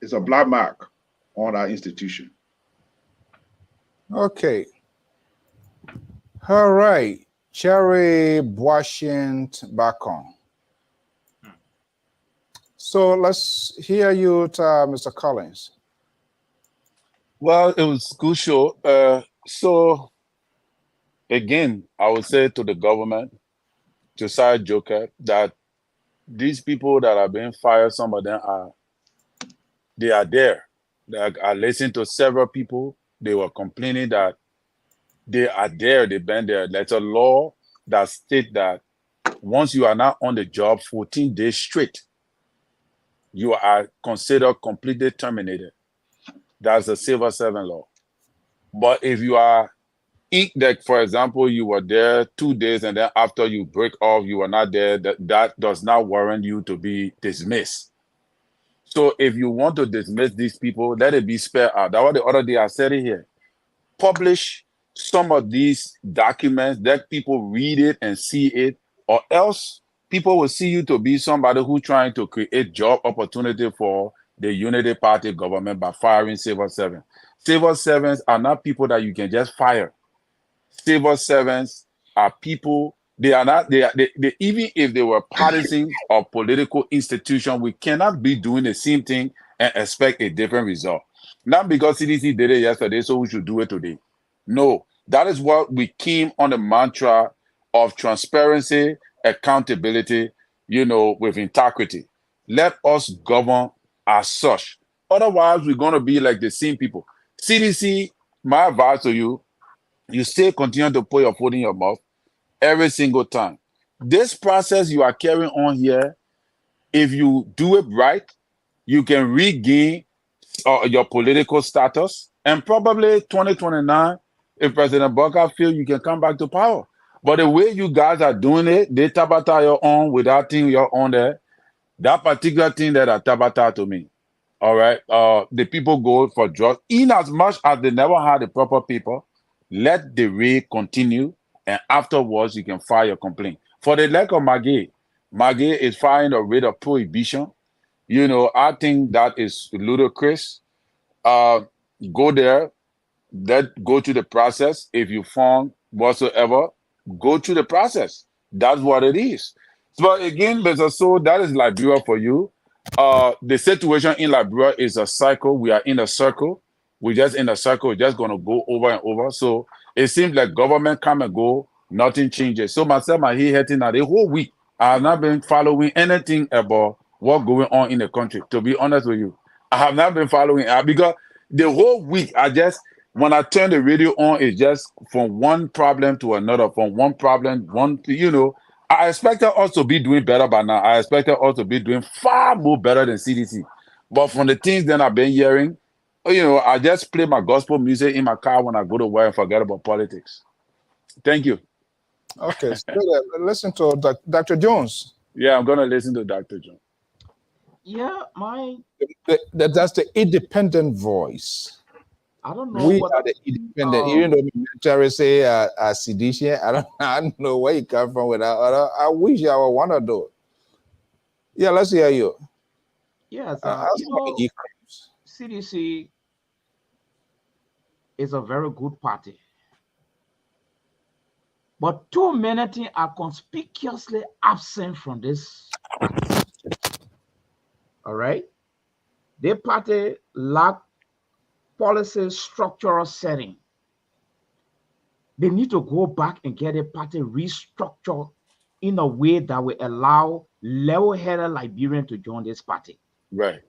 It's a black mark on our institution. Okay. All right. Cherry Washington back on. So let's hear you, Mr. Collins. Well, it was a good show. So again, I would say to the government, to Side Joker, that these people that are being fired, some of them are there. Like, I listened to several people. They were complaining that they are there. They've been there. There's a law that states that once you are not on the job 14 days straight, you are considered completely terminated. That's the civil servant law. But if you are like, for example, you were there 2 days and then after you break off, you are not there, that does not warrant you to be dismissed. So if you want to dismiss these people, let it be spelled out. That was the other day I said it here. Publish some of these documents, let people read it and see it, or else people will see you to be somebody who's trying to create job opportunity for the Unity Party government by firing civil servants. Civil servants are not people that you can just fire. Civil servants are people, they are not, they even if they were partisans of political institution, we cannot be doing the same thing and expect a different result. Not because CDC did it yesterday, so we should do it today. No, that is what we came on the mantra of transparency, accountability, with integrity. Let us govern as such. Otherwise, we're going to be like the same people. CDC, my advice to you, you still continue to put your foot in your mouth every single time. This process you are carrying on here, if you do it right, you can regain your political status, and probably 2029, if President Booker feels you can come back to power. But the way you guys are doing it, they tabata your own without thing your own there. That particular thing that are tabata to me. All right. The people go for drugs. In as much as they never had the proper people, let the raid continue, and afterwards you can file your complaint. For the lack of Maggie is filing a rate of prohibition. I think that is ludicrous. Go there, go through the process. If you found whatsoever, go through the process. That's what it is. But again, so that is Liberia for you. The situation in Liberia is a cycle. We are in a circle. We're just in a circle. We're just going to go over and over. So it seems like government come and go, nothing changes. So myself, my head hurting now the whole week. I have not been following anything about what's going on in the country. To be honest with you, I have not been following because the whole week when I turn the radio on, it's just from one problem to another, from one problem, I expected us to be doing better by now. I expected us to be doing far more better than CDC. But from the things that I've been hearing, I just play my gospel music in my car when I go to work and forget about politics. Thank you. Okay, so listen to Dr. Jones. Yeah, I'm going to listen to Dr. Jones. Yeah, That's the independent voice. I don't know. We are the independent. Even though the military say sedition, I don't know where you come from with that. I wish I would want to do it. Yeah, let's hear you. Yes, CDC is a very good party, but too many things are conspicuously absent from this party. All right, the party lack policy structural setting. They need to go back and get a party restructured in a way that will allow level-headed Liberians to join this party. Right.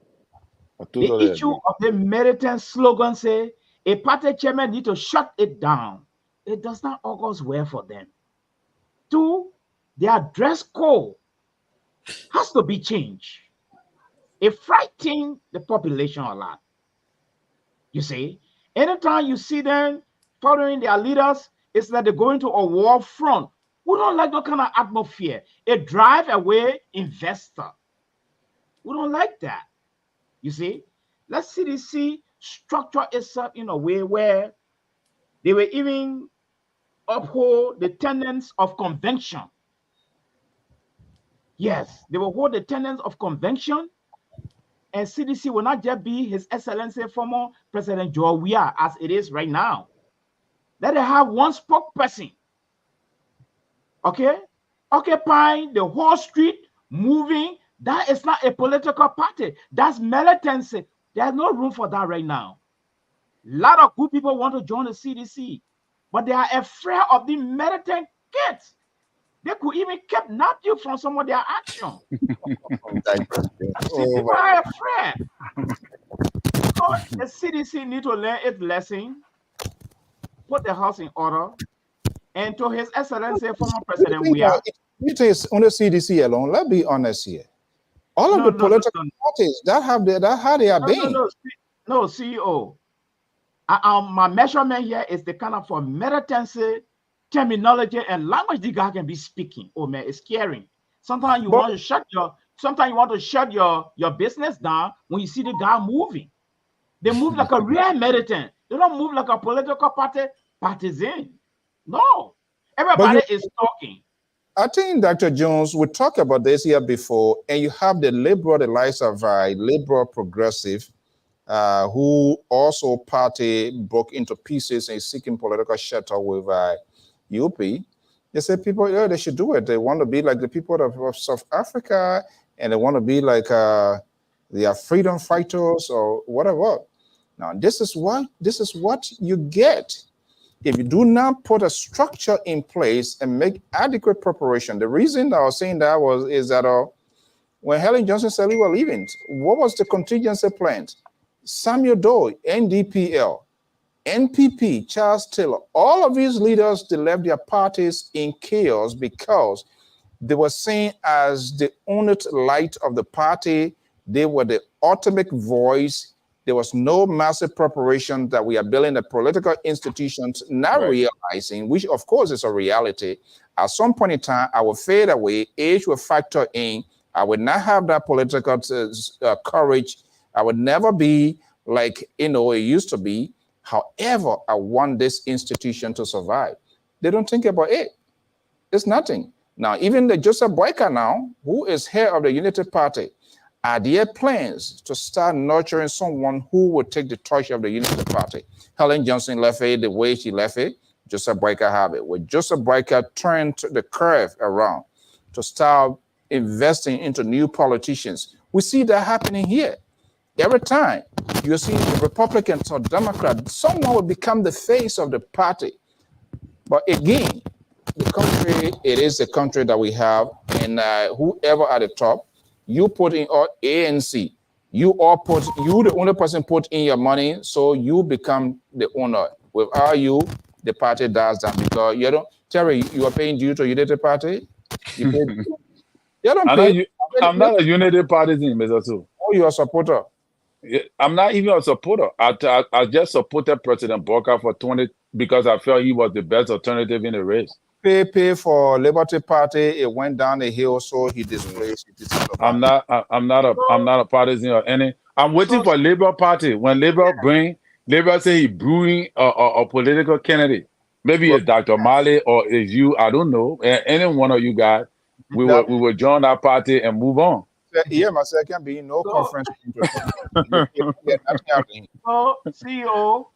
The issue of the militant slogan say a party chairman need to shut it down. It does not augur well for them. Two, their dress code has to be changed. It frightens the population a lot. You see, anytime you see them following their leaders, it's like they're going to a war front. We don't like that kind of atmosphere. It drives away investor. We don't like that. You see, let CDC structure itself in a way where they will even uphold the tenets of convention. Yes, they will hold the tenets of convention, and CDC will not just be His Excellency former President Joe Weah as it is right now. Let it have one spokesperson, okay, occupying the whole street, moving. That is not a political party. That's militancy. There's no room for that right now. A lot of good people want to join the CDC, but they are afraid of the militant kids. They could even kidnap you from some of their action. People are afraid. So the CDC need to learn its lesson, put the house in order, and to His Excellency former President Weah. It is on the CDC alone. Let's be honest here. All of the political parties that have how they are being. No, CEO. My measurement here is the kind of for militancy terminology and language the guy can be speaking. Oh man, it's scary. Sometimes you want to shut your business down when you see the guy moving. They move like a real militant. They don't move like a political partisan. No, everybody is talking. I think, Dr. Jones, we talked about this here before, and you have the likes of liberal progressive, who also party broke into pieces and seeking political shelter with UP. They say people, yeah, they should do it. They want to be like the people of South Africa, and they want to be like they are freedom fighters or whatever. Now, this is what you get if you do not put a structure in place and make adequate preparation. The reason I was saying that is that when Helen Johnson said we were leaving, what was the contingency plan? Samuel Doe, NDPL, NPP, Charles Taylor, all of these leaders, they left their parties in chaos because they were seen as the only light of the party. They were the ultimate voice. There was no massive preparation that we are building the political institutions, not realizing, which of course is a reality. At some point in time, I will fade away, age will factor in. I would not have that political courage. I would never be like, it used to be. However, I want this institution to survive. They don't think about it. It's nothing. Now, even the Joseph Boyka now, who is head of the Unity Party, are there plans to start nurturing someone who would take the torch of the Unity Party? Helen Johnson left it the way she left it. Joseph Boyka have it. When Joseph Boyka turned the curve around to start investing into new politicians, we see that happening here. Every time you see Republicans or Democrats, someone will become the face of the party. But again, the country, it is the country that we have, and whoever at the top, you put in ANC, you the only person put in your money, so you become the owner. Without you, the party does that because you don't. Terry, you are paying due to Unity Party. You pay. You don't pay. I'm not a Unity Party in Mr. Too. Oh, you are a supporter. I'm not even a supporter. I just supported President Boyka for 20 because I felt he was the best alternative in the race. Pay for Liberty Party. It went down the hill, so he displaced. I'm not a partisan or any. I'm waiting for Labour Party. When Labour say he brewing a political candidate. Maybe it's Dr. Mali or it's you. I don't know. Any one of you guys, we will join that party and move on. Yeah, myself can be no conference. So, CEO,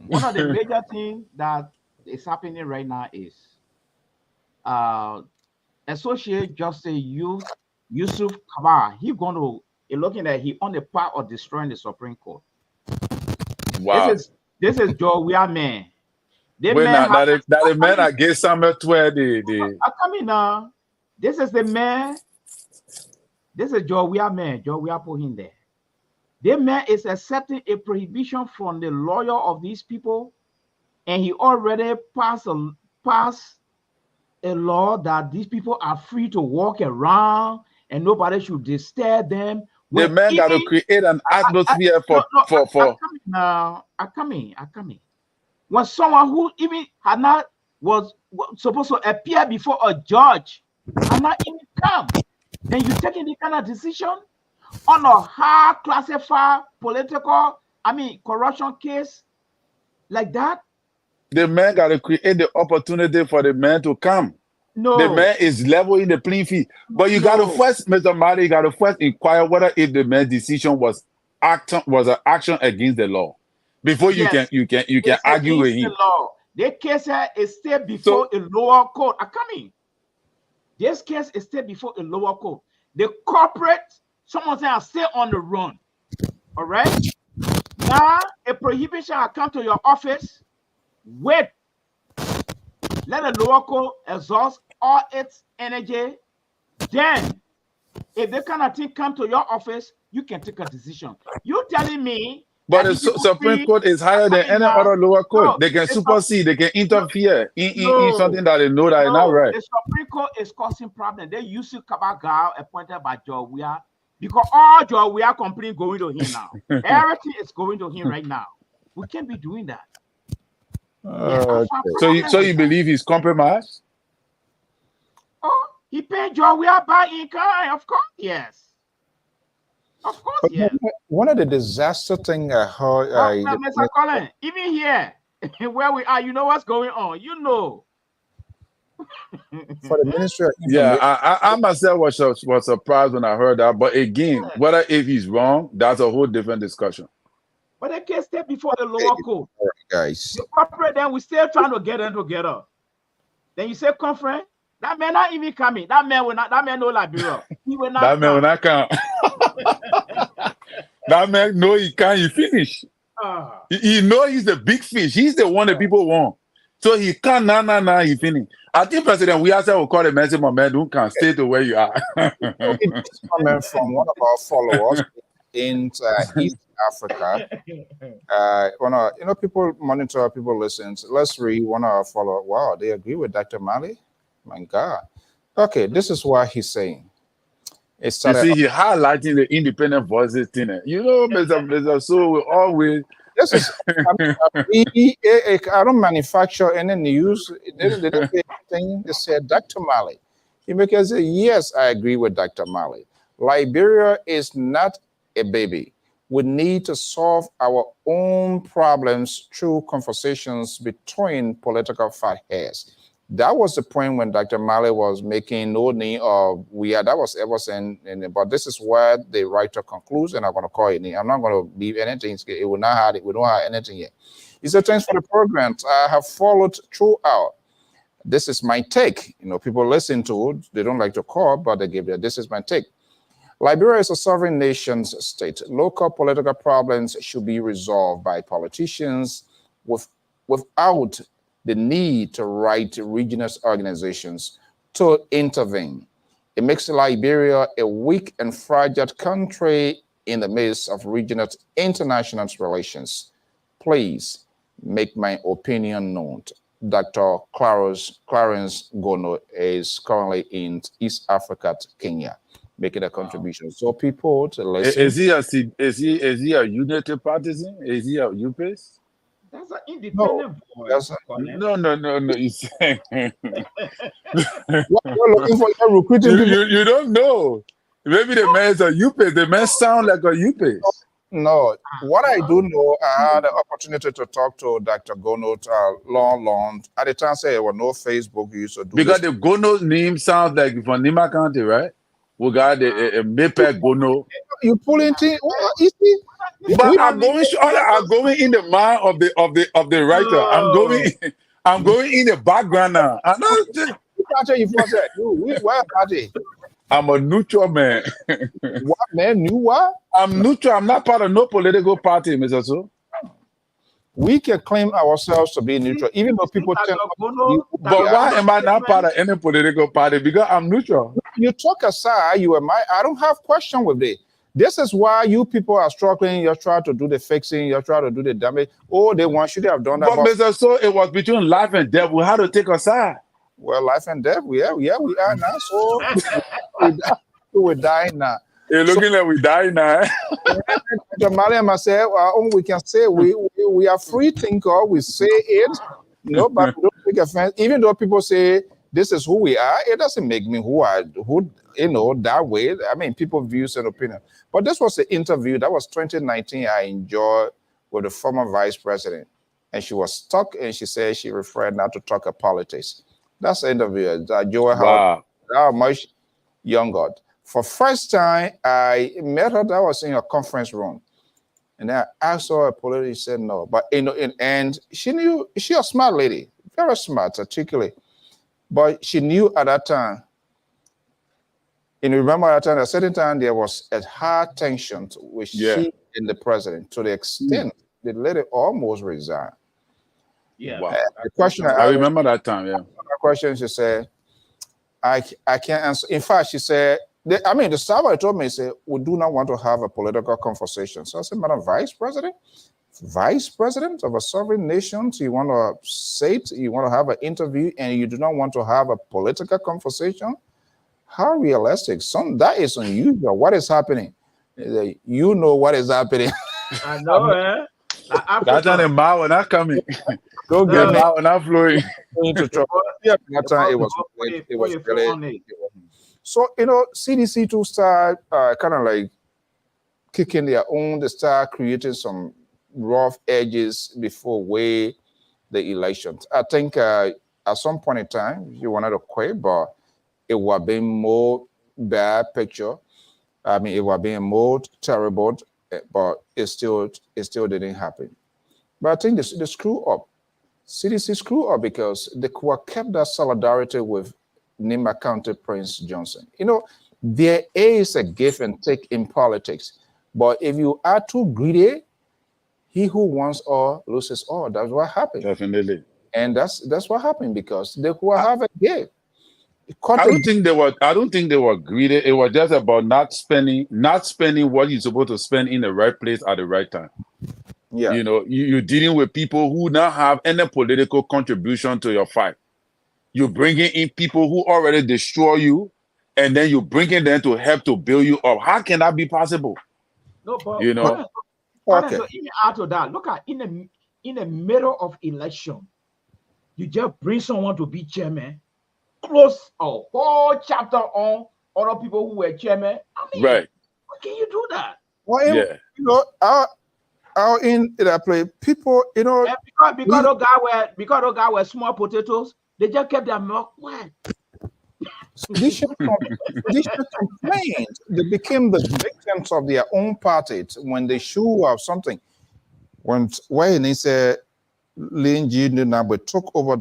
one of the major things that is happening right now is Associate Justice Yusuf Kabah. He's going to looking at he on the part of destroying the Supreme Court. Wow. This is Joe Weah man. The man against Samuel where the I come in now. This is the man. This is Joe Weah man. Joe Weah put him there. The man is accepting a prohibition from the lawyer of these people, and he already passed a law that these people are free to walk around and nobody should disturb them. The man got to create an atmosphere for. I come in. When someone who even had not was supposed to appear before a judge had not even come, then you taking the kind of decision on a high classified political, corruption case like that. The man got to create the opportunity for the man to come. No. The man is leveling the playing field. But you got to first, Mr. Marty, you got to first inquire whether if the man's decision was an action against the law before you can It's argue with against him. the law. The case is still before a lower court. I come in. This case is still before a lower court. The corporate, someone say, are still on the run. All right. Now a prohibition will come to your office. Wait. Let the lower court exhaust all its energy. Then, if the kind of thing come to your office, you can take a decision. You telling me? But the Supreme Court is higher than any other lower court. No, they can supersede, they can interfere in something that they know that is not right. The Supreme Court is causing problems. They used to Kabaga appointed by George Weah, because all George Weah company going to him now. Everything is going to him right now. We can't be doing that. So you believe he's compromised? Oh, he paid George Weah back in kind. Of course, yes. Of course, yes. One of the disaster things I heard, Mr. Colin, even here where we are, you know what's going on. You know. For the Ministry of Information. Yeah, I myself was surprised when I heard that. But again, whether if he's wrong, that's a whole different discussion. But they can't stay before the lower court. Guys. The corporate, then we still trying to get them together. Then you say conference. That man not even coming. That man will not. That man no Liberia. He will not. That man will not come. That man know he can't. He finish. He know he's the big fish. He's the one that people want. So he can't. Nah. He finish. I think President we will call the message, my man. Don't can stay to where you are. This comment from one of our followers in East Africa. People monitor, people listen. Let's read one of our followers. Wow, they agree with Dr. Mali. My God. Okay, this is what he's saying. You see, he highlighting the independent voices thing. You know, Mr. So we always. This is. I don't manufacture any news. They don't say anything. They said Dr. Mali. He makes us say, yes, I agree with Dr. Mali. Liberia is not a baby. We need to solve our own problems through conversations between political fatheads. That was the point when Dr. Mali was making no need of that was ever saying, but this is where the writer concludes, and I'm going to call it. I'm not going to leave anything. It will not have it. We don't have anything yet. He said, thanks for the programs. I have followed throughout. This is my take. People listen to it. They don't like to call, but they give it. This is my take. Liberia is a sovereign nation state. Local political problems should be resolved by politicians without the need to write regional organizations to intervene. It makes Liberia a weak and fragile country in the midst of regional international relations. Please make my opinion known. Dr. Clarence Gono is currently in East Africa, Kenya, making a contribution. So people to listen. Is he a unity partisan? Is he a UPS? That's an independent voice. No. He's saying. What you're looking for? You're recruiting you don't know. Maybe the man is a UPS. The man sound like a UPS. No. What I do know, I had the opportunity to talk to Dr. Gono long. At the time, say there was no Facebook. You used to do because the Gono name sounds like from Nima County, right? We got a Mepe Gono. You pulling things? You see? But I'm going in the mind of the writer. I'm going in the background now. I'm a neutral man. What man? You what? I'm neutral. I'm not part of no political party, Mr. So. We can claim ourselves to be neutral, even though people tell us. But why am I not part of any political party? Because I'm neutral. You talk aside, I don't have question with it. This is why you people are struggling. You're trying to do the fixing. You're trying to do the damage. Oh, they want you to have done that. But Mr. So, it was between life and death. We had to take a side. Well, life and death, we are now. So we're dying now. You're looking like we die now. Mariam said, we can say we are free thinker. We say it, but we don't take offense. Even though people say this is who we are, it doesn't make me who that way. I mean, people views and opinion. But this was the interview. That was 2019. I enjoyed with the former vice president. And she was stuck, and she said she referred not to talk of politics. That's the interview. Joel Wow. how much young God. For first time, I met her. That was in a conference room, and I asked her a politician. She said no, but and she knew she a smart lady, very smart, articulate, but she knew at that time. And remember at that time, at a certain time, there was a high tension with she and the president to the extent the lady almost resigned. Yeah. Wow. The question I remember that time. Yeah. the question she said, I can't answer. In fact, she said, the server told me, said, we do not want to have a political conversation. So I said, Madam Vice President of a sovereign nation, so you want to say it, you want to have an interview, and you do not want to have a political conversation? How realistic? That is unusual. What is happening? You know what is happening. I know, That's not a mile not coming. Don't get me not flowing. into trouble. Yeah, that time it was really. So CDC to start kind of like kicking their own. They start creating some rough edges before the elections. I think at some point in time you wanted to quit, but it would have been more bad picture. I mean, it would have been more terrible, but it still didn't happen. But I think the screw up. CDC screw up because they kept that solidarity with Nima County Prince Johnson. There is a give and take in politics, but if you are too greedy, he who wants all loses all. That's what happened. Definitely. And that's what happened because they could have a give. I don't think they were greedy. It was just about not spending what you're supposed to spend in the right place at the right time. Yeah. You're dealing with people who not have any political contribution to your fight. You're bringing in people who already destroy you, and then you're bringing them to help to build you up. How can that be possible? No, but okay. So even after that, look at in the middle of election, you just bring someone to be chairman, close a whole chapter on other people who were chairman. I mean, right? How can you do that? Well, in that play, people, because those guys were small potatoes, they just kept their milk quiet. They should complain. They became the victims of their own party when they show up something. When they said Lin Nabwe took over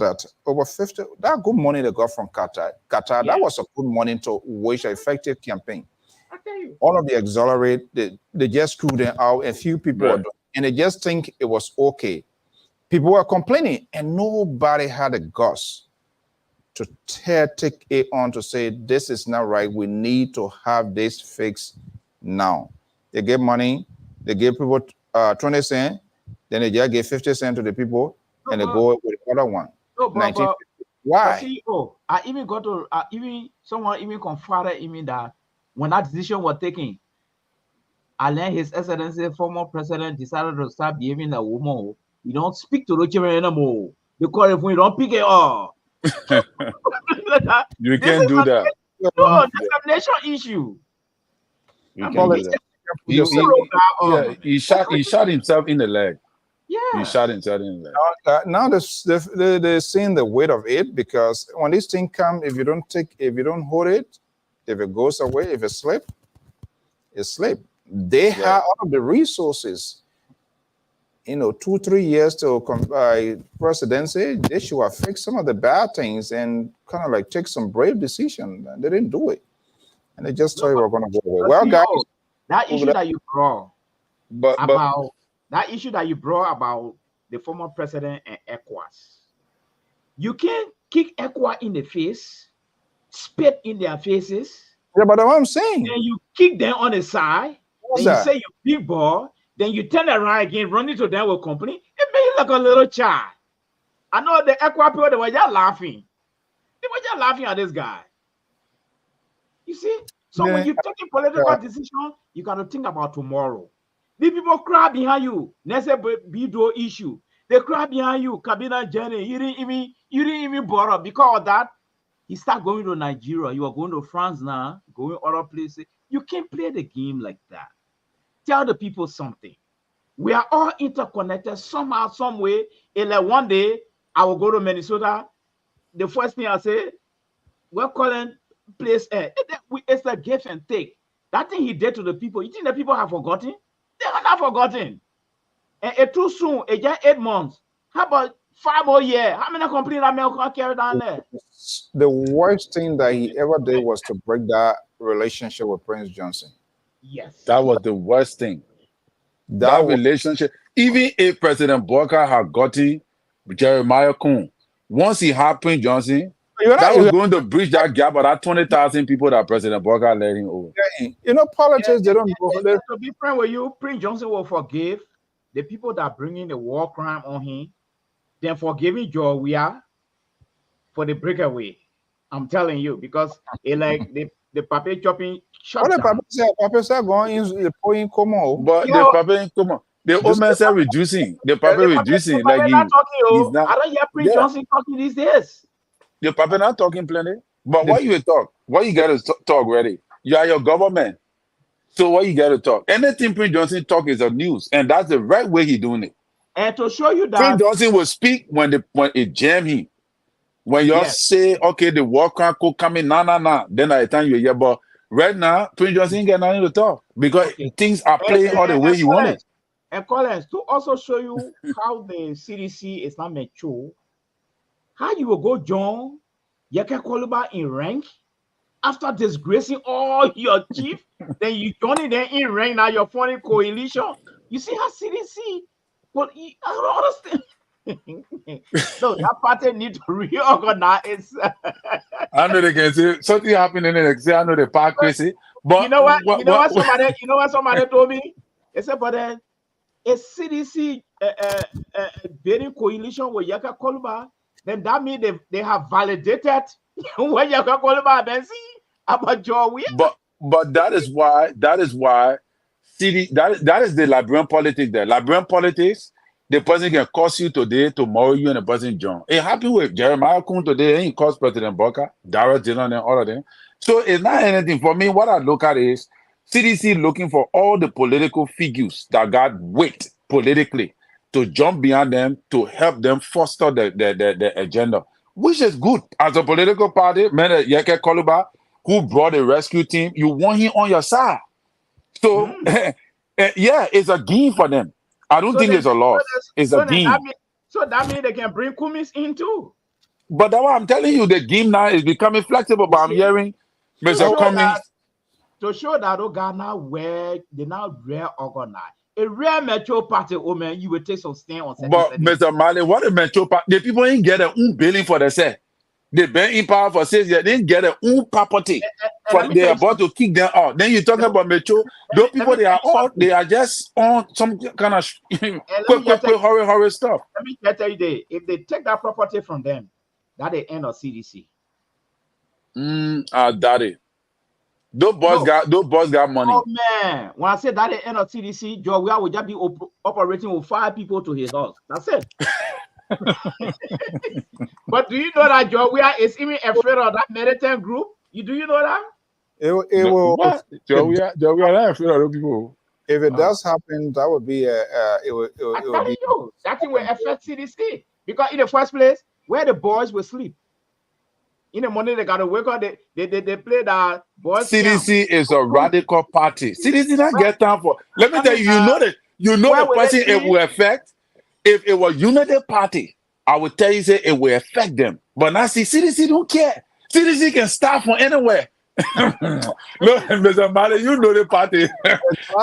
over 50, that good money they got from Qatar. That was a good money to wage an effective campaign. I tell you. All of the exonerate, they just screwed them out. A few people and they just think it was okay. People were complaining, and nobody had a guts to take it on to say this is not right. We need to have this fixed now. They give money, they give people 20 cents, then they just give 50 cents to the people, and they go with the other one. Why? I even got to someone even confided in me that when that decision was taken, Alain, His Excellency, former president, decided to start behaving like a woman. You don't speak to the children anymore because if we don't pick it up, you can't do that. No, that's a nation issue. You can't do that. He shot himself in the leg. Yeah, he shot himself in the leg. Now they're seeing the weight of it because when this thing comes, if you don't hold it, if it goes away, if it slips, it slips. They have all of the resources. 2-3 years to presidency, they should have fixed some of the bad things and kind of like take some brave decision. And they didn't do it, and they just thought we were going to go away. Well, guys, that issue that you brought about the former president and ECOWAS, you can't kick ECOWAS in the face, spit in their faces. Yeah, but what I'm saying, and you kick them on the side. Then you say you big ball. Then you turn around again, run into them with company. It made you like a little child. I know the Equa people, they were just laughing. They were just laughing at this guy. You see? So when you take a political decision, you got to think about tomorrow. The people cry behind you. Next Bido issue. They cry behind you. Kabina Jenny, you didn't even bother. Because of that, he start going to Nigeria. You are going to France now, going other places. You can't play the game like that. Tell the people something. We are all interconnected somehow, some way. And like one day, I will go to Minnesota. the first thing I say, we're calling place it's a give and take. That thing he did to the people, you think the people have forgotten? They are not forgotten. And it too soon, it just 8 months. How about 5 more years? How many complaints that man can carry down there? The worst thing that he ever did was to break that relationship with Prince Johnson. Yes. That was the worst thing. That was, relationship, even if President Booker had gotten Jeremiah Kuhn, once he had Prince Johnson, that was going to bridge that gap of that 20,000 people that President Booker let him over. you know, politics, they don't go. To be frank with you, Prince Johnson will forgive the people that bringing the war crime on him, then forgiving Joe for the breakaway. I'm telling you, because it like the paper chopping shut What down. the Papa said going in the point come on. But the Papa, come on. The old man said reducing. The Papa reducing. Like he's not talking, he's not. I don't hear Prince Johnson talking these days. The Papa not talking plenty. But what you talk? What you got to talk ready? You are your government. So what you got to talk? Anything Prince Johnson talk is a news. And that's the right way he doing it. And to show you that Prince Johnson will speak when it jam him. When y'all say, okay, the war crime could come in, nah. Then at the time you hear, but right now, Prince Johnson ain't got nothing to talk because things are playing all the way he wanted. And Collins, to also show you how the CDC is not mature, how you will go join Yeke Koluba in rank after disgracing all your chief, then you join them in rank now your foreign coalition. You see how CDC, but I don't understand. No, that party need to reorganize. I know they can say something happened in the next day. I know the park crazy, but you know what somebody told me? They said, but a CDC bidding coalition with Yaka Koluba, then that means they have validated what Yaka Koluba then see about Joe. But that is why that is the Liberian politics there. Liberian politics. The person can cost you today, tomorrow you and the person John. It happened with Jeremiah Kuhn today, and he cost President Booker, Darrell Dillon, and all of them. So it's not anything. For me, what I look at is CDC looking for all the political figures that got weight politically to jump behind them to help them foster the agenda, which is good. As a political party, man, Yeke Koluba, who brought the rescue team, you want him on your side. So, yeah, it's a gain for them. I don't think it's a loss. It's a game. So that means they can bring Kumis in too. But that's what I'm telling you. The game now is becoming flexible. But I'm hearing Mr. Cummings. To show that Ghana where they now reorganize. A real metro party, man, you will take some stand on. But Mr. Mali, what a metro party? The people ain't get their own billing for themselves. They've been in power for 6 years. They didn't get their own property. They're about to kick them out. Then you're talking about metro. Those people, they are just on some kind of quick, hurry stuff. Let me tell you, if they take that property from them, that's the end of CDC. Daddy. Those boys got money. Oh man, when I say that the end of CDC, Joe, we will just be operating with 5 people to his house. That's it. But do you know that Joe is even afraid of that militant group? Do you know that? It will. Joe, we are not afraid of those people. If it does happen, that would be that thing will affect CDC because in the first place, where the boys will sleep. In the morning, they gotta wake up. They play that boys. CDC is a radical party. CDC not get time for. Let me tell you, you know the person it will affect. If it was Unity Party, I would tell you say it will affect them. But now see, CDC don't care. CDC can start from anywhere. Look, Mr. Mali, you know the party.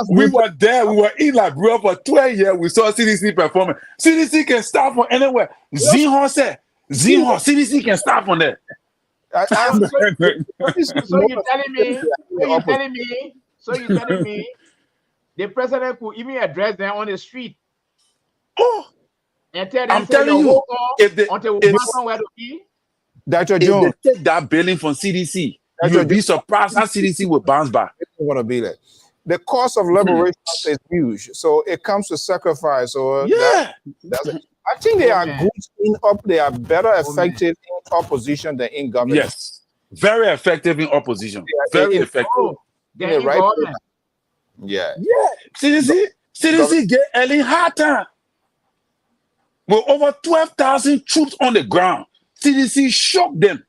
We were there. We were in Liberia for 12 years. We saw CDC performing. CDC can start from anywhere. Zihon said, CDC can start from there. So you're telling me the president could even address them on the street. Oh, and tell them, I'm telling you, if they take that billing from CDC, you'll be surprised how CDC will bounce back. It's going to be like the cost of liberation is huge, so it comes to sacrifice. So yeah, I think they are good they are better effective in opposition than in government. Yes, very effective in opposition. Very effective. Yeah. CDC get early hard time with over 12,000 troops on the ground. CDC shocked them.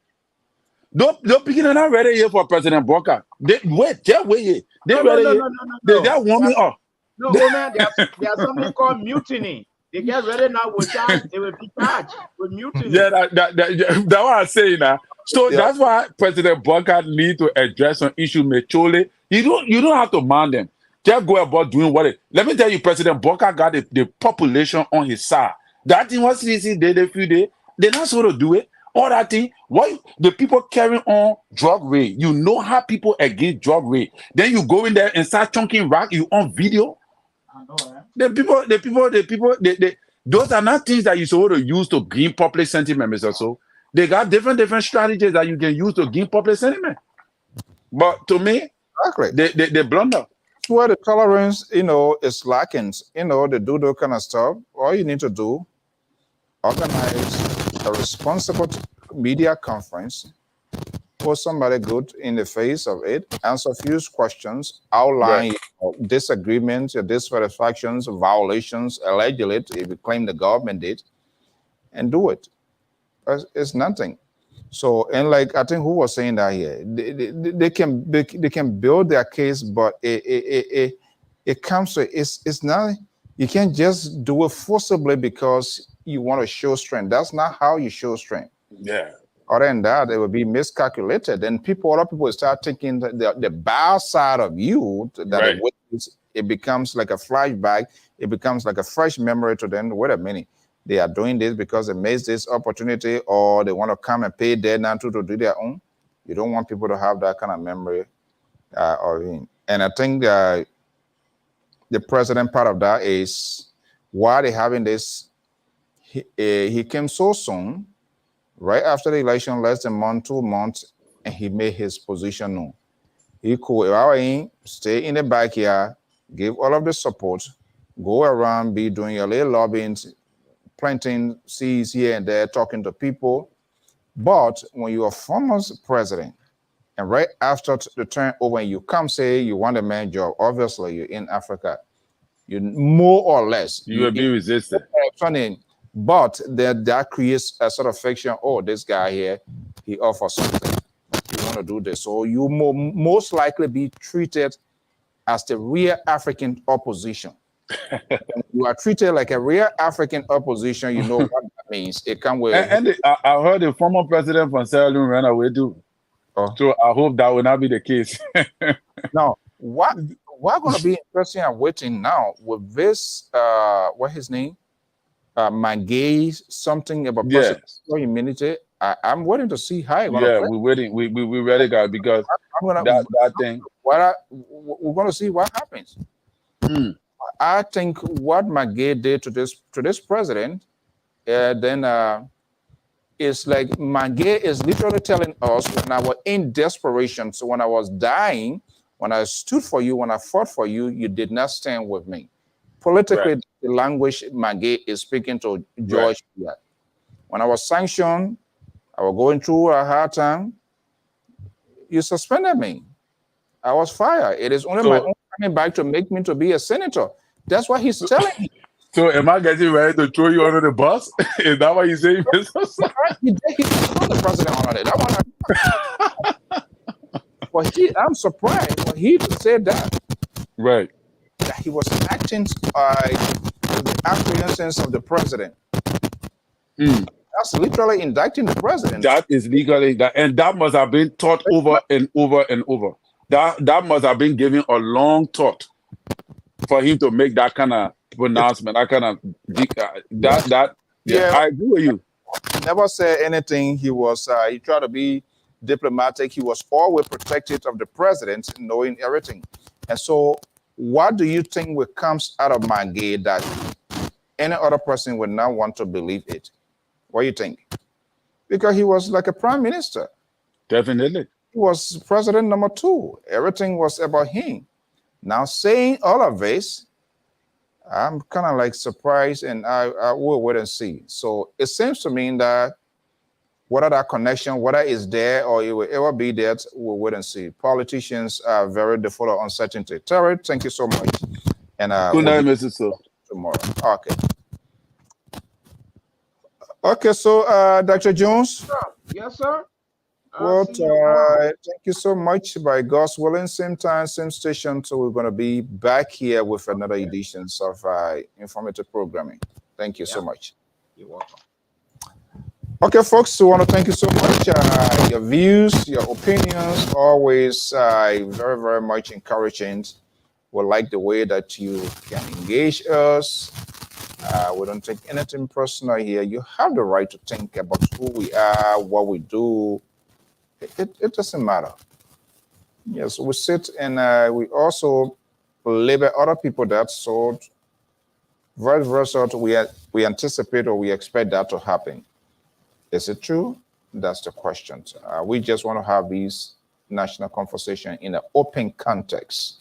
Don't picking it not ready here for President Booker. They wait, they're waiting. They ready here. They warming up. No, man, there's something called mutiny. They get ready now with charge. They will be charged with mutiny. Yeah, that's what I'm saying now. So that's why President Booker need to address some issue maturely. You don't have to mind them. Just go about doing what it. Let me tell you, President Booker got the population on his side. That thing was CDC did a few days. They're not supposed to do it. All that thing. Why the people carrying on drug raid? You know how people against drug raid. Then you go in there and start chunking rock. You on video. I know, right? The people. Those are not things that you're supposed to use to gain public sentiment, Mr. So they got different strategies that you can use to gain public sentiment. But to me, exactly, they blunder. Where the tolerance, is lacking, to do that kind of stuff. All you need to do, organize a responsible media conference, put somebody good in the face of it, answer a few questions, outline your disagreements, your dissatisfactions, violations, allegedly, if you claim the government did, and do it. It's nothing. So, and like I think who was saying that here, they can build their case, but it comes to it's not. You can't just do it forcibly because you want to show strength. That's not how you show strength. Yeah. Other than that, it will be miscalculated. Then other people will start thinking that the bad side of you, that it becomes like a flashback. It becomes like a fresh memory to them. Wait a minute. They are doing this because they missed this opportunity, or they want to come and pay their now to do their own. You don't want people to have that kind of memory of him. And I think the president part of that is why they having this. He came so soon, right after the election, less than 2 months, and he made his position known. He could stay in the backyard, give all of the support, go around, be doing your little lobbying, planting seeds here and there, talking to people. But when you're a former president, and right after the turn over, you come say you want a man job, obviously you're in Africa, you more or less. You will be resistant. But that creates a sort of fiction. Oh, this guy here, he offers something. You want to do this. So you most likely be treated as the real African opposition. You are treated like a real African opposition. You know what that means. It comes with. And I heard the former president from Sierra Leone ran away too. Oh. So I hope that will not be the case. Now, what going to be interesting and waiting now with this? What his name? Magay, something about immunity. I'm waiting to see how. We're waiting. We ready, guys, because that thing. We're going to see what happens. I think what Magay did to this president, then it's like Magay is literally telling us when I was in desperation. So when I was dying, when I stood for you, when I fought for you, you did not stand with me. Politically, the language Magay is speaking to George. When I was sanctioned, I was going through a hard time. You suspended me. I was fired. It is only my own coming back to make me to be a senator. That's what he's telling me. So am I getting ready to throw you under the bus? Is that what you're saying? He threw the president under it. Well, I'm surprised when he said that. Right. That he was acting with the acquiescence of the president. That's literally indicting the president. That is legally and that must have been taught over and over and over. That must have been given a long thought for him to make that kind of pronouncement. That kind of I agree with you. He never said anything. He tried to be diplomatic. He was always protective of the president, knowing everything. And so, what do you think comes out of Magay that any other person would not want to believe it? What do you think? Because he was like a prime minister. Definitely. He was president number 2. Everything was about him. Now, saying all of this, I'm kind of like surprised, and I will wait and see. So it seems to me that whether that connection, whether it's there or it will ever be there, we'll wait and see. Politicians are very full of uncertainty. Terry, thank you so much. And good night, Mr. So. Tomorrow. Okay. Okay, so Dr. Jones. Yes, sir. Thank you so much. By God's willing, same time, same station. So we're going to be back here with another edition of informative programming. Thank you so much. You're welcome. Okay, folks, we want to thank you so much. Your views, your opinions, always very, very much encouraging. We like the way that you can engage us. We don't take anything personal here. You have the right to think about who we are, what we do. It doesn't matter. Yes, we sit and we also label other people that sort. Vice versa, we anticipate or we expect that to happen. Is it true? That's the question. We just want to have these national conversation in an open context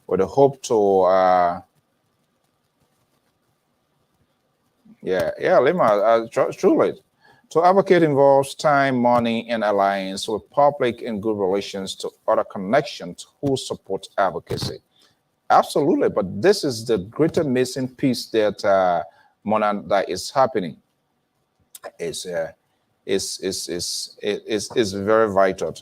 with the hope to, Lima, truly. To advocate involves time, money, and alliance with public and good relations to other connections who support advocacy. Absolutely, but this is the greater missing piece that that is happening. Is very vital.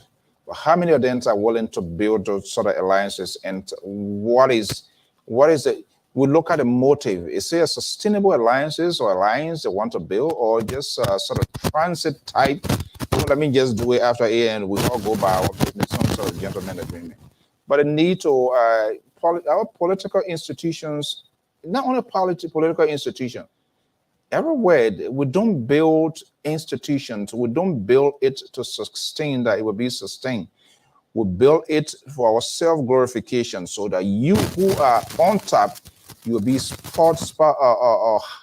But how many of them are willing to build those sort of alliances? And what is it? We look at the motive. Is it a sustainable alliances or alliance they want to build, or just sort of transit type? So let me just do it after A and we all go by our business, some sort of gentleman agreement. But the need to our political institutions, not only political institutions, everywhere we don't build institutions, we don't build it to sustain that it will be sustained. We build it for our self-glorification so that you who are on top, you will be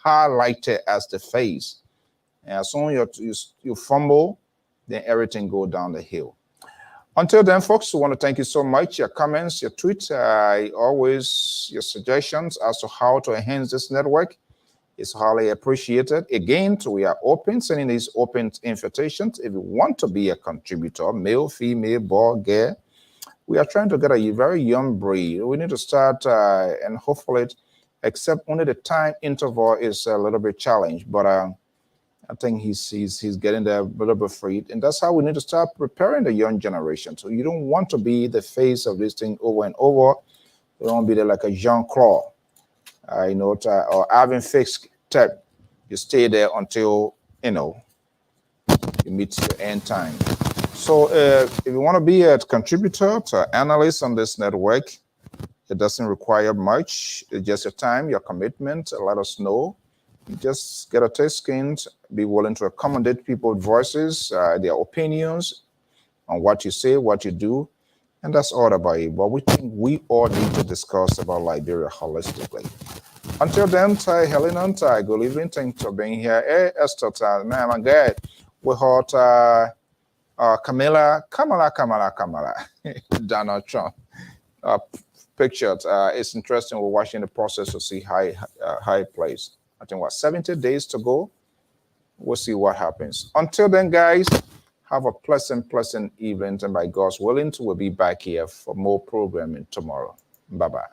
highlighted as the face. And as soon as you fumble, then everything go down the hill. Until then, folks, we want to thank you so much. Your comments, your tweets, always your suggestions as to how to enhance this network is highly appreciated. Again, we are open, sending these open invitations. If you want to be a contributor, male, female, boy, girl, we are trying to get a very young breed. We need to start and hopefully, except only the time interval is a little bit challenged, but I think he's getting there a little bit free. And that's how we need to start preparing the young generation. So you don't want to be the face of this thing over and over. You don't be there like a Jean-Claude. Or having fixed type, you stay there until you meet your end time. So if you want to be a contributor to analysts on this network, it doesn't require much. It's just your time, your commitment. Let us know. You just get a taste skin, be willing to accommodate people's voices, their opinions on what you say, what you do. And that's all about it. But we think we all need to discuss about Liberia holistically. Until then, Helena, good evening. Thanks for being here. Hey, Esther, man, I'm good. We heard Kamala, Donald Trump pictured. It's interesting. We're watching the process to see how it plays. I think, 70 days to go? We'll see what happens. Until then, guys, have a pleasant evening. And by God's willing, we'll be back here for more programming tomorrow. Bye-bye.